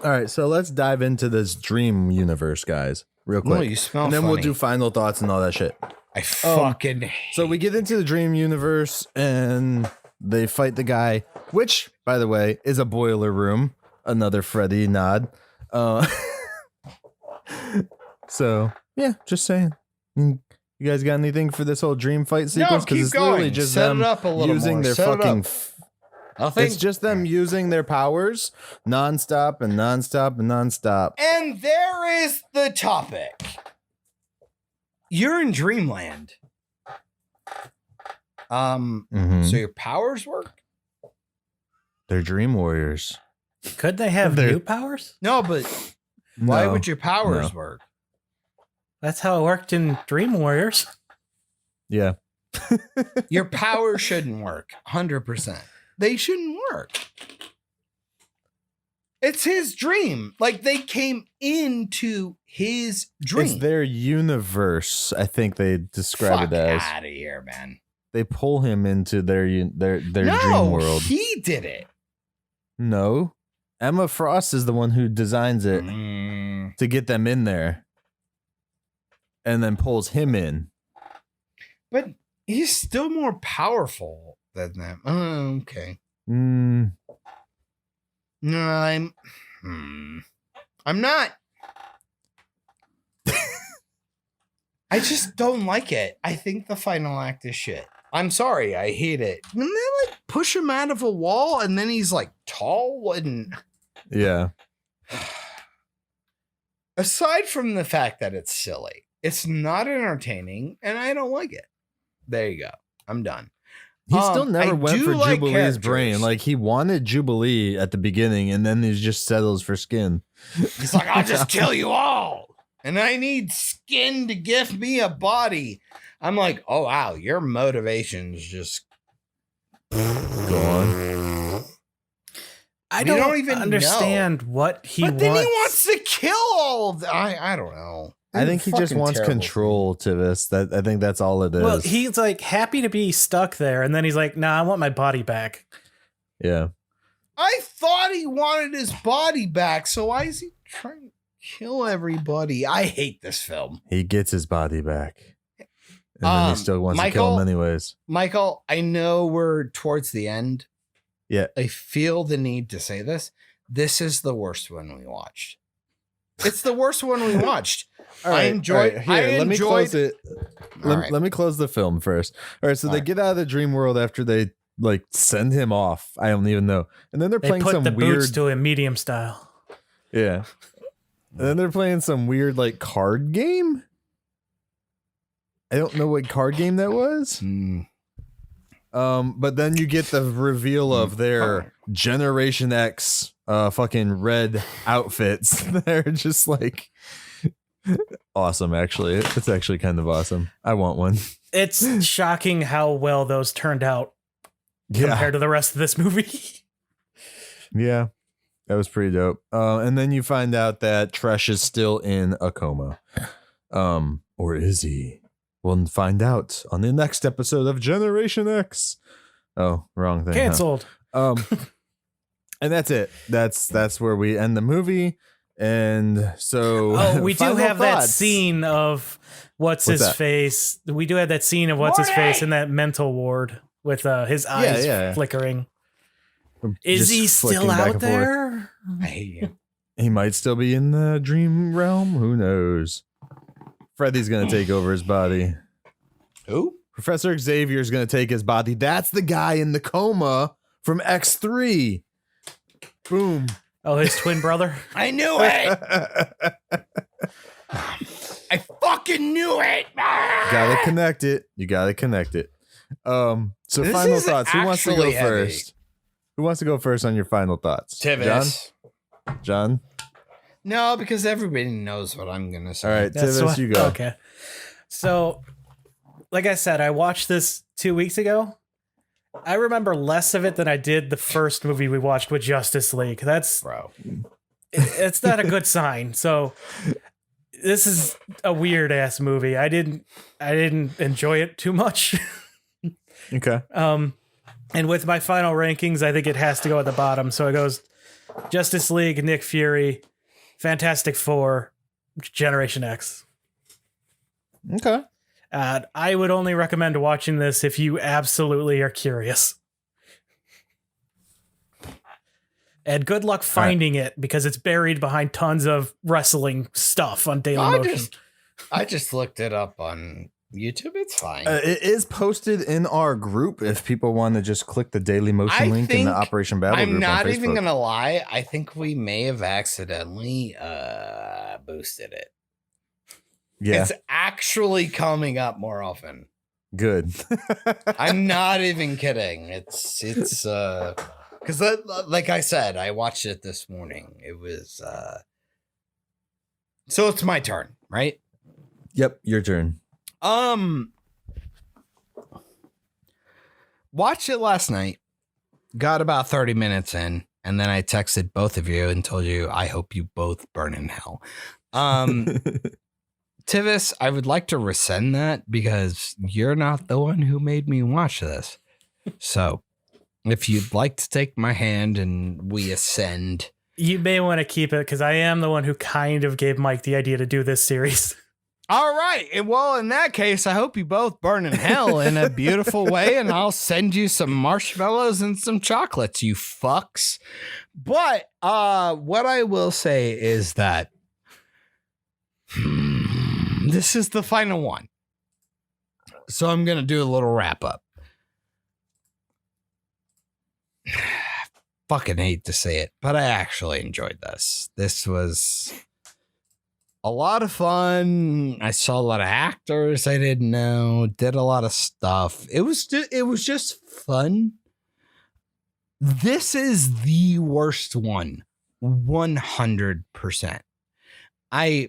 D: All right, so let's dive into this dream universe, guys, real quick.
B: No, you smell
D: and then
B: funny.
D: we'll do final thoughts and all that shit.
B: I fucking
D: So we get into the dream universe and they fight the guy, which, by the way, is a boiler room. Another Freddy nod. So yeah, just saying. You guys got anything for this whole dream fight sequence?
B: keep
D: it's literally
B: going.
D: just
B: Set
D: them
B: it up a little
D: using
B: more.
D: their
B: Set it
D: fucking.
B: up. Nothing.
D: It's just them using their powers nonstop and nonstop and nonstop.
B: And there is the topic. You're in dreamland.
D: Mhm.
B: So your powers work?
D: They're dream warriors.
C: Could they have
D: They're-
C: new powers?
B: No, but why
D: No,
B: would your powers
D: no.
B: work?
C: That's how it worked in Dream Warriors.
D: Yeah.
B: Your powers shouldn't work. 100%. They shouldn't work. It's his dream. Like, they came into his dream.
D: It's their universe, I think they describe
B: Fuck
D: it as.
B: out of here, man.
D: They pull him into their
B: No,
D: dream world.
B: he did it.
D: No. Emma Frost is the one who designs it to get them in there. And then pulls him in.
B: But he's still more powerful than them. Oh, okay.
D: Mm,
B: No, I'm not. I just don't like it. I think the final act is shit. I'm sorry. I hate it. When they like push him out of a wall and then he's like tall and
D: yeah.
B: aside from the fact that it's silly, it's not entertaining and I don't like it. There you go. I'm done.
D: He still never
B: I
D: went
B: do
D: for
B: like
D: Jubilee's
B: characters.
D: brain. Like, he wanted Jubilee at the beginning, and then he just settles for skin.
B: He's like, I'll just kill you all. And I need skin to give me a body. I'm like, oh, wow, your motivation's just
D: gone.
C: I
B: You
C: don't,
B: don't even
C: understand what he
B: But
C: wants.
B: then he wants to kill all of them. I don't know.
D: I think he just
B: Fucking
D: wants
B: terrible.
D: control to this. I think that's all it is.
C: Well, he's like happy to be stuck there, and then he's like, "Nah, I want my body back."
D: yeah.
B: I thought he wanted his body back, so why is he trying to kill everybody? I hate this film.
D: He gets his body back. And then he still wants to kill
B: Michael-
D: him anyways.
B: Michael, I know we're towards the end.
D: Yeah.
B: I feel the need to say this. This is the worst one we watched. It's the worst one we watched.
D: All right,
B: I enjoyed.
D: all right, here, let me close it.
B: All right.
D: Let me close the film first. All right, so they
B: All right.
D: get out of the dream world after they like send him off. I don't even know. And then they're
C: They
D: playing
C: put
D: some
C: the
D: weird
C: boots to a medium style.
D: Yeah. And then they're playing some weird like card game. I don't know what card game that was. But then you get the reveal of their Generation X fucking red outfits. They're just like awesome. Actually, it's actually kind of awesome. I want one.
C: It's shocking how well those turned out compared to the rest of this movie.
D: Yeah, that was pretty dope. And then you find out that Tresh is still in a coma. Or is he? We'll find out on the next episode of Generation X. Oh, wrong thing.
C: Canceled.
D: Huh? And that's it. That's where we end the movie. And so
C: we do have that scene of what's his
D: that?
C: face. We do have that scene of what's his face in that mental ward with his eyes flickering. Is
D: Just
C: he still
D: flicking back
C: out
D: and forth.
C: there?
B: I hate you.
D: He might still be in the dream realm. Who knows? Freddy's gonna take over his body.
B: Who?
D: Professor Xavier's gonna take his body. That's the guy in the coma from X3. Boom.
C: Oh, his twin brother.
B: I knew it. I fucking knew it.
D: Gotta connect it. You gotta connect it. So
B: This
D: final
B: is
D: thoughts. Who wants to go
B: actually heavy.
D: first? Who wants to go first on your final thoughts?
B: Tivis.
D: John?
B: No, because everybody knows what I'm gonna say.
D: All right,
C: That's
D: Tivis,
C: what-
D: you go.
C: Okay. So, like I said, I watched this 2 weeks ago. I remember less of it than I did the first movie we watched with Justice League.
B: Bro.
C: It's not a good sign. So this is a weird ass movie. I didn't enjoy it too much.
D: Okay.
C: And with my final rankings, I think it has to go at the bottom. So it goes Justice League, Nick Fury, Fantastic Four, Generation X.
D: Okay.
C: I would only recommend watching this if you absolutely are curious. And good luck finding it because it's buried behind tons of wrestling stuff on Dailymotion.
B: I just looked it up on YouTube. It's fine.
D: It is posted in our group if people want to just click the Dailymotion
B: I
D: link in
B: think-
D: the Operation Babble
B: I'm
D: group
B: not
D: on
B: even
D: Facebook.
B: gonna lie. I think we may have accidentally boosted it.
D: Yeah,
B: It's actually coming up more often.
D: good.
B: I'm not even kidding. It's because like I said, I watched it this morning. It was so it's my turn, right?
D: Yep, your turn.
B: Watched it last night. Got about 30 minutes in, and then I texted both of you and told you I hope you both burn in hell. Tivis, I would like to rescind that because you're not the one who made me watch this. So if you'd like to take my hand and we ascend.
C: You may want to keep it because I am the one who kind of gave Mike the idea to do this series.
B: All right. Well, in that case, I hope you both burn in hell in a beautiful way, and I'll send you some marshmallows and some chocolates, you fucks. But what I will say is that this is the final one. So I'm going to do a little wrap up. Fucking hate to say it, but I actually enjoyed this. This was a lot of fun. I saw a lot of actors I didn't know, did a lot of stuff. It was just fun. This is the worst one, 100%. I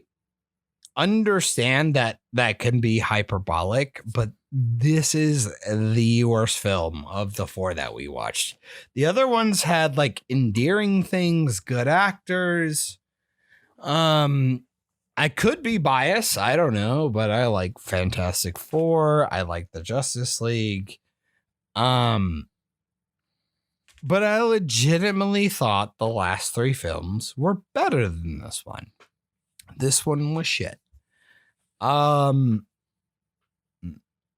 B: understand that can be hyperbolic, but this is the worst film of the four that we watched. The other ones had like endearing things, good actors. I could be biased, I don't know, but I like Fantastic Four. I like the Justice League. But I legitimately thought the last three films were better than this one. This one was shit.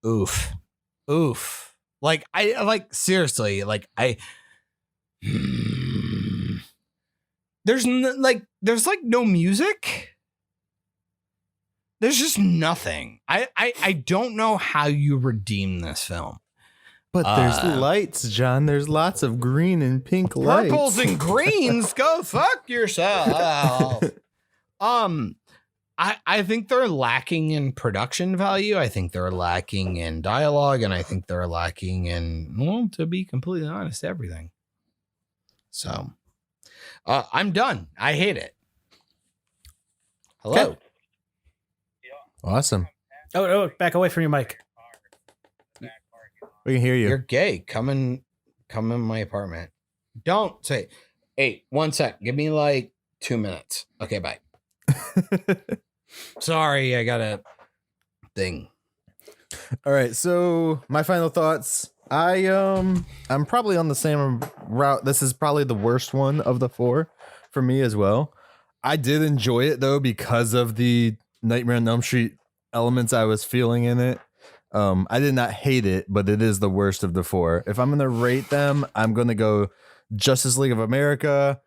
B: Oof. Like I like seriously, like there's no music. There's just nothing. I don't know how you redeem this film.
D: But there's lights, John. There's lots of green and pink lights.
B: Purples and greens, go fuck yourself. I think they're lacking in production value. I think they're lacking in dialogue, and I think they're lacking in, well, to be completely honest, everything. So I'm done. I hate it. Hello.
C: Okay.
D: Awesome.
C: Oh, back away from your mic.
D: We can hear you.
B: You're gay. Come in my apartment. Don't say. Hey, 1 sec. Give me like 2 minutes. Okay, bye. Sorry, I got a thing.
D: All right, so my final thoughts. I'm probably on the same route. This is probably the worst one of the 4 for me as well. I did enjoy it though because of the Nightmare on Elm Street elements I was feeling in it. I did not hate it, but it is the worst of the 4. If I'm gonna rate them, I'm gonna go Justice League of America,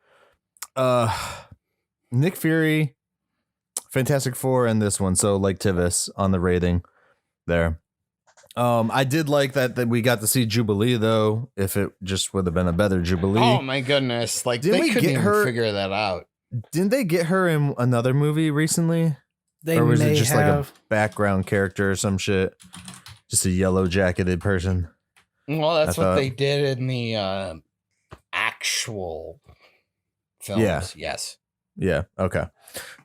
D: Nick Fury, Fantastic Four, and this one. So like Tivis on the rating there. I did like that we got to see Jubilee though. If it just would have been a better Jubilee.
B: Oh my goodness! Like
D: Didn't
B: they
D: we
B: couldn't
D: get
B: even
D: her-
B: figure that out.
D: Didn't they get her in another movie recently?
C: They
D: Or was
C: may
D: it just
C: have.
D: like a background character or some shit? Just a yellow jacketed person.
B: Well, that's
D: I
B: what
D: thought-
B: they did in the actual films.
D: Yeah.
B: Yes.
D: Yeah. Okay.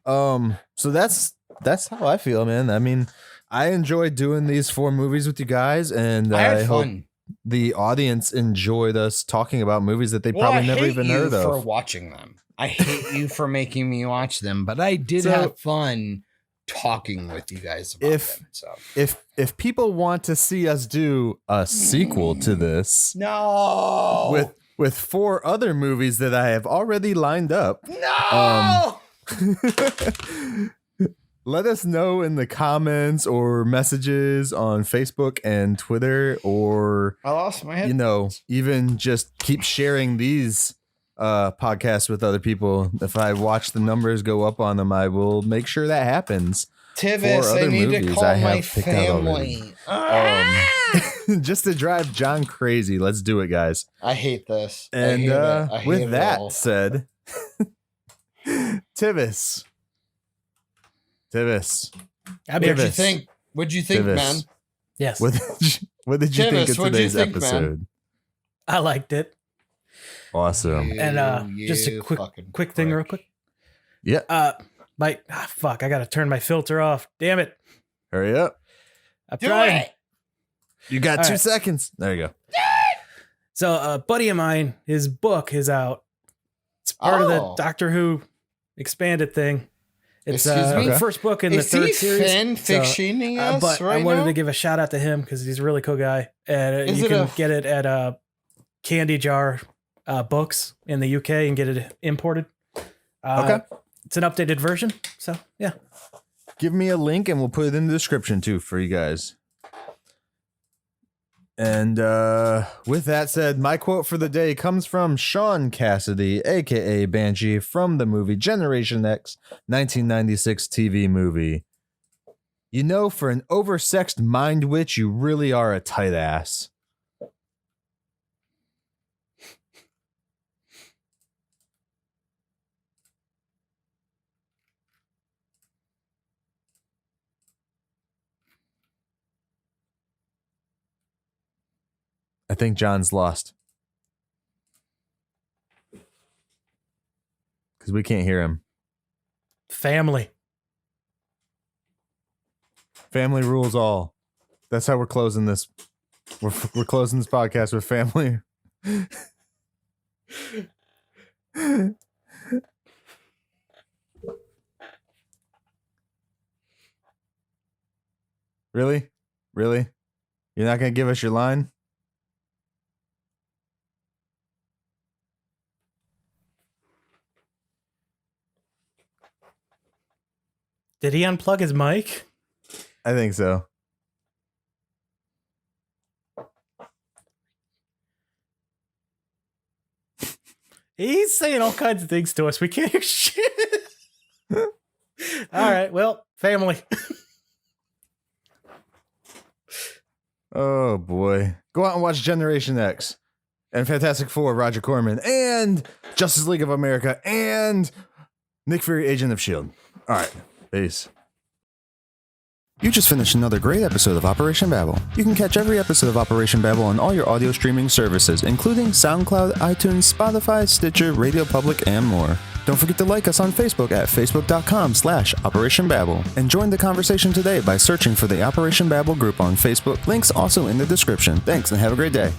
D: So that's how I feel, man. I mean, I enjoyed doing these 4 movies with you guys, and
B: I had
D: hope
B: fun.
D: the audience enjoyed us talking about movies that they
B: Well,
D: probably
B: I
D: never
B: hate
D: even
B: you
D: heard
B: for
D: of.
B: watching them. I hate you for making me watch them, but I did
D: So-
B: have fun talking with you guys about
D: If-
B: them. So
D: If people want to see us do a sequel to this
B: no,
D: with 4 other movies that I have already lined up,
B: no.
D: let us know in the comments or messages on Facebook and Twitter, or
B: I lost my head.
D: even just keep sharing these podcasts with other people. If I watch the numbers go up on them, I will make sure that happens.
B: Tivis,
D: 4
B: I
D: other
B: need to
D: movies
B: call
D: I
B: my
D: have picked out already.
B: family. Ah!
D: Just to drive John crazy. Let's do it, guys.
B: I hate this. I
D: And
B: hate it. I hate
D: with
B: it
D: that
B: all.
D: said, Tivis.
C: I
B: What'd
C: mean,
B: you
D: Tivis.
B: think? What'd you think,
D: Tivis.
B: man?
C: yes,
D: What did you
B: Tivis,
D: think of
B: what'd you
D: today's
B: think, man?
D: episode?
C: I liked it.
D: Awesome.
C: And, just a
B: You
C: quick-
B: fucking
C: Quick thing,
B: prick.
C: real quick.
D: Yeah.
C: Fuck, I gotta turn my filter off. Damn it.
D: Hurry up.
C: I'm
B: Do
C: trying.
B: it.
D: You got
C: All
D: 2
C: right.
D: seconds. There you go.
C: So a buddy of mine, his book is out. It's part of the
B: Oh.
C: Doctor Who expanded thing. It's
B: Excuse me?
C: the first book in
B: Is
C: the 3rd
B: he
C: series.
B: fan fictioning us
C: But
B: right
C: I wanted
B: now?
C: to give a shout out to him because he's a really cool guy. And
B: Is
C: you
B: it
C: can
B: a-
C: get it at Candy Jar Books in the UK and get it imported.
D: Okay.
C: It's an updated version. So, yeah.
D: Give me a link and we'll put it in the description too for you guys. And with that said, my quote for the day comes from Sean Cassidy, aka Banshee, from the movie Generation X, 1996 TV movie. You know, for an oversexed mind witch, you really are a tight ass. I think John's lost. Because we can't hear him.
C: Family.
D: Family rules all. That's how we're closing this. We're closing this podcast with family. Really? Really? You're not going to give us your line?
C: Did he unplug his mic?
D: I think so.
C: He's saying all kinds of things to us. We can't hear shit. All right. Well, family.
D: Oh boy. Go out and watch Generation X and Fantastic Four, Roger Corman, and Justice League of America, and Nick Fury, Agent of S.H.I.E.L.D. All right. Peace. You just finished another great episode of Operation Babble. You can catch every episode of Operation Babble on all your audio streaming services, including SoundCloud, iTunes, Spotify, Stitcher, Radio Public, and more. Don't forget to like us on Facebook at facebook.com/Operation Babble, and join the conversation today by searching for the Operation Babble group on Facebook. Links also in the description. Thanks and have a great day.